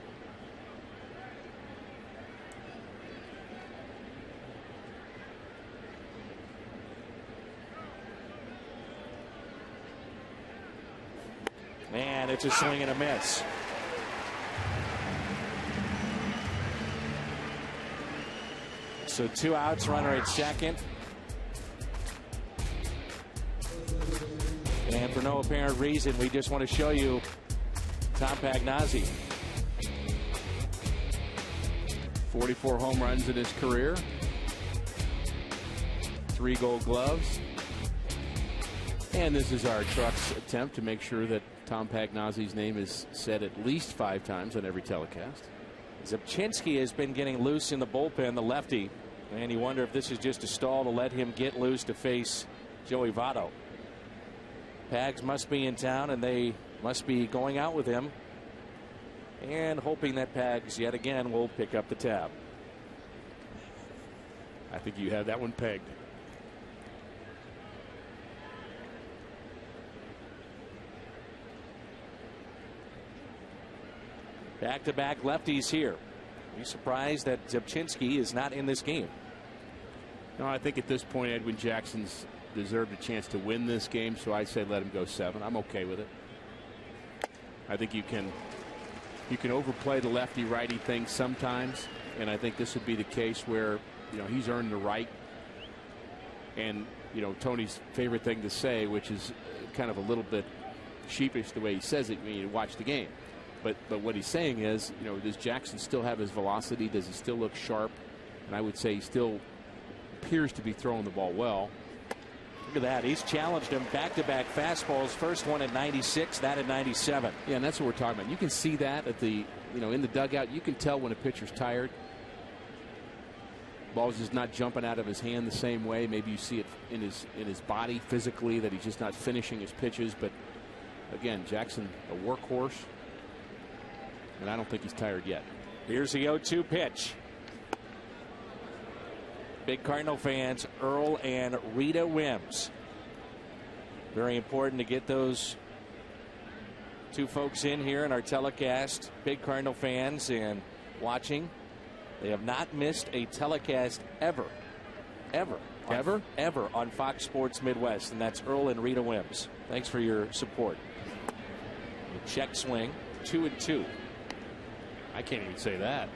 Man, it's a swing and a miss. So 2 outs, runner at 2nd. And for no apparent reason, we just want to show you Tom Pagnozzi. 44 home runs in his career. 3 Gold Gloves. And this is our Trucks attempt to make sure that Tom Pagnozzi's name is said at least 5 times on every telecast. Zubchinski has been getting loose in the bullpen, the lefty, And you wonder if this is just a stall to let him get loose to face Joey Votto. Pags must be in town, and they must be going out with him and hoping that Pags yet again will pick up the tab. I think you have that one pegged. Back-to-back lefties here. Be surprised that Zubchinski is not in this game. No, I think at this point Edwin Jackson's deserved a chance to win this game, so I say let him go 7. I'm okay with it. I think you can overplay the lefty-righty thing sometimes, and I think this would be the case where, you know, he's earned the right. And, you know, Tony's favorite thing to say, which is kind of a little bit sheepish the way he says it when you watch the game. But what he's saying is, you know, does Jackson still have his velocity? Does he still look sharp? And I would say he still appears to be throwing the ball well. Look at that. He's challenged him back-to-back fastballs. First one at 96, that at 97. Yeah, and that's what we're talking about. You can see that at the, you know, in the dugout. You can tell when a pitcher's tired. Ball's just not jumping out of his hand the same way. Maybe you see it in his body physically that he's just not finishing his pitches. But again, Jackson, a workhorse. And I don't think he's tired yet. Here's the 0-2 pitch. Big Cardinal fans, Earl and Rita Wims. Very important to get those two folks in here in our telecast. Big Cardinal fans and watching. They have not missed a telecast ever on Fox Sports Midwest, and that's Earl and Rita Wims. Thanks for your support. The check swing, 2-2. I can't even say that.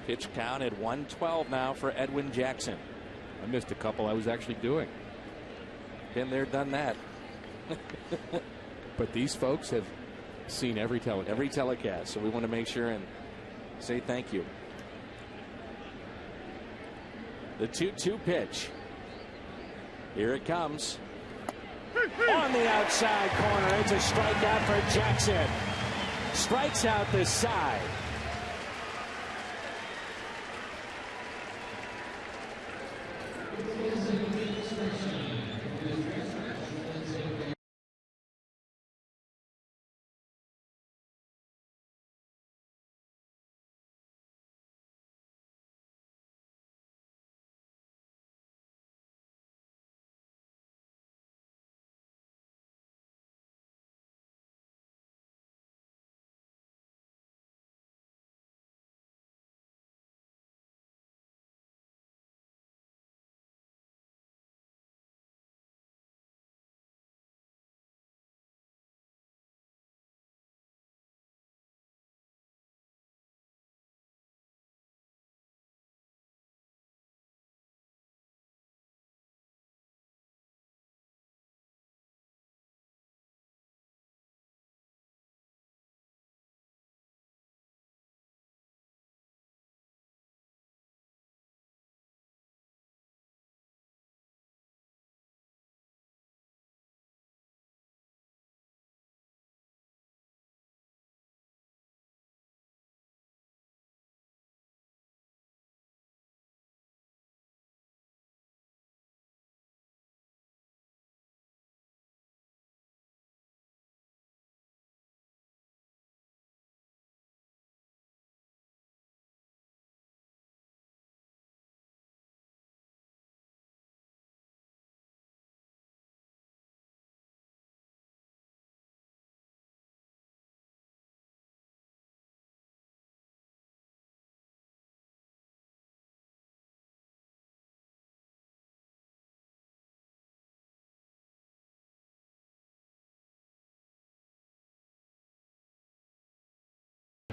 Pitch count at 112 now for Edwin Jackson. I missed a couple I was actually doing. Been there, done that. But these folks have seen every telecast. Every telecast, so we want to make sure and say thank you. The 2-2 pitch. Here it comes. On the outside corner, it's a strikeout for Jackson. Strikes out this side.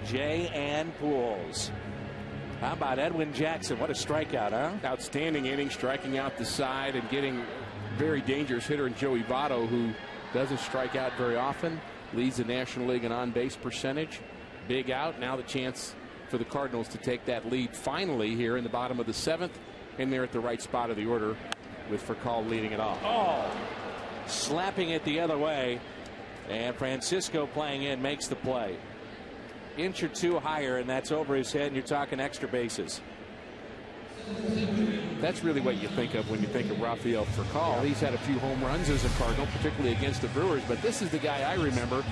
Jay Ann Pools. How about Edwin Jackson? What a strikeout, huh? Outstanding inning, striking out the side and getting very dangerous hitter in Joey Votto, who doesn't strike out very often, leads the National League in on-base percentage. Big out. Now the chance for the Cardinals to take that lead finally here in the bottom of the 7th, and they're at the right spot of the order with Furcal leading it off. Oh, slapping it the other way, and Francisco playing in makes the play. inch or two higher, and that's over his head, and you're talking extra bases. That's really what you think of when you think of Rafael Furcal. He's had a few home runs as a Cardinal, particularly against the Brewers, but this is the guy I remember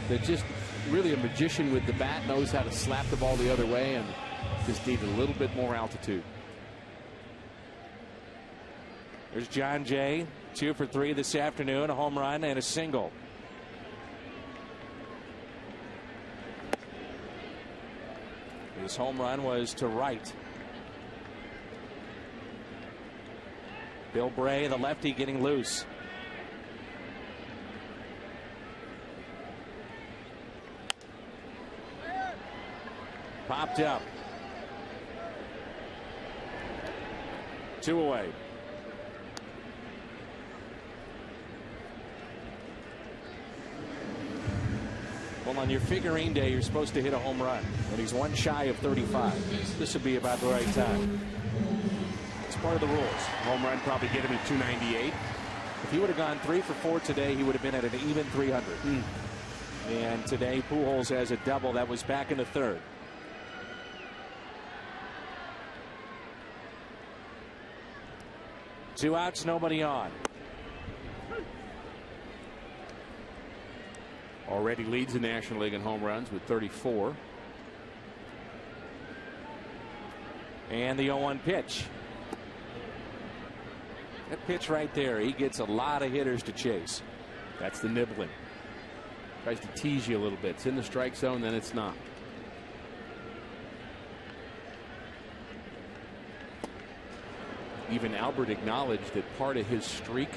that just really a magician with the bat, knows how to slap the ball the other way, and just needed a little bit more altitude. There's John Jay, 2 for 3 this afternoon, a home run and a single. His home run was to right. Bill Bray, the lefty, getting loose. Popped up. 2 away. Well, on your figurine day, you're supposed to hit a home run, but he's 1 shy of 35. This would be about the right time. It's part of the rules. Home run probably get him at 298. If he would have gone 3 for 4 today, he would have been at an even 300. And today, Pujols has a double. That was back in the 3rd. Two outs, nobody on. Already leads the National League in home runs with 34. And the 0-1 pitch. That pitch right there, he gets a lot of hitters to chase. That's the nibbling. Tries to tease you a little bit. It's in the strike zone, then it's not. Even Albert acknowledged that part of his streak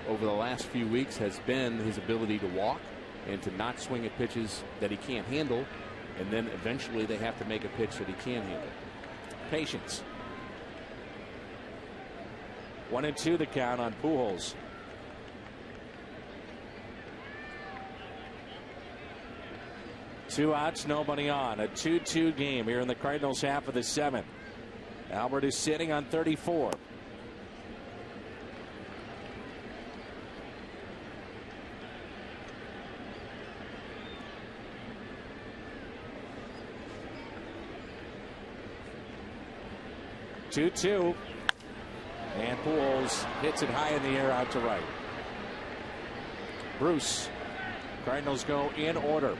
over the last few weeks has been his ability to walk and to not swing at pitches that he can't handle, and then eventually they have to make a pitch that he can handle. Patience. 1-2 the count on Pujols. Two outs, nobody on. A 2-2 game here in the Cardinals half of the 7th. Albert is sitting on 34. Two, and Pujols hits it high in the air out to right. Bruce. Cardinals go in order.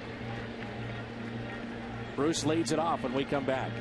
Bruce leads it off when we come back.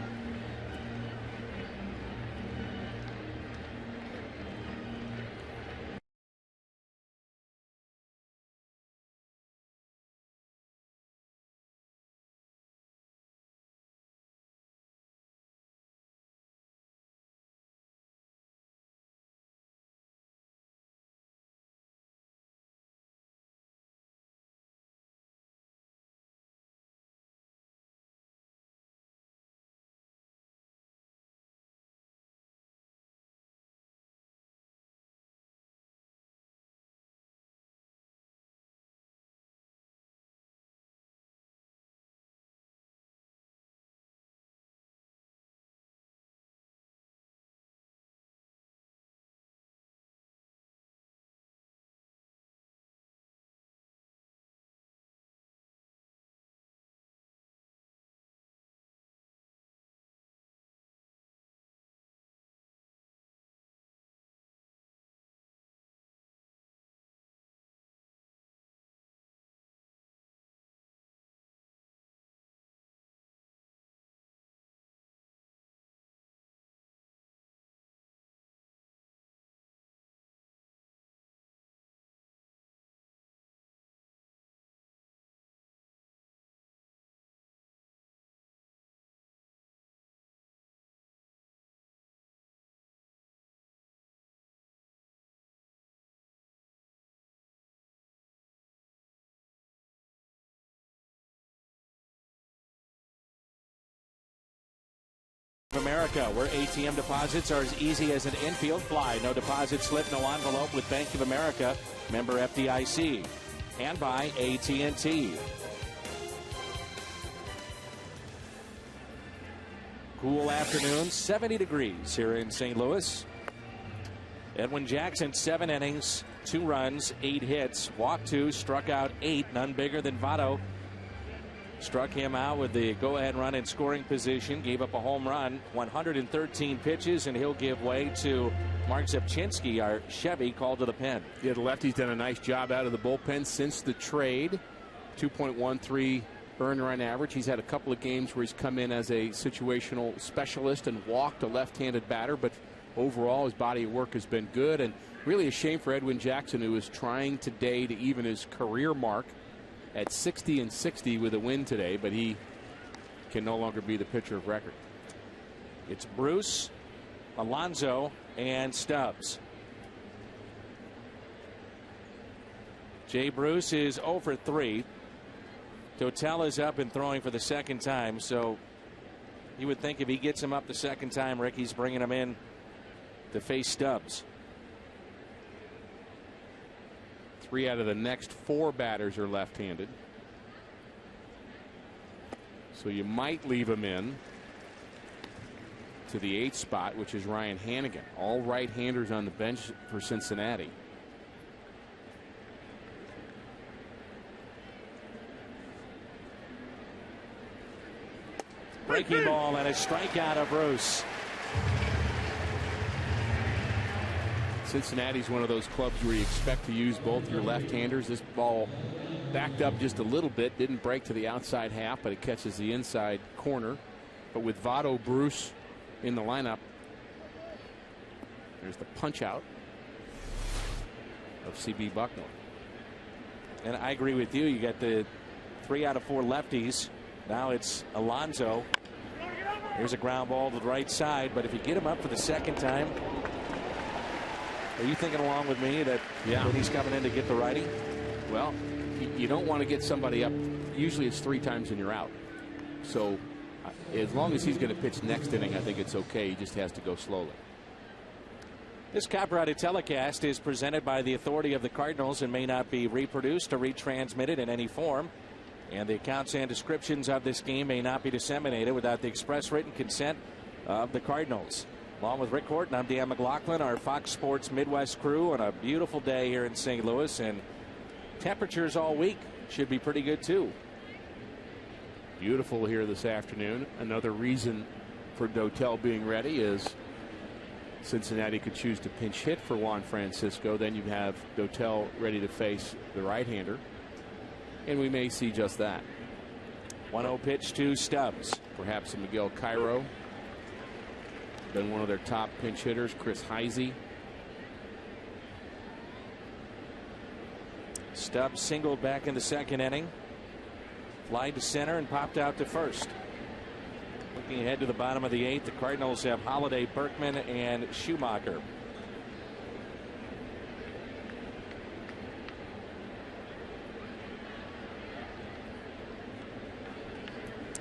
America, where ATM deposits are as easy as an infield fly. No deposit slip, no envelope with Bank of America. Member FDIC. And by AT&T. Cool afternoon, 70 degrees here in St. Louis. Edwin Jackson, 7 innings, 2 runs, 8 hits, walked 2, struck out 8, none bigger than Votto. struck him out with the go-ahead run in scoring position, gave up a home run, 113 pitches, and he'll give way to Mark Zepchinski, our Chevy, called to the pen. Yeah, the lefty's done a nice job out of the bullpen since the trade. 2.13 earned run average. He's had a couple of games where he's come in as a situational specialist and walked a left-handed batter, but overall his body of work has been good, and really a shame for Edwin Jackson, who is trying today to even his career mark at 60-60 with a win today, but he can no longer be the pitcher of record. It's Bruce, Alonso, and Stubbs. Jay Bruce is 0 for 3. Dotel is up and throwing for the second time, so you would think if he gets him up the second time, Ricky's bringing him in to face Stubbs. 3 out of the next 4 batters are left-handed. So you might leave him in to the 8th spot, which is Ryan Hannigan. All right-handers on the bench for Cincinnati. Breaking ball and a strikeout of Bruce. Cincinnati's one of those clubs where you expect to use both your left-handers. This ball backed up just a little bit, didn't break to the outside half, but it catches the inside corner. But with Votto, Bruce in the lineup, there's the punch out of C.B. Bucknor. And I agree with you. You got the 3 out of 4 lefties. Now it's Alonso. Here's a ground ball to the right side, but if you get him up for the second time, are you thinking along with me that he's coming in to get the righty? Well, you don't want to get somebody up. Usually it's 3 times and you're out. So as long as he's going to pitch next inning, I think it's okay. He just has to go slowly. This copyrighted telecast is presented by the authority of the Cardinals and may not be reproduced or retransmitted in any form. And the accounts and descriptions of this game may not be disseminated without the express written consent of the Cardinals. Along with Rick Horton, I'm Dan McLaughlin, our Fox Sports Midwest crew, on a beautiful day here in St. Louis, and temperatures all week should be pretty good too. Beautiful here this afternoon. Another reason for Dotel being ready is Cincinnati could choose to pinch hit for Juan Francisco. Then you have Dotel ready to face the right-hander, and we may see just that. 1-0 pitch to Stubbs. Perhaps a Miguel Cairo. Been one of their top pinch hitters. Chris Heisey. Stubbs singled back in the second inning. Fly to center and popped out to first. Looking ahead to the bottom of the 8th, the Cardinals have Holiday, Berkman, and Schumacher.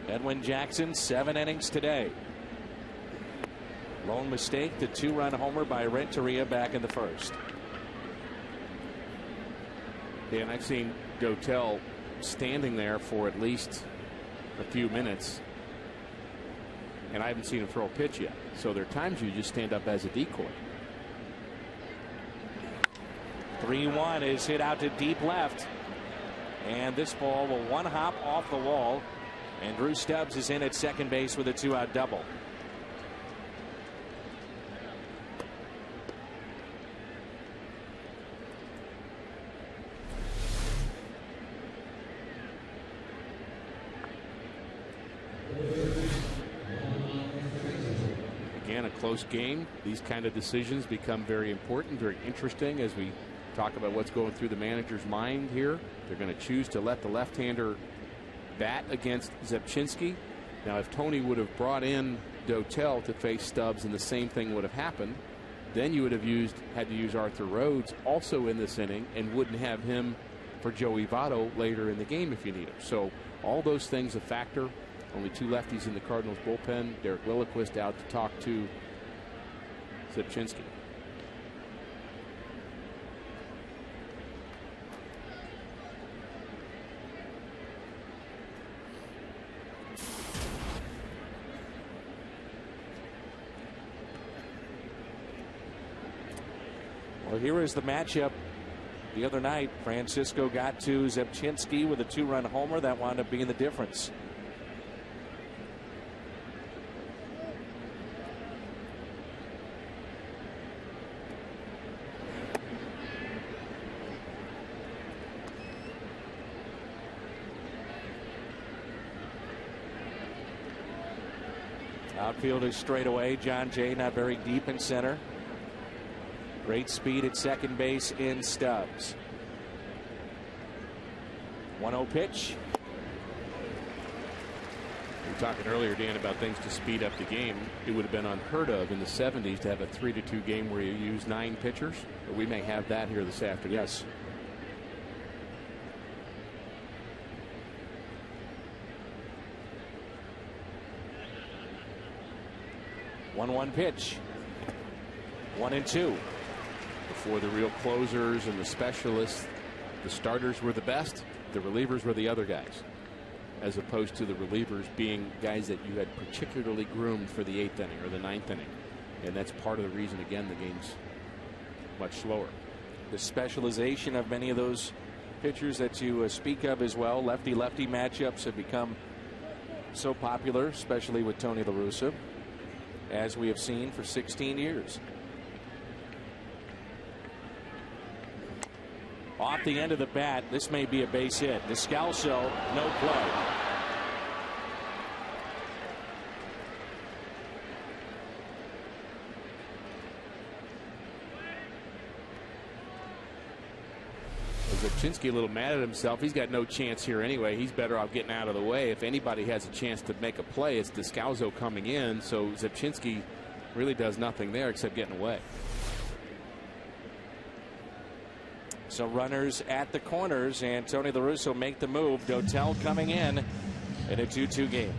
Edwin Jackson, 7 innings today. Lone mistake, the 2-run homer by Renteria back in the first. Yeah, and I've seen Dotel standing there for at least a few minutes, and I haven't seen him throw a pitch yet. So there are times you just stand up as a decoy. 3-1 is hit out to deep left, and this ball will one hop off the wall, and Drew Stubbs is in at second base with a 2-out double. Again, a close game. These kind of decisions become very important, very interesting as we talk about what's going through the manager's mind here. They're going to choose to let the left-hander bat against Zepchinski. Now, if Tony would have brought in Dotel to face Stubbs and the same thing would have happened, then you would have had to use Arthur Rhodes also in this inning and wouldn't have him for Joey Votto later in the game if you need him. So all those things a factor. Only 2 lefties in the Cardinals bullpen. Derek Lilliquist out to talk to Zepchinski. Well, here is the matchup the other night. Francisco got to Zepchinski with a 2-run homer. That wound up being the difference. Outfielder straight away. John Jay not very deep in center. Great speed at second base in Stubbs. 1-0 pitch. We were talking earlier, Dan, about things to speed up the game. It would have been unheard of in the 70s to have a 3-2 game where you use 9 pitchers. But we may have that here this afternoon. Yes. One pitch. 1-2. Before the real closers and the specialists, the starters were the best, the relievers were the other guys, as opposed to the relievers being guys that you had particularly groomed for the 8th inning or the 9th inning. And that's part of the reason, again, the game's much slower. The specialization of many of those pitchers that you speak of as well. Lefty-lefty matchups have become so popular, especially with Tony La Russa, as we have seen for 16 years. Off the end of the bat, this may be a base hit. Descalso, no play. Zepchinski a little mad at himself. He's got no chance here anyway. He's better off getting out of the way. If anybody has a chance to make a play, it's Descalso coming in. So Zepchinski really does nothing there except getting away. So runners at the corners, and Tony La Russa make the move. Dotel coming in a 2-2 game.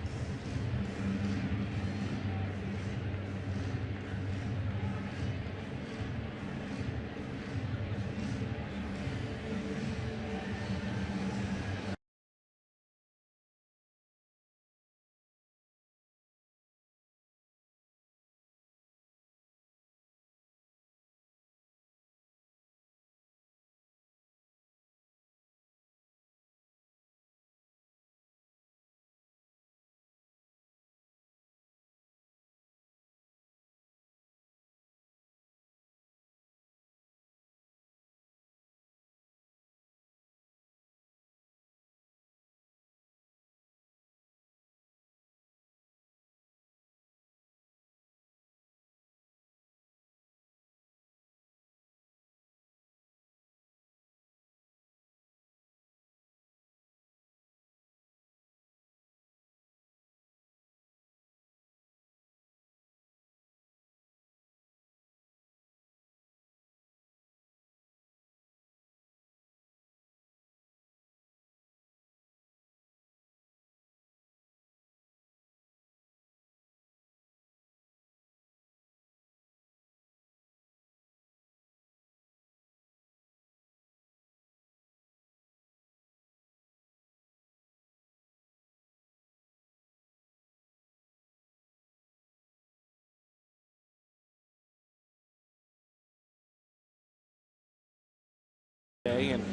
And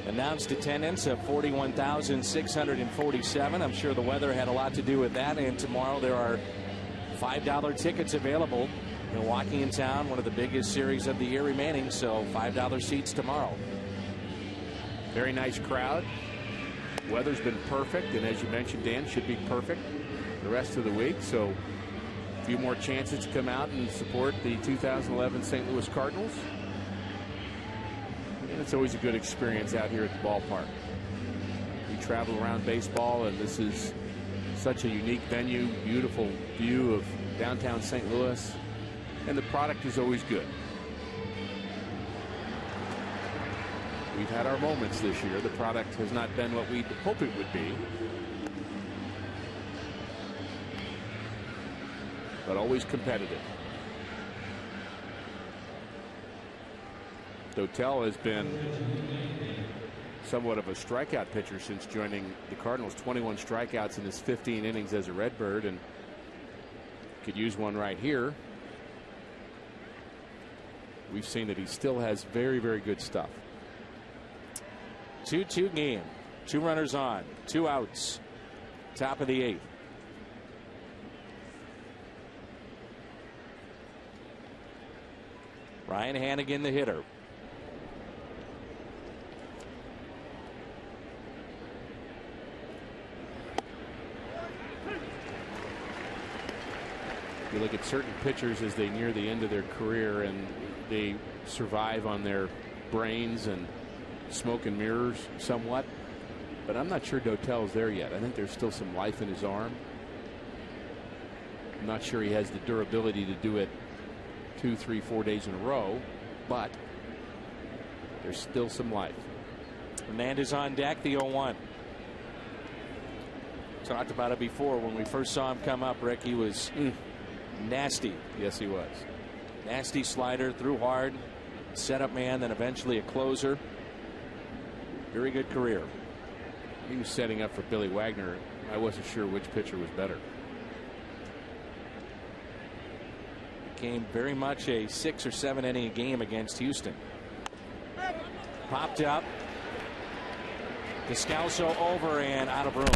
announced attendance of 41,647. I'm sure the weather had a lot to do with that. And tomorrow there are $5 tickets available. Milwaukee in town, one of the biggest series of the year remaining. So $5 seats tomorrow. Very nice crowd. Weather's been perfect, and as you mentioned, Dan, should be perfect the rest of the week. So a few more chances to come out and support the 2011 St. Louis Cardinals. And it's always a good experience out here at the ballpark. We travel around baseball, and this is such a unique venue, beautiful view of downtown St. Louis, and the product is always good. We've had our moments this year. The product has not been what we'd hope it would be, but always competitive. Dotel has been somewhat of a strikeout pitcher since joining the Cardinals. 21 strikeouts in his 15 innings as a Redbird, and could use one right here. We've seen that he still has very, very good stuff. 2-2 game. 2 runners on, 2 outs. Top of the 8th. Ryan Hannigan, the hitter. You look at certain pitchers as they near the end of their career and they survive on their brains and smoke and mirrors somewhat. But I'm not sure Dotel's there yet. I think there's still some life in his arm. I'm not sure he has the durability to do it 2, 3, 4 days in a row, but there's still some life. Hernandez on deck, the 0-1. Talked about it before when we first saw him come up, Rick. He was nasty. Yes, he was. Nasty slider, threw hard, setup man, then eventually a closer. Very good career. He was setting up for Billy Wagner. I wasn't sure which pitcher was better. Became very much a 6 or 7 inning game against Houston. Popped up. Descalso over and out of room.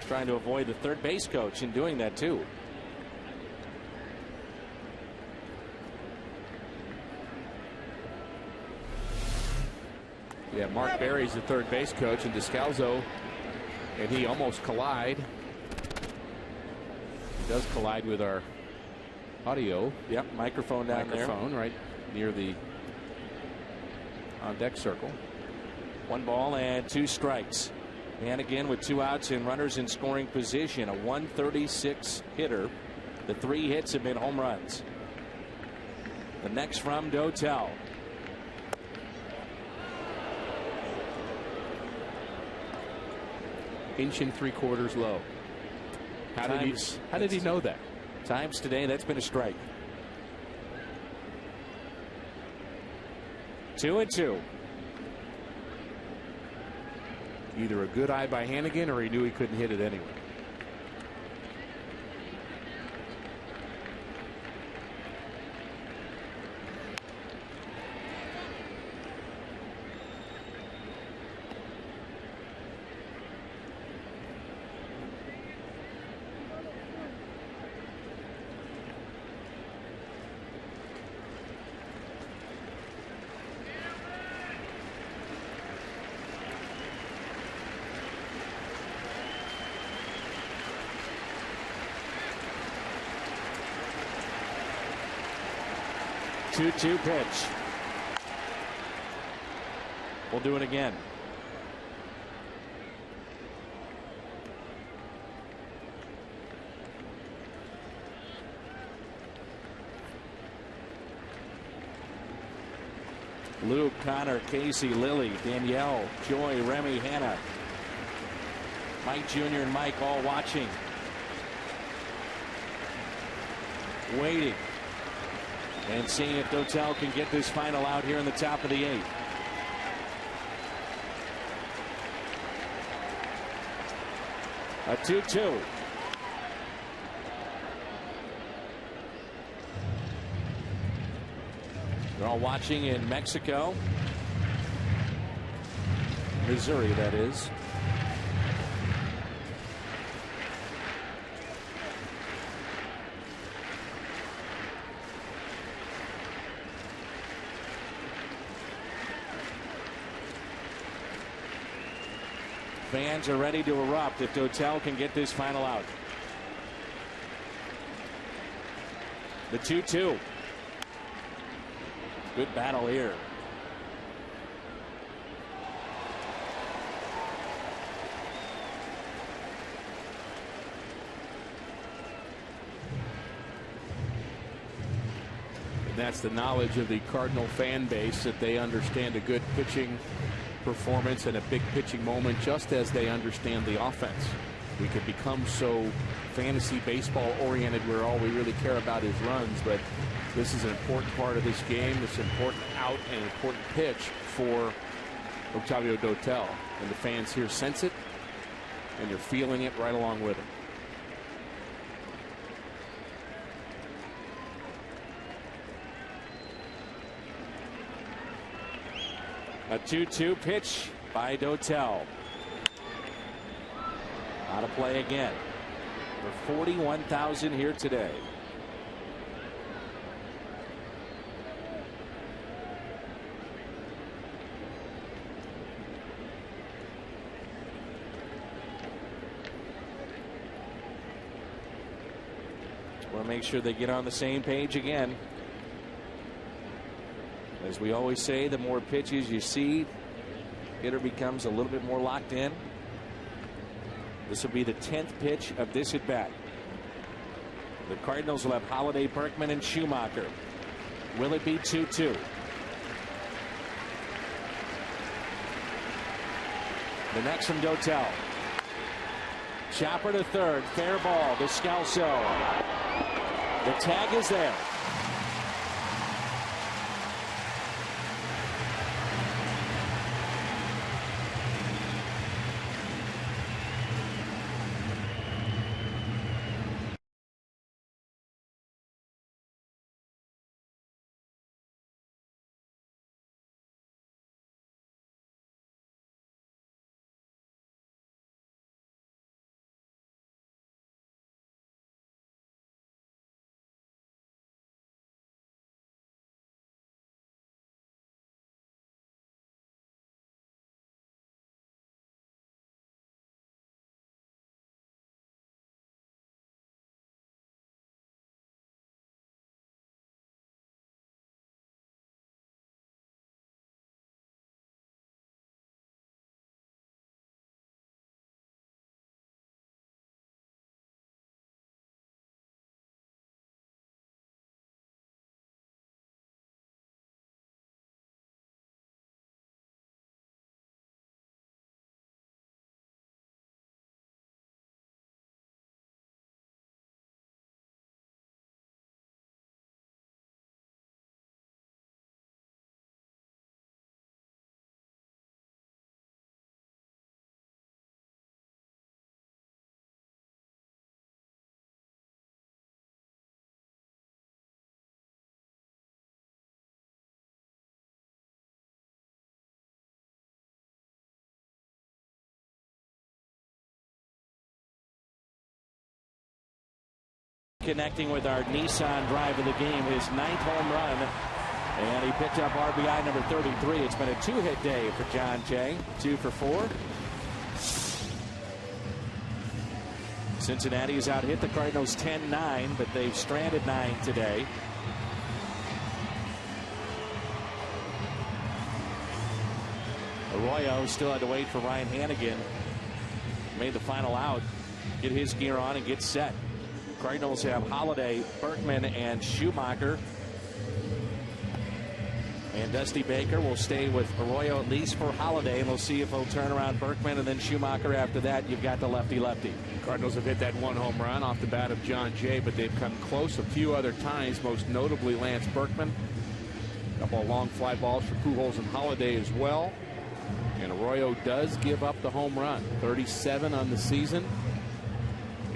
Trying to avoid the third base coach in doing that too. Yeah, Mark Berry's the third base coach, and Descalso, and he almost collide. He does collide with our audio. Yep, microphone down there. Microphone right near the on deck circle. 1 ball and 2 strikes. And again with 2 outs and runners in scoring position. A 136 hitter. The 3 hits have been home runs. The next from Dotel. Inch and 3/4 low. How did he know that? Times today, that's been a strike. 2-2. Either a good eye by Hannigan or he knew he couldn't hit it anyway. Two pitch. We'll do it again. Luke, Connor, Casey, Lily, Danielle, Joy, Remy, Hannah, Mike Jr. and Mike all watching. Waiting. And seeing if Dotel can get this final out here in the top of the 8th. A 2-2. They're all watching in Mexico. Missouri, that is. Fans are ready to erupt if Dotel can get this final out. The 2-2. Good battle here. And that's the knowledge of the Cardinal fan base, that they understand a good pitching performance and a big pitching moment just as they understand the offense. We could become so fantasy baseball oriented where all we really care about is runs, but this is an important part of this game. It's an important out and an important pitch for Octavio Dotel, and the fans here sense it and they're feeling it right along with him. A 2-2 pitch by Dotel. Out of play again. For 41,000 here today. Want to make sure they get on the same page again. As we always say, the more pitches you see, hitter becomes a little bit more locked in. This will be the 10th pitch of this at bat. The Cardinals will have Holiday, Berkman, and Schumacher. Will it be 2-2? The next from Dotel. Chopper to third. Fair ball. Descalso. The tag is there. Connecting with our Nissan drive of the game, his 9th home run, and he picked up RBI number 33. It's been a 2-hit day for John Jay, 2 for 4. Cincinnati has out-hit the Cardinals 10-9, but they've stranded 9 today. Arroyo still had to wait for Ryan Hannigan. Made the final out, get his gear on and get set. Cardinals have Holiday, Berkman, and Schumacher. And Dusty Baker will stay with Arroyo at least for Holiday, and we'll see if he'll turn around Berkman and then Schumacher after that. You've got the lefty-lefty. Cardinals have hit that 1 home run off the bat of John Jay, but they've come close a few other times, most notably Lance Berkman. A couple of long fly balls for Pujols and Holiday as well. And Arroyo does give up the home run, 37 on the season.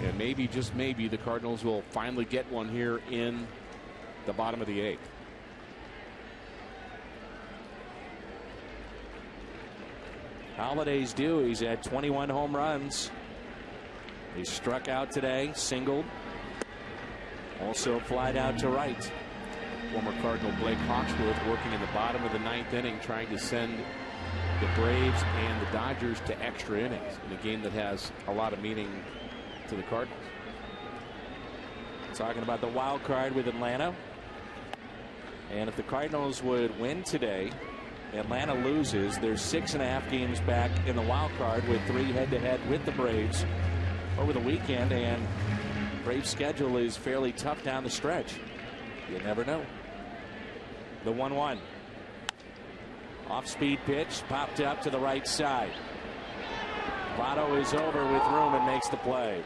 And maybe, just maybe, the Cardinals will finally get one here in the bottom of the 8th. Holiday's due. He's had 21 home runs. He struck out today, singled. Also flied out to right. Former Cardinal Blake Hawksworth working in the bottom of the 9th inning, trying to send the Braves and the Dodgers to extra innings in a game that has a lot of meaning to the Cardinals. Talking about the wild card with Atlanta. And if the Cardinals would win today, Atlanta loses. They're 6.5 games back in the wild card with 3 head-to-head with the Braves over the weekend. And Braves' schedule is fairly tough down the stretch. You never know. The 1-1. Off-speed pitch, popped up to the right side. Votto is over with room and makes the play.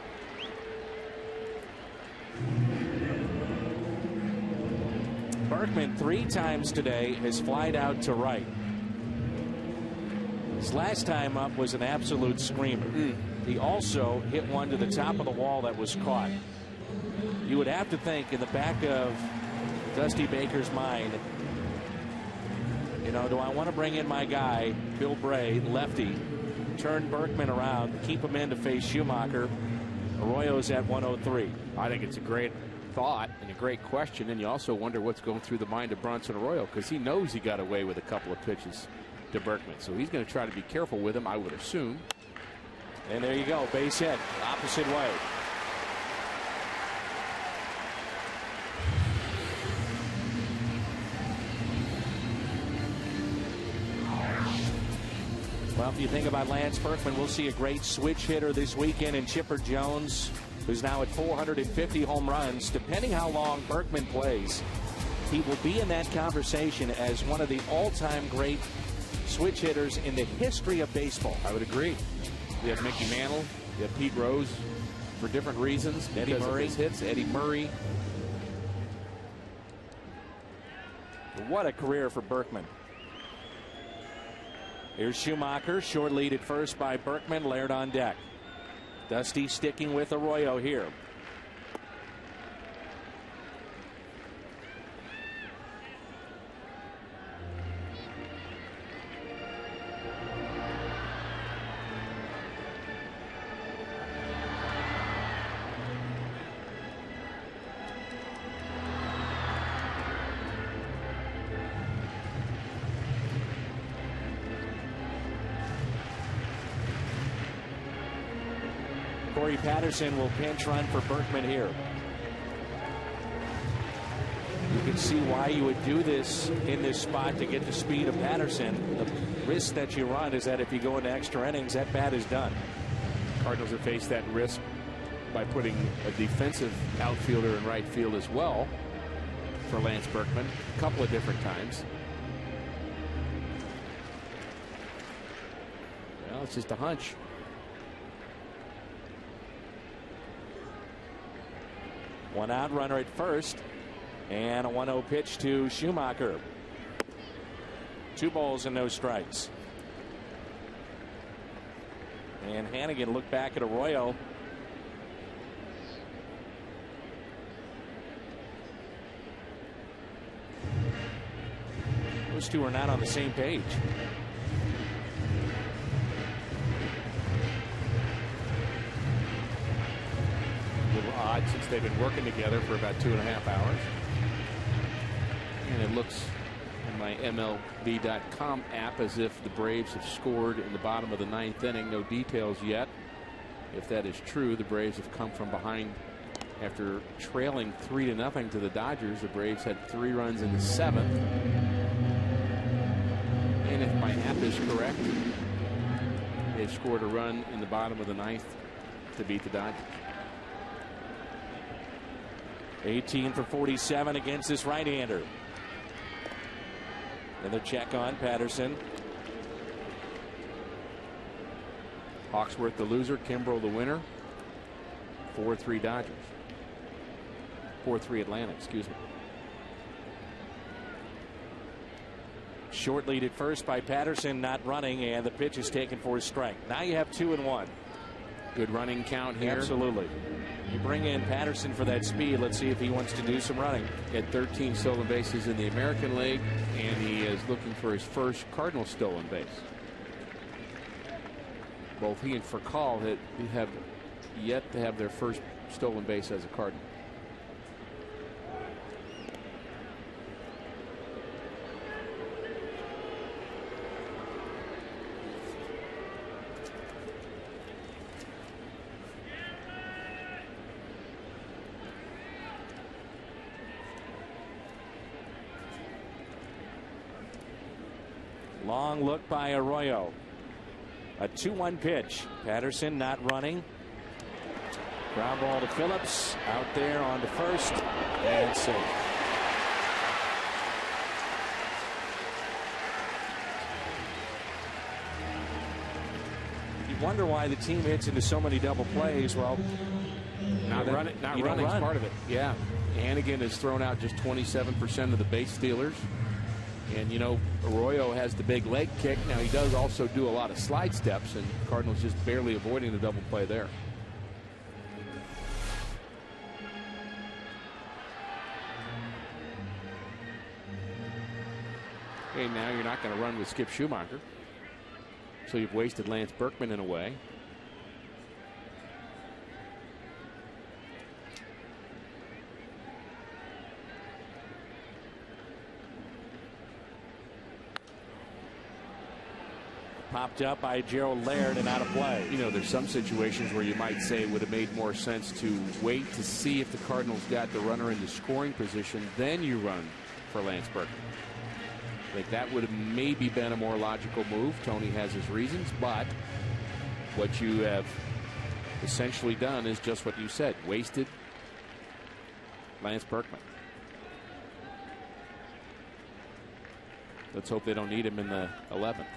Berkman 3 times today has flied out to right. His last time up was an absolute screamer. He also hit one to the top of the wall that was caught. You would have to think in the back of Dusty Baker's mind, You know, do I want to bring in my guy, Bill Bray, lefty, turn Berkman around, keep him in to face Schumacher? Arroyo's at 103. I think it's a great thought and a great question, and you also wonder what's going through the mind of Bronson Arroyo, because he knows he got away with a couple of pitches to Berkman, so he's going to try to be careful with him, I would assume. And there you go, base hit, opposite way. Well, if you think about Lance Berkman, we'll see a great switch hitter this weekend in Chipper Jones, who's now at 450 home runs. Depending how long Berkman plays, he will be in that conversation as one of the all-time great switch hitters in the history of baseball. I would agree. You have Mickey Mantle, you have Pete Rose for different reasons. Eddie Murray. His hits, Eddie Murray. What a career for Berkman. Here's Schumacher, short lead at first by Berkman, Laird on deck. Dusty sticking with Arroyo here. Corey Patterson will pinch run for Berkman here. You can see why you would do this in this spot to get the speed of Patterson. The risk that you run is that if you go into extra innings, that bat is done. Cardinals have faced that risk by putting a defensive outfielder in right field as well for Lance Berkman a couple of different times. Well, it's just a hunch. One out, runner at first, and a 1-0 pitch to Schumacher. 2 balls and no strikes. And Hannigan looked back at Arroyo. Those two are not on the same page. Odd since they've been working together for about 2.5 hours. And it looks in my MLB.com app as if the Braves have scored in the bottom of the 9th inning. No details yet. If that is true, the Braves have come from behind after trailing 3-0 to the Dodgers. The Braves had 3 runs in the 7th. And if my app is correct, they've scored a run in the bottom of the 9th to beat the Dodgers. 18 for 47 against this right-hander. Another check on Patterson. Hawksworth the loser, Kimbrel the winner. 4-3 Dodgers. 4-3 Atlanta, excuse me. Short lead at first by Patterson, not running, and the pitch is taken for a strike. Now you have 2-1. Good running count here. Absolutely. You bring in Patterson for that speed. Let's see if he wants to do some running. Had 13 stolen bases in the American League, and he is looking for his first Cardinal stolen base. Both he and Furcal have yet to have their first stolen base as a Cardinal. Long look by Arroyo. A 2-1 pitch. Patterson not running. Ground ball to Phillips. Out there on the first. And safe. You wonder why the team hits into so many double plays. Well, not running is part of it. Yeah. Hannigan has thrown out just 27% of the base stealers. And, you know, Arroyo has the big leg kick. Now, he does also do a lot of slide steps, and Cardinals just barely avoiding the double play there. Okay, now you're not going to run with Skip Schumacher. So you've wasted Lance Berkman in a way. Popped up by Gerald Laird and out of play. You know, there's some situations where you might say it would have made more sense to wait to see if the Cardinals got the runner into scoring position, then you run for Lance Berkman. I think that would have maybe been a more logical move. Tony has his reasons, but what you have essentially done is just what you said, wasted Lance Berkman. Let's hope they don't need him in the 11th.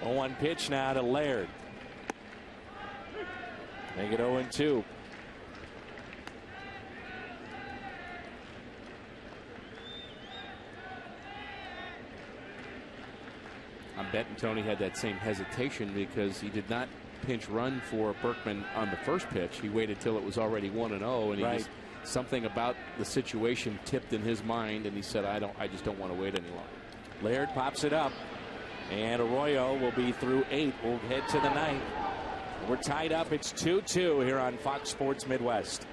0-1 pitch now to Laird. Make it 0-2. I'm betting Tony had that same hesitation because he did not pinch run for Berkman on the first pitch. He waited till it was already 1-0, and he Right. just, something about the situation tipped in his mind, and he said, I just don't want to wait any longer. Laird pops it up, and Arroyo will be through 8. We'll head to the 9th. We're tied up. It's 2-2 here on Fox Sports Midwest.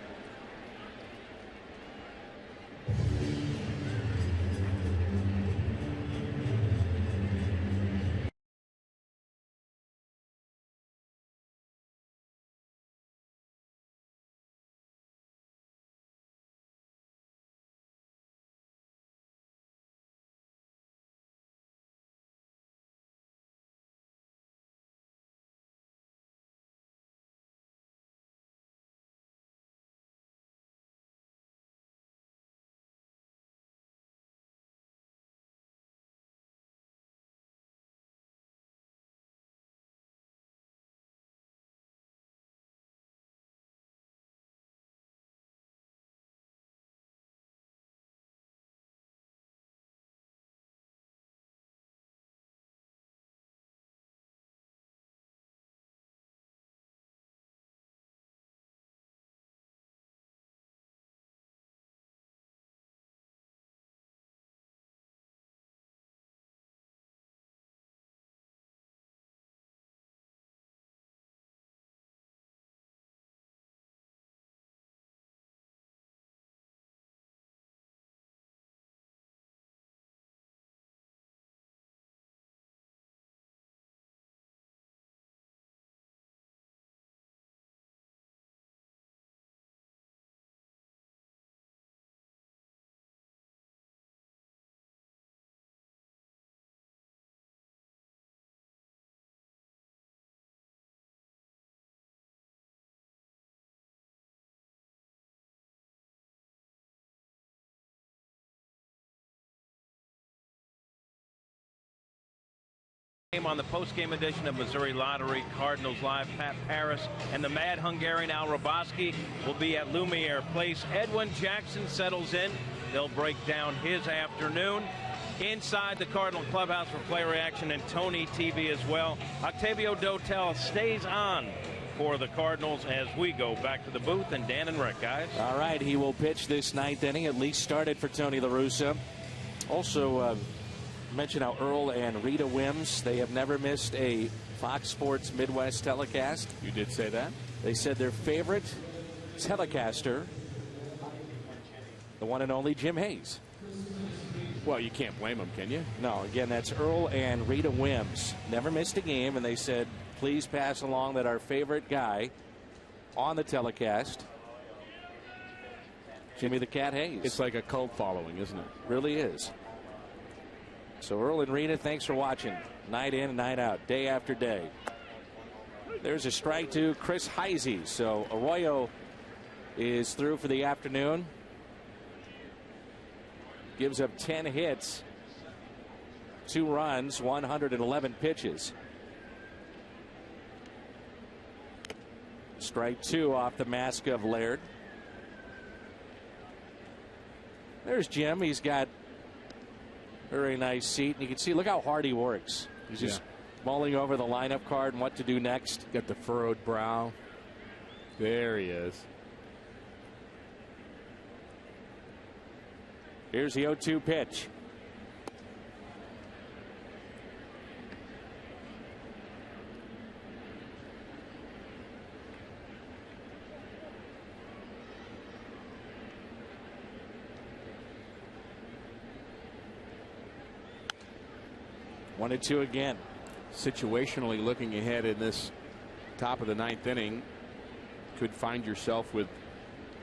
On the post-game edition of Missouri Lottery Cardinals Live, Pat Paris and the Mad Hungarian Al Roboski will be at Lumiere Place. Edwin Jackson settles in. They'll break down his afternoon. Inside the Cardinal clubhouse for player reaction and Tony TV as well. Octavio Dotel stays on for the Cardinals as we go back to the booth. And Dan and Rick, guys. All right, he will pitch this 9th inning. At least started for Tony La Russa. Also, mention how Earl and Rita Wims, they have never missed a Fox Sports Midwest telecast. You did say that? They said their favorite telecaster, the one and only Jim Hayes. Well, you can't blame them, can you? No, again, that's Earl and Rita Wims. Never missed a game, and they said, please pass along that our favorite guy on the telecast, Jimmy the Cat Hayes. It's like a cult following, isn't it? Really is. So Earl and Rita, thanks for watching. Night in and night out, day after day. There's a strike to Chris Heisey. So Arroyo is through for the afternoon. Gives up 10 hits, 2 runs, 111 pitches. Strike 2 off the mask of Laird. There's Jim. He's got very nice seat. And you can see, look how hard he works. He's just mulling over the lineup card and what to do next. Got the furrowed brow. There he is. Here's the 0-2 pitch. One and two again. Situationally, looking ahead in this top of the ninth inning, could find yourself with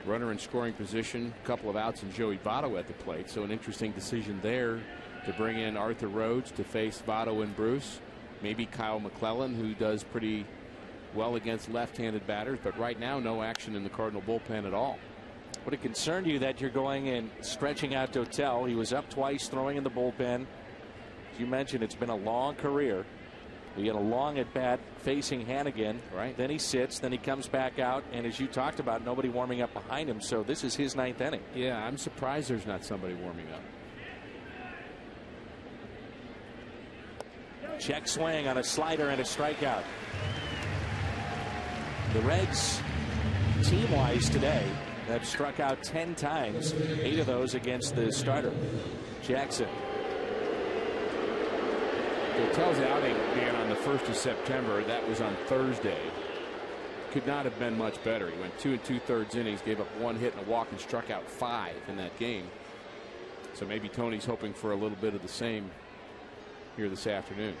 runner in scoring position, a couple of outs, and Joey Votto at the plate. So an interesting decision there to bring in Arthur Rhodes to face Votto and Bruce. Maybe Kyle McClellan, who does pretty well against left-handed batters, but right now no action in the Cardinal bullpen at all. Would it concern you that you're going and stretching out Dotel? He was up twice throwing in the bullpen. As you mentioned, it's been a long career. He had a long at bat facing Hannigan. Right. Then he sits. Then he comes back out. And as you talked about, nobody warming up behind him. So this is his ninth inning. Yeah, I'm surprised there's not somebody warming up. Check swing on a slider and a strikeout. The Reds, team-wise today, have struck out 10 times, 8 of those against the starter, Jackson. Dotel's outing began on the 1st of September. That was on Thursday. Could not have been much better. He went 2 2/3 innings, gave up 1 hit and a walk, and struck out 5 in that game. So maybe Tony's hoping for a little bit of the same here this afternoon.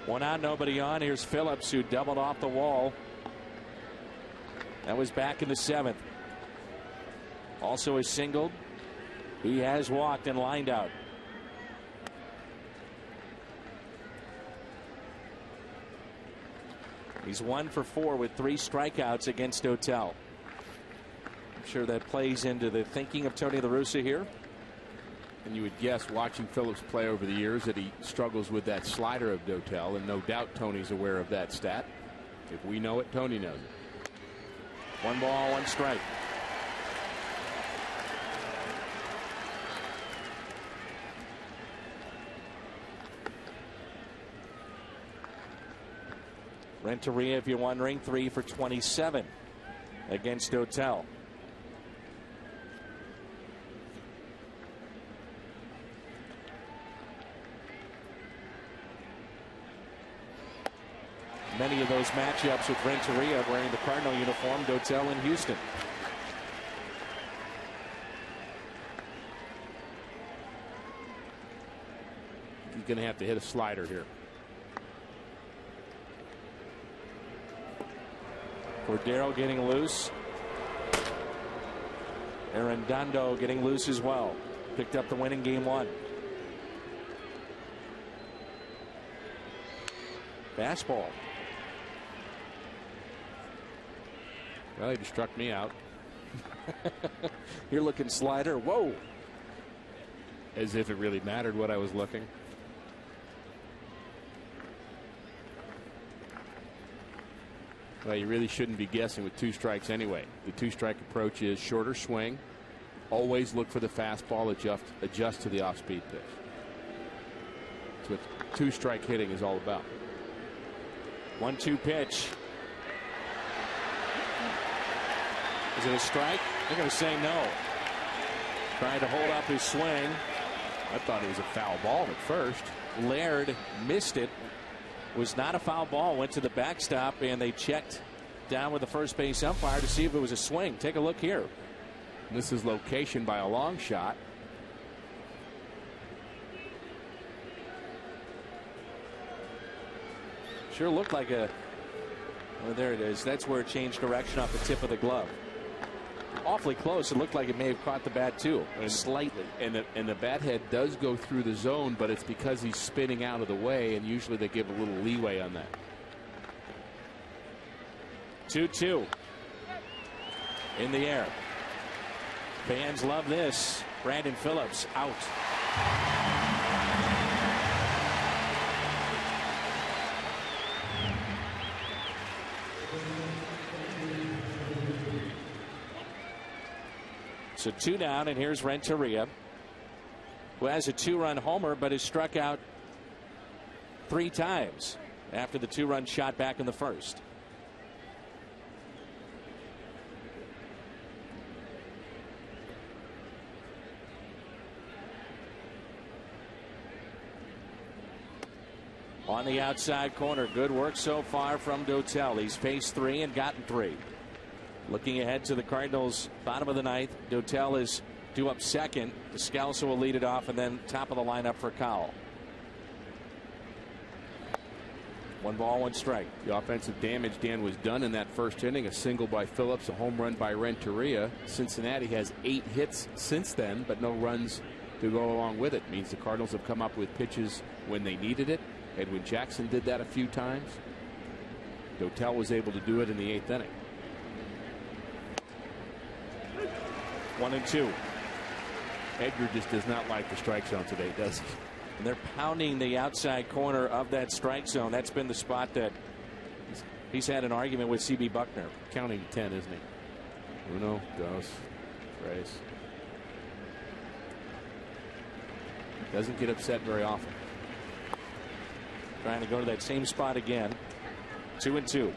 1 out, nobody on. Here's Phillips, who doubled off the wall. That was back in the 7th. Also has singled. He has walked and lined out. He's 1 for 4 with 3 strikeouts against Dotel. I'm sure that plays into the thinking of Tony La Russa here. And you would guess, watching Phillips play over the years, that he struggles with that slider of Dotel, and no doubt Tony's aware of that stat. If we know it, Tony knows it. 1 ball, 1 strike. Renteria, if you're wondering, 3 for 27 against Dotel. Many of those matchups with Renteria wearing the Cardinal uniform, Dotel in Houston. He's going to have to hit a slider here. Cordero getting loose. Arredondo getting loose as well. Picked up the win in game 1. Fastball. Well, he just struck me out. You're looking slider. Whoa. As if it really mattered what I was looking. Well, you really shouldn't be guessing with 2 strikes anyway. The 2-strike approach is shorter swing. Always look for the fastball, adjust to the off-speed pitch. That's what 2-strike hitting is all about. 1-2 pitch. Is it a strike? They're going to say no. Trying to hold up his swing. I thought it was a foul ball at first. Laird missed it. Was not a foul ball. Went to the backstop, and they checked down with the first base umpire to see if it was a swing. Take a look here. This is location by a long shot. Sure looked like a. Well, there it is. That's where it changed direction off the tip of the glove. Awfully close. It looked like it may have caught the bat too, slightly. And the bat head does go through the zone, but it's because he's spinning out of the way, and usually they give a little leeway on that. 2-2 in the air. Fans love this. Brandon Phillips out. So 2 down, and here's Renteria, who has a 2-run homer but has struck out 3 times after the 2-run shot back in the first. on the outside corner. Good work so far from Dotel. He's faced 3 and gotten 3. Looking ahead to the Cardinals' bottom of the ninth, Dotel is due up second. Descalso will lead it off, and then top of the lineup for Cowell. 1 ball, 1 strike. The offensive damage, Dan, was done in that first inning. A single by Phillips, a home run by Renteria. Cincinnati has 8 hits since then, but no runs to go along with it. Means the Cardinals have come up with pitches when they needed it. Edwin Jackson did that a few times. Dotel was able to do it in the 8th inning. 1-2. Edgar just does not like the strike zone today, does he? And they're pounding the outside corner of that strike zone. That's been the spot that he's had an argument with C.B. Buckner. Counting 10, isn't he? 1, 2, 3. Doesn't get upset very often. Trying to go to that same spot again. 2-2.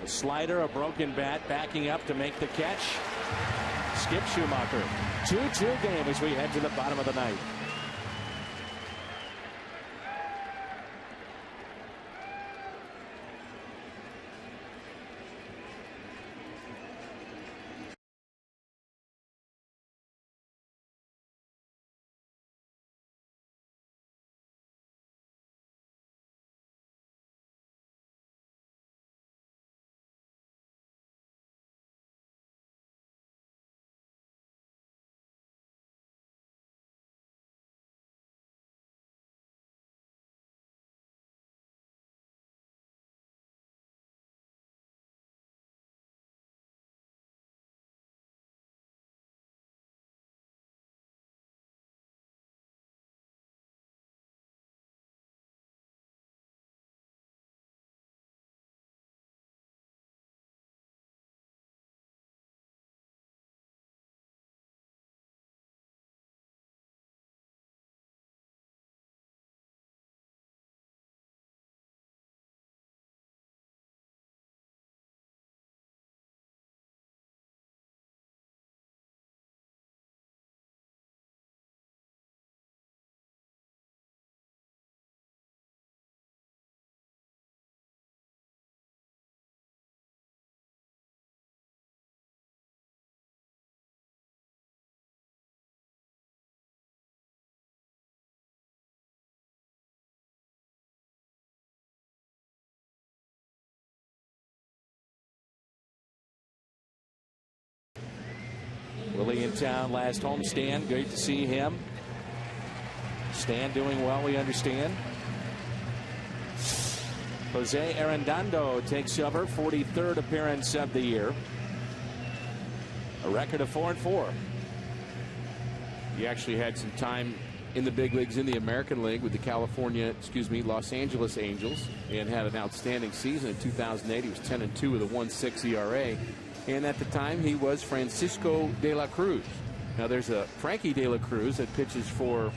A slider, a broken bat, backing up to make the catch. Skip Schumacher. 2-2 game as we head to the bottom of the ninth. Willie in town last homestand. Great to see him. Stan doing well, we understand. Jose Arredondo takes over, 43rd appearance of the year. A record of 4-4. He actually had some time in the big leagues in the American League with the Los Angeles Angels, and had an outstanding season in 2008. He was 10-2 with a 1.6 ERA. And at the time, he was Francisco de la Cruz. Now, there's a Frankie de la Cruz that pitches for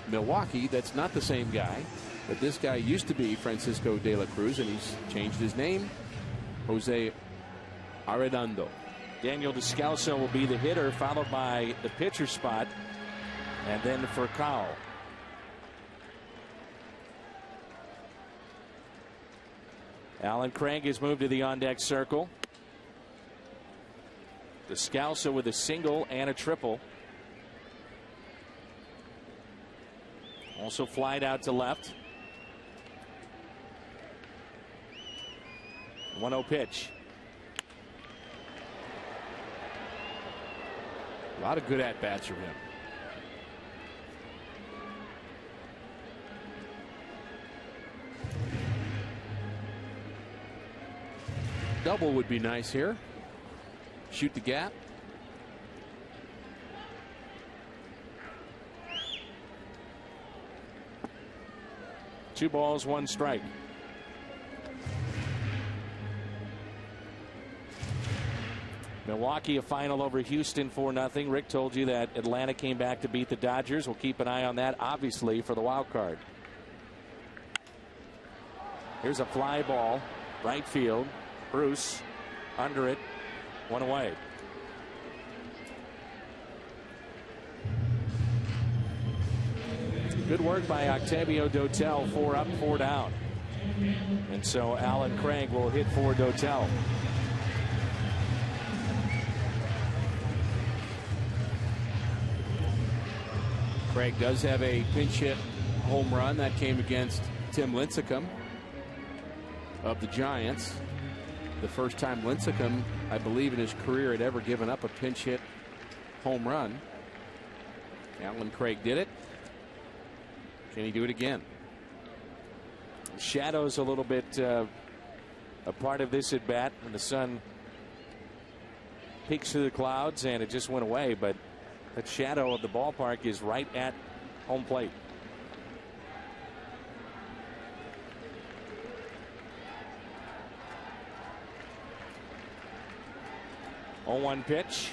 Milwaukee. That's not the same guy. But this guy used to be Francisco de la Cruz, and he's changed his name. Jose Arredondo. Daniel Descalso will be the hitter, followed by the pitcher spot, and then for Cowell. Alan Craig has moved to the on-deck circle. Descalso with a single and a triple. Also flied out to left. 1-0 pitch. A lot of good at-bats from him. Double would be nice here. Shoot the gap. Two balls, 1 strike. Milwaukee a final over Houston 4-0. Rick told you that Atlanta came back to beat the Dodgers. We'll keep an eye on that, obviously, for the wild card. Here's a fly ball, right field. Bruce under it, 1 away. Good work by Octavio Dotel. 4 up, 4 down. And so Alan Craig will hit for Dotel. Craig does have a pinch hit home run that came against Tim Lincecum of the Giants. The first time Lincecum, I believe, in his career had ever given up a pinch hit home run. Alan Craig did it. Can he do it again? Shadows a little bit a part of this at bat when the sun peeks through the clouds, and it just went away. But that shadow of the ballpark is right at home plate. Oh, 1 pitch.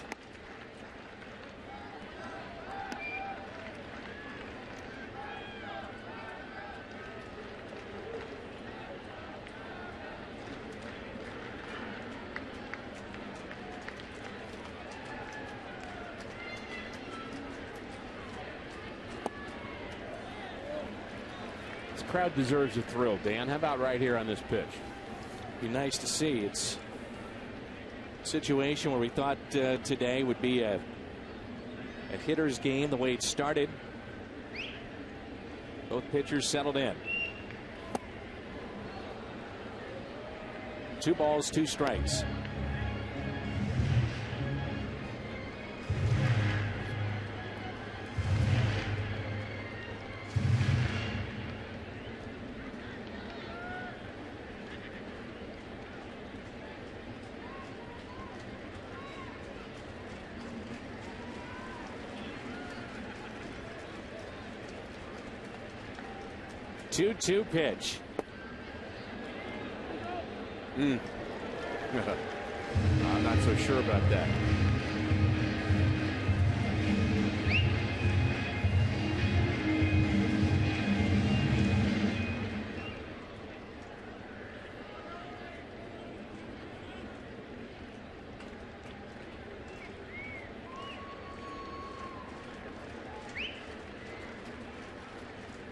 This crowd deserves a thrill, Dan. How about right here on this pitch? Be nice to see. It's a situation where we thought today would be a hitter's game the way it started. Both pitchers settled in. 2 balls, 2 strikes. Two pitch. I'm not so sure about that.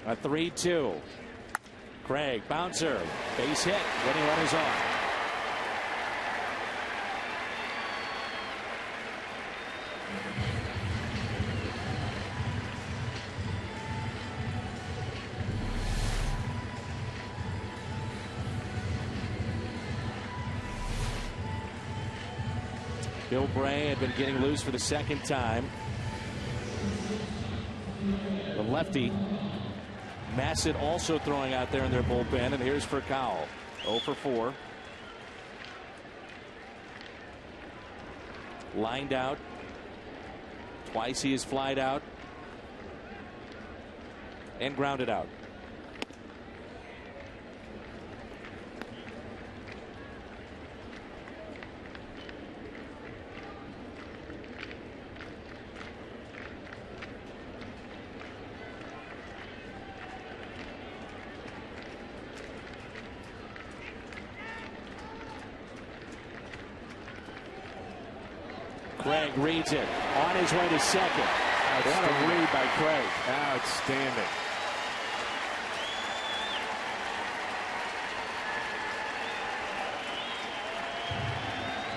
A 3-2. Craig, bouncer, base hit. Winning run is on. Bill Bray had been getting loose for the second time. The lefty. Massett also throwing out there in their bullpen, and here's for Cowell. 0 for 4. Lined out. Twice he has flied out and grounded out. Craig reads it on his way to second. What a read by Craig. Outstanding.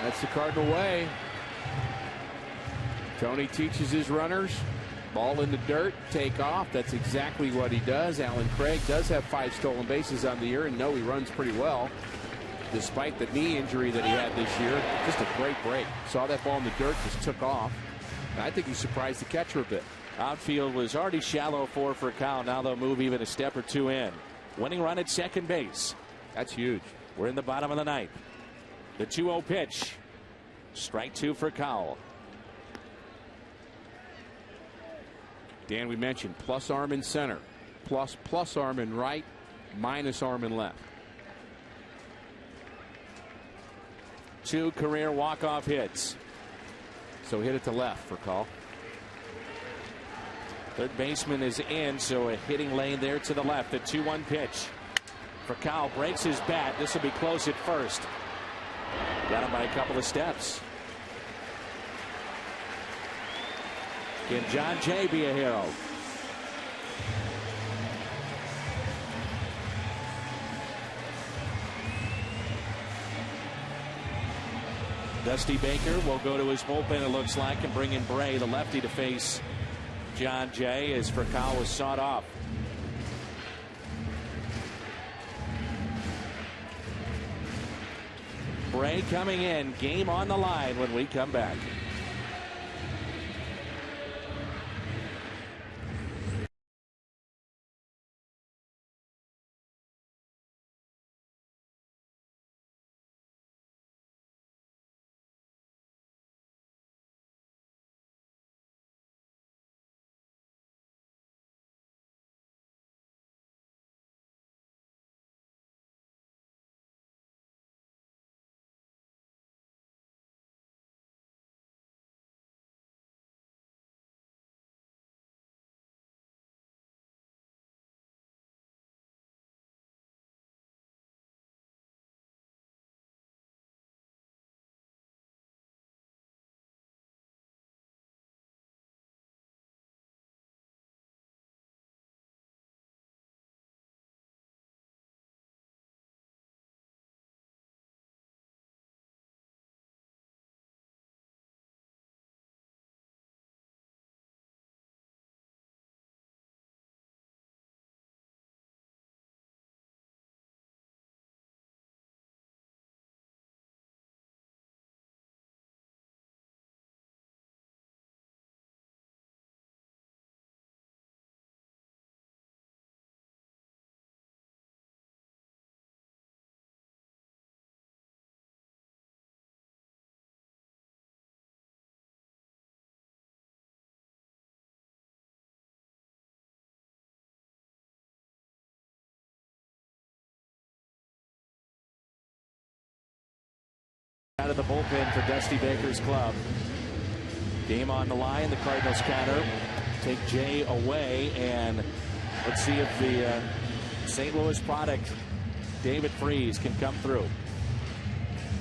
That's the Cardinal way. Tony teaches his runners. Ball in the dirt, take off. That's exactly what he does. Alan Craig does have 5 stolen bases on the year, and no, he runs pretty well. Despite the knee injury that he had this year, just a great break. Saw that ball in the dirt, just took off. And I think he surprised the catcher a bit. Outfield was already shallow for Cal. Now they'll move even a step or 2 in. Winning run at second base. That's huge. We're in the bottom of the 9th. The 2-0 pitch. Strike 2 for Cowell. Dan, we mentioned plus arm in center, plus arm in right, minus arm in left. 2 career walk-off hits. So hit it to left for call. Third baseman is in, so a hitting lane there to the left. The 2-1 pitch. Furcal breaks his bat. This will be close at first. Got him by a couple of steps. Can John Jay be a hero? Dusty Baker will go to his bullpen, it looks like, and bring in Bray, the lefty, to face John Jay as Furcal was sawed off. Bray coming in. Game on the line when we come back. Out of the bullpen for Dusty Baker's club. Game on the line. The Cardinals counter. Take Jay away, and let's see if the St. Louis product, David Freese, can come through.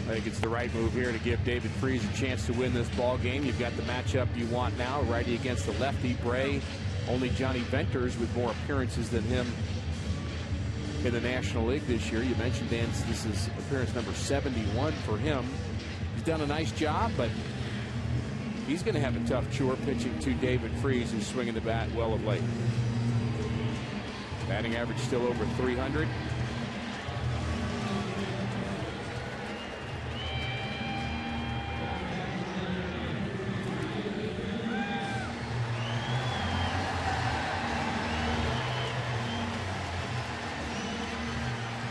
I think it's the right move here to give David Freese a chance to win this ball game. You've got the matchup you want now, righty against the lefty. Bray, only Johnny Venters with more appearances than him in the National League this year. You mentioned, Dan, this is appearance number 71 for him. He's done a nice job, but he's going to have a tough chore pitching to David Freese, who's swinging the bat well of late. Batting average still over 300.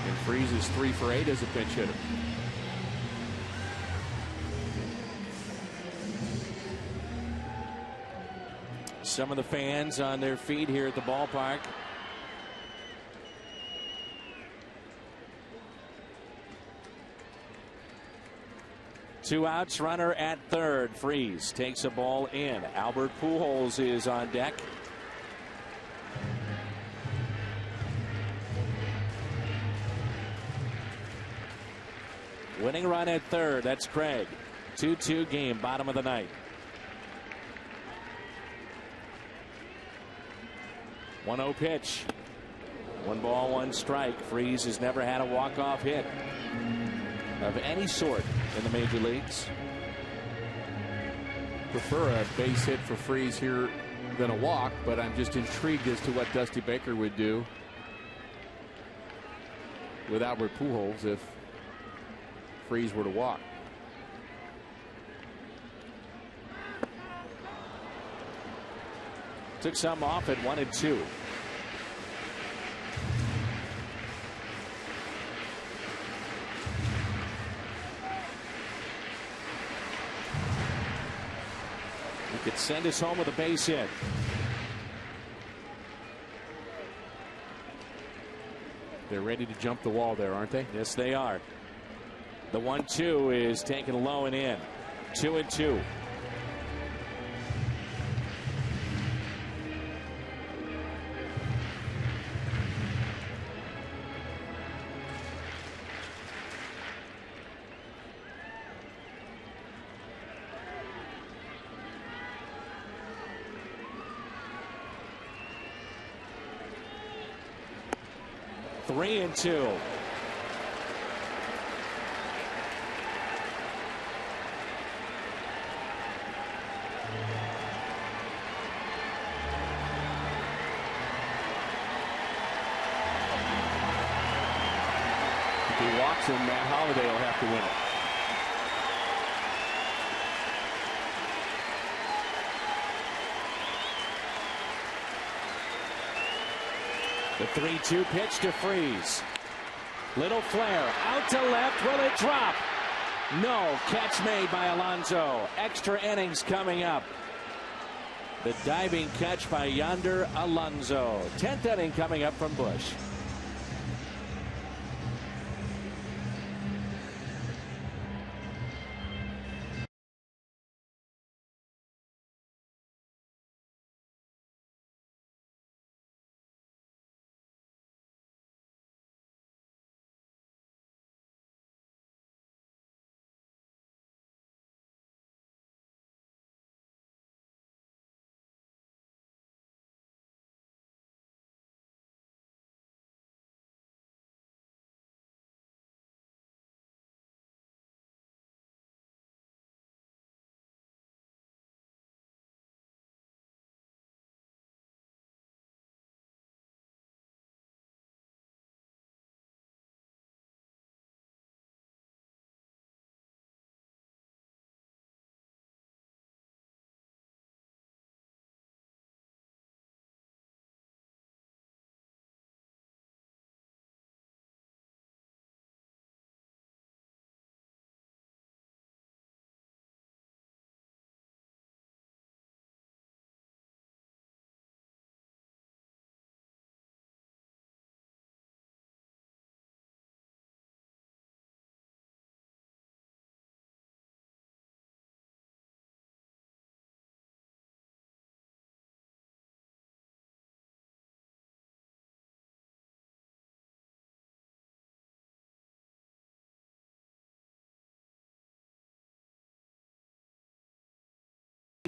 And Freese is 3 for 8 as a pinch hitter. Some of the fans on their feet here at the ballpark. Two outs, runner at third. Freese takes a ball in. Albert Pujols is on deck. Winning run at third. That's Craig. 2-2 game, bottom of the ninth. 1-0 pitch. 1 ball, 1 strike. Freese has never had a walk-off hit of any sort in the major leagues. Prefer a base hit for Freese here than a walk, but I'm just intrigued as to what Dusty Baker would do with Albert Pujols if Freese were to walk. Took some off at 1-2. He could send us home with a base hit. They're ready to jump the wall there, aren't they? Yes, they are. The 1-2 is taken low and in. 2-2. 3-2. If he walks him, Matt Holliday will have to win it. The 3-2 pitch to Freeze. Little flare out to left. Will it drop? No. Catch made by Alonso. Extra innings coming up. The diving catch by Yonder Alonso. 10th inning coming up from Busch.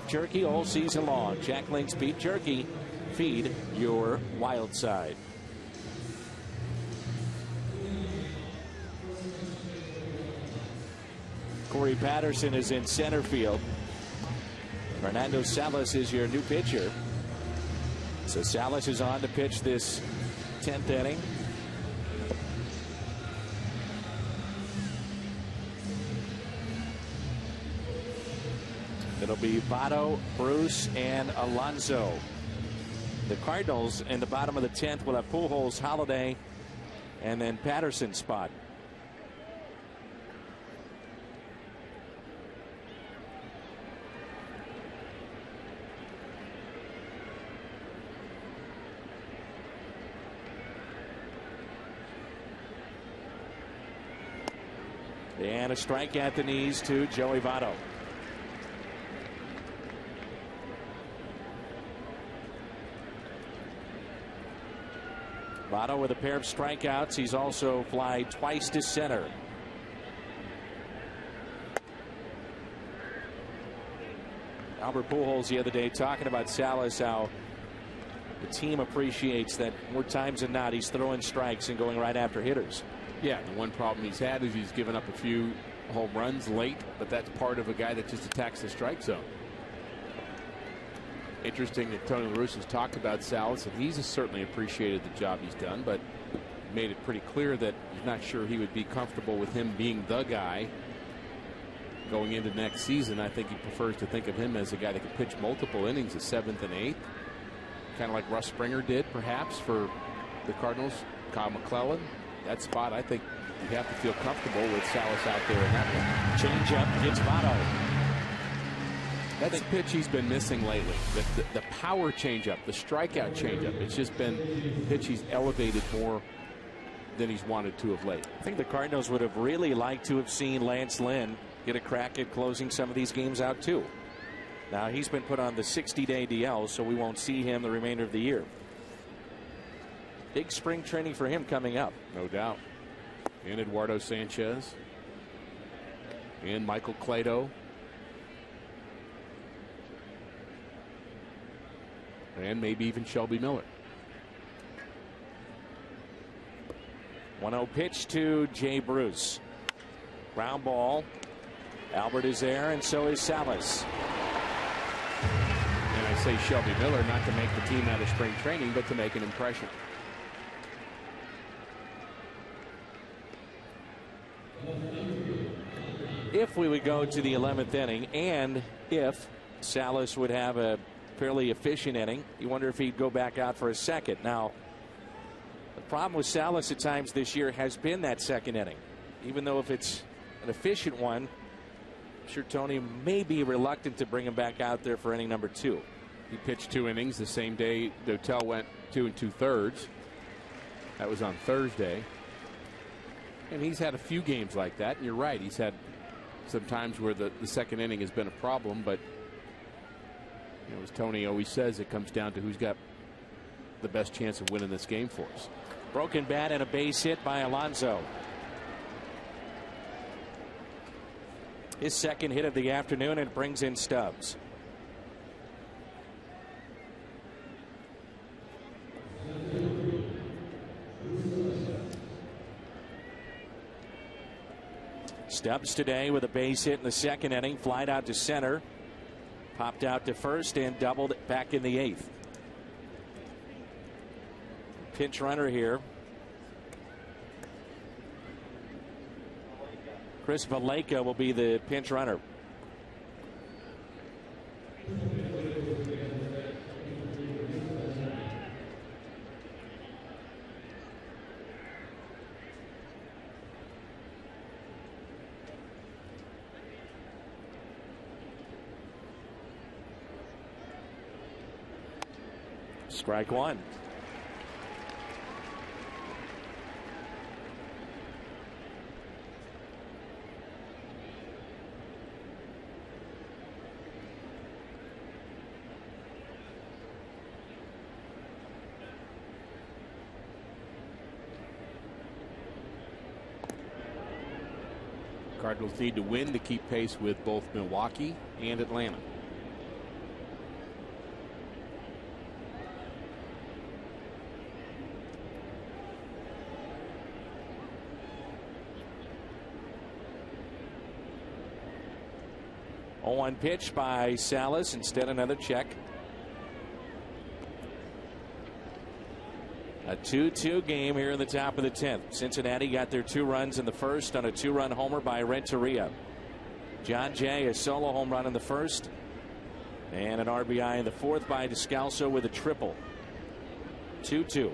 Jerky all season long. Jack Link's Beef Jerky. Feed your wild side. Corey Patterson is in center field. Fernando Salas is your new pitcher. So Salas is on to pitch this 10th inning. It'll be Votto, Bruce, and Alonso. The Cardinals in the bottom of the 10th will have Pujols, Holiday, and then Patterson spot. And a strike at the knees to Joey Votto. Votto with a pair of strikeouts. He's also fly twice to center. Albert Pujols the other day talking about Salas, how the team appreciates that more times than not he's throwing strikes and going right after hitters. Yeah, the one problem he's had is he's given up a few home runs late, but that's part of a guy that just attacks the strike zone. Interesting that Tony La Russa's talked about Salas, and he's certainly appreciated the job he's done, but made it pretty clear that he's not sure he would be comfortable with him being the guy going into next season. I think he prefers to think of him as a guy that can pitch multiple innings, the 7th and 8th, kind of like Russ Springer did, perhaps, for the Cardinals. Kyle McClellan, that spot, I think you have to feel comfortable with Salas out there in that one. Change up, gets Votto. That's the pitch he's been missing lately. The power changeup, the strikeout changeup. It's just been a pitch he's elevated more than he's wanted to of late. I think the Cardinals would have really liked to have seen Lance Lynn get a crack at closing some of these games out too. Now he's been put on the 60-day DL, so we won't see him the remainder of the year. Big spring training for him coming up. No doubt. And Eduardo Sanchez. And Michael Clado. And maybe even Shelby Miller. 1-0 pitch to Jay Bruce. Ground ball. Albert is there, and so is Salas. And I say Shelby Miller not to make the team out of spring training, but to make an impression. If we would go to the 11th inning, and if Salas would have a fairly efficient inning, you wonder if he'd go back out for a second. Now, the problem with Salas at times this year has been that second inning. Even though if it's an efficient one, I'm sure Tony may be reluctant to bring him back out there for inning number 2. He pitched 2 innings the same day Dotel went 2 2/3. That was on Thursday. And he's had a few games like that. And you're right. He's had some times where the second inning has been a problem. But, you know, as Tony always says, it comes down to who's got the best chance of winning this game for us. Broken bat and a base hit by Alonso. His second hit of the afternoon, and brings in Stubbs. Stubbs today with a base hit in the second inning, flied out to center, popped out to first, and doubled back in the 8th. Pinch runner here. Chris Valleca will be the pinch runner. Strike one. Cardinals need to win to keep pace with both Milwaukee and Atlanta. On pitch by Salas, instead another check. A 2-2 game here in the top of the 10th. Cincinnati got their 2 runs in the first on a 2-run homer by Renteria. John Jay, a solo home run in the first, and an RBI in the 4th by Descalso with a triple. 2-2.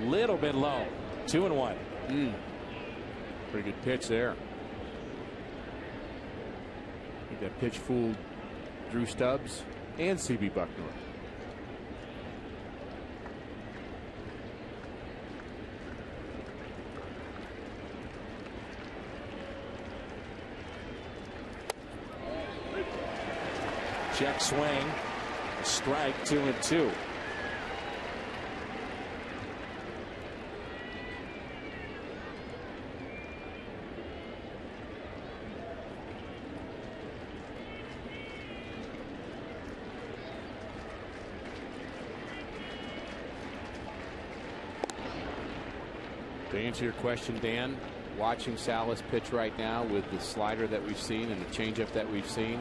Little bit low. 2-1. Pretty good pitch there. I think that pitch fooled Drew Stubbs and C.B. Bucknor. Check swing. Strike 2-2. To answer your question, Dan, watching Salas pitch right now with the slider that we've seen and the changeup that we've seen,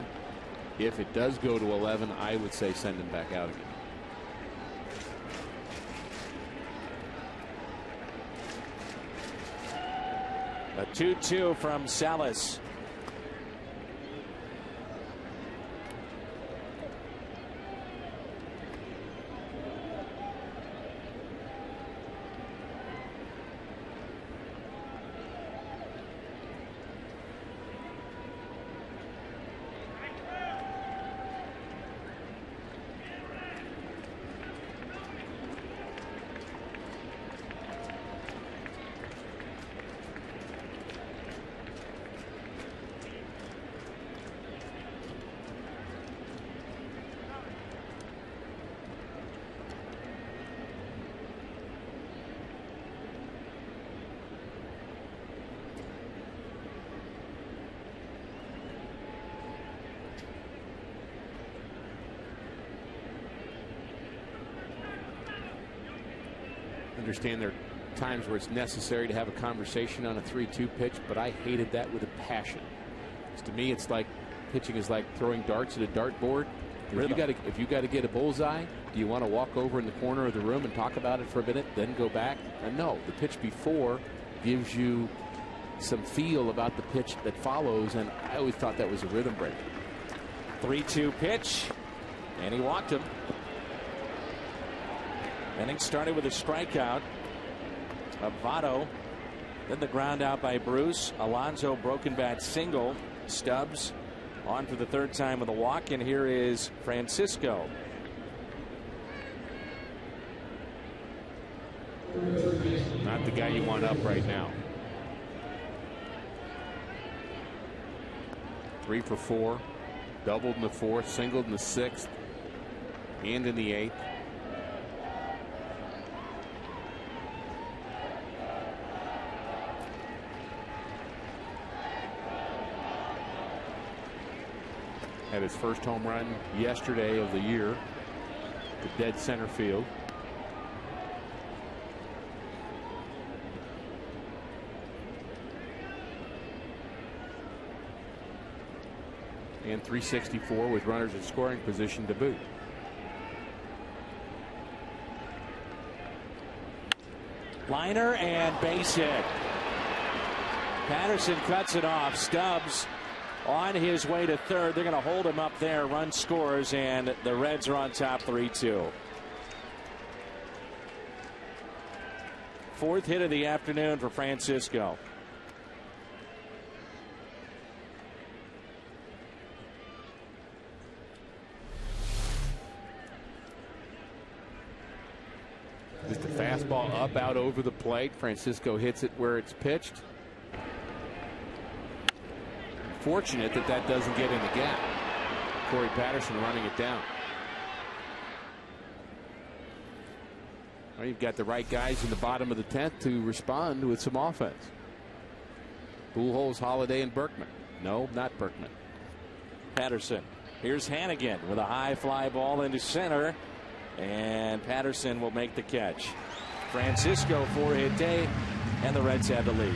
if it does go to 11, I would say send him back out again. A 2-2 from Salas. understand there are times where it's necessary to have a conversation on a 3-2 pitch, but I hated that with a passion. Because to me, it's like pitching is like throwing darts at a dartboard. If you got to get a bullseye, do you want to walk over in the corner of the room and talk about it for a minute, then go back? And no, the pitch before gives you some feel about the pitch that follows, and I always thought that was a rhythm breaker. 3-2 pitch, and he walked him. Inning started with a strikeout of Votto, then the ground out by Bruce. Alonso broken bat single. Stubbs on for the third time with a walk, and here is Francisco. Not the guy you want up right now. 3 for 4, doubled in the 4th, singled in the 6th, and in the 8th. Had his first home run yesterday of the year to dead center field. And 364 with runners in scoring position to boot. Liner and base hit. Patterson cuts it off. Stubbs on his way to third. They're going to hold him up there. Run scores, and the Reds are on top 3-2. Fourth hit of the afternoon for Francisco. Just a fastball up, out over the plate. Francisco hits it where it's pitched. Fortunate that that doesn't get in the gap. Corey Patterson running it down. Well, you've got the right guys in the bottom of the 10th to respond with some offense. Pujols, Holiday, and Berkman. No, not Berkman. Patterson. Here's Hannigan with a high fly ball into center, and Patterson will make the catch. Francisco 4-hit day, and the Reds have the lead.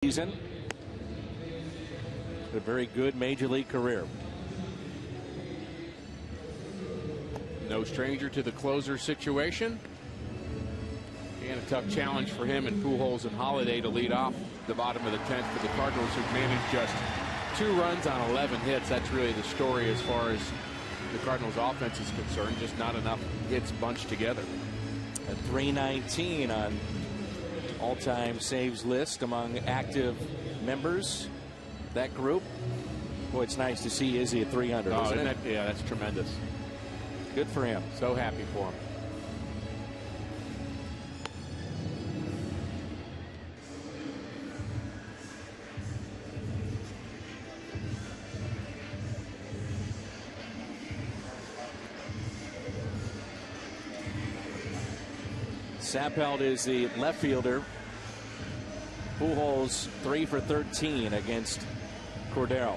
Season. A very good major league career. No stranger to the closer situation. And a tough challenge for him and Pujols and Holiday to lead off the bottom of the 10th for the Cardinals, who've managed just 2 runs on 11 hits. That's really the story as far as the Cardinals offense is concerned. Just not enough hits bunched together. A 319 on all-time saves list among active members. That group. Boy, it's nice to see Izzy at 300. Oh, isn't it? Yeah, that's tremendous. Good for him. So happy for him. Sappelt is the left fielder. Pujols 3 for 13 against Cordero.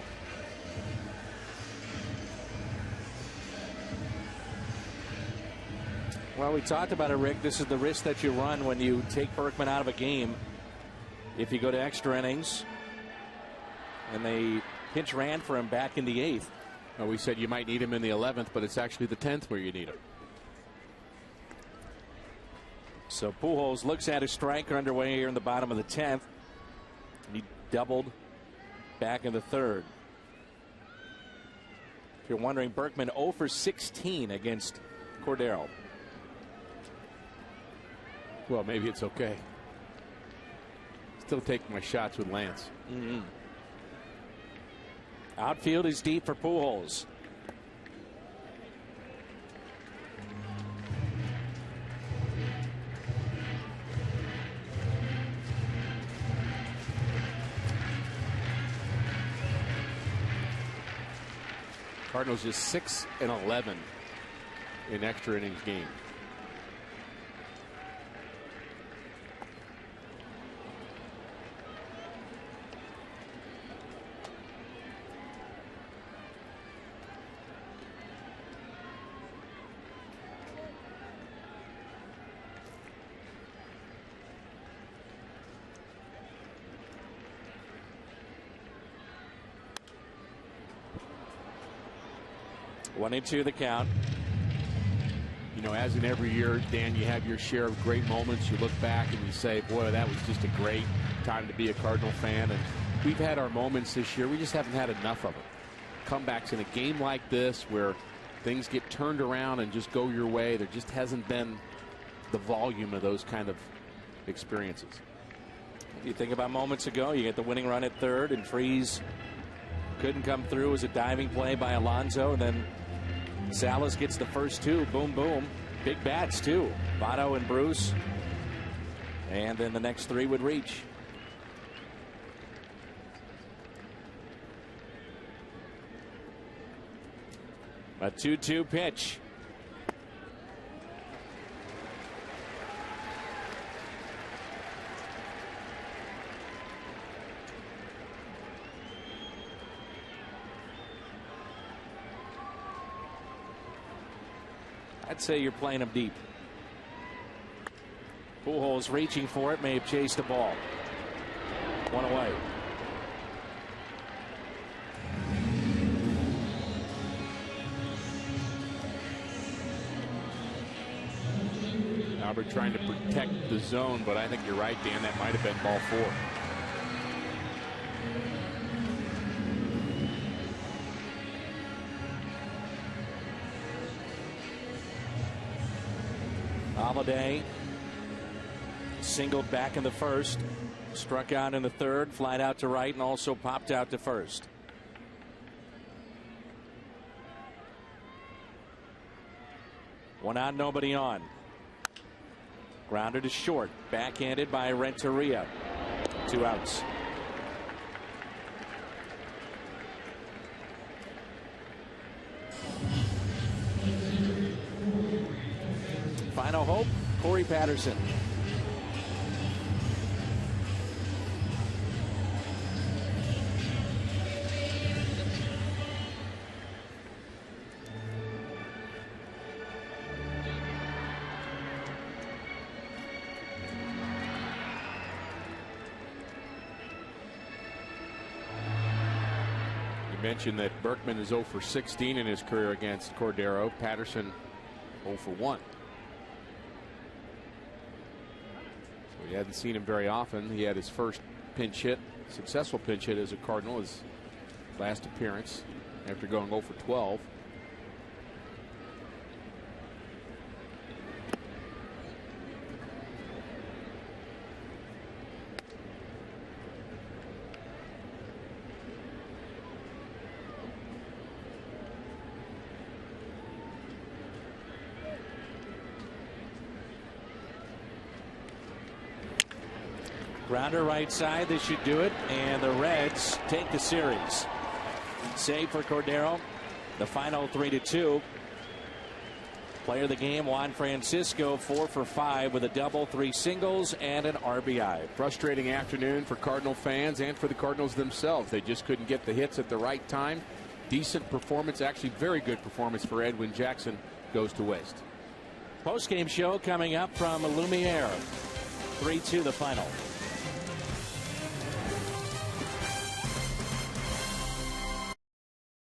Well, we talked about it, Rick. This is the risk that you run when you take Berkman out of a game. If you go to extra innings, and they pinch ran for him back in the 8th. Well, we said you might need him in the 11th, but it's actually the 10th where you need him. So Pujols looks at his striker underway here in the bottom of the 10th. And he doubled back in the 3rd. If you're wondering, Berkman 0 for 16 against Cordero. Well, maybe it's okay. Still take my shots with Lance. Outfield is deep for Pujols. Cardinals just 6 and 11 in extra innings game. One and two the count. You know, as in every year, Dan, you have your share of great moments. You look back and you say, boy, that was just a great time to be a Cardinal fan. And we've had our moments this year. We just haven't had enough of them. Comebacks in a game like this where things get turned around and just go your way. There just hasn't been the volume of those kind of experiences. You think about moments ago, you get the winning run at 3rd, and Freese couldn't come through. It was a diving play by Alonso, and then Salas gets the first 2. Boom, boom. Big bats, too. Votto and Bruce. And then the next 3 would reach. A 2-2 pitch. I'd say you're playing him deep. Pujols reaching for it, may have chased the ball. 1 away. Albert trying to protect the zone, but I think you're right, Dan. That might have been ball 4. Holiday singled back in the 1st, struck out in the 3rd, flied out to right, and also popped out to 1st. One out, nobody on. Grounded to short, backhanded by Renteria. 2 outs. Final hope, Corey Patterson. You mentioned that Berkman is 0 for 16 in his career against Cordero. Patterson 0 for 1. We hadn't seen him very often. He had his first pinch hit, successful pinch hit as a Cardinal, his last appearance after going 0 for 12. Grounder right side, this should do it, and the Reds take the series. Save for Cordero, the final 3-2. Player of the game, Juan Francisco, 4 for 5 with a double, 3 singles, and an RBI. Frustrating afternoon for Cardinal fans and for the Cardinals themselves. They just couldn't get the hits at the right time. Decent performance, actually very good performance for Edwin Jackson, goes to waste. Post-game show coming up from Lumiere. 3-2 the final.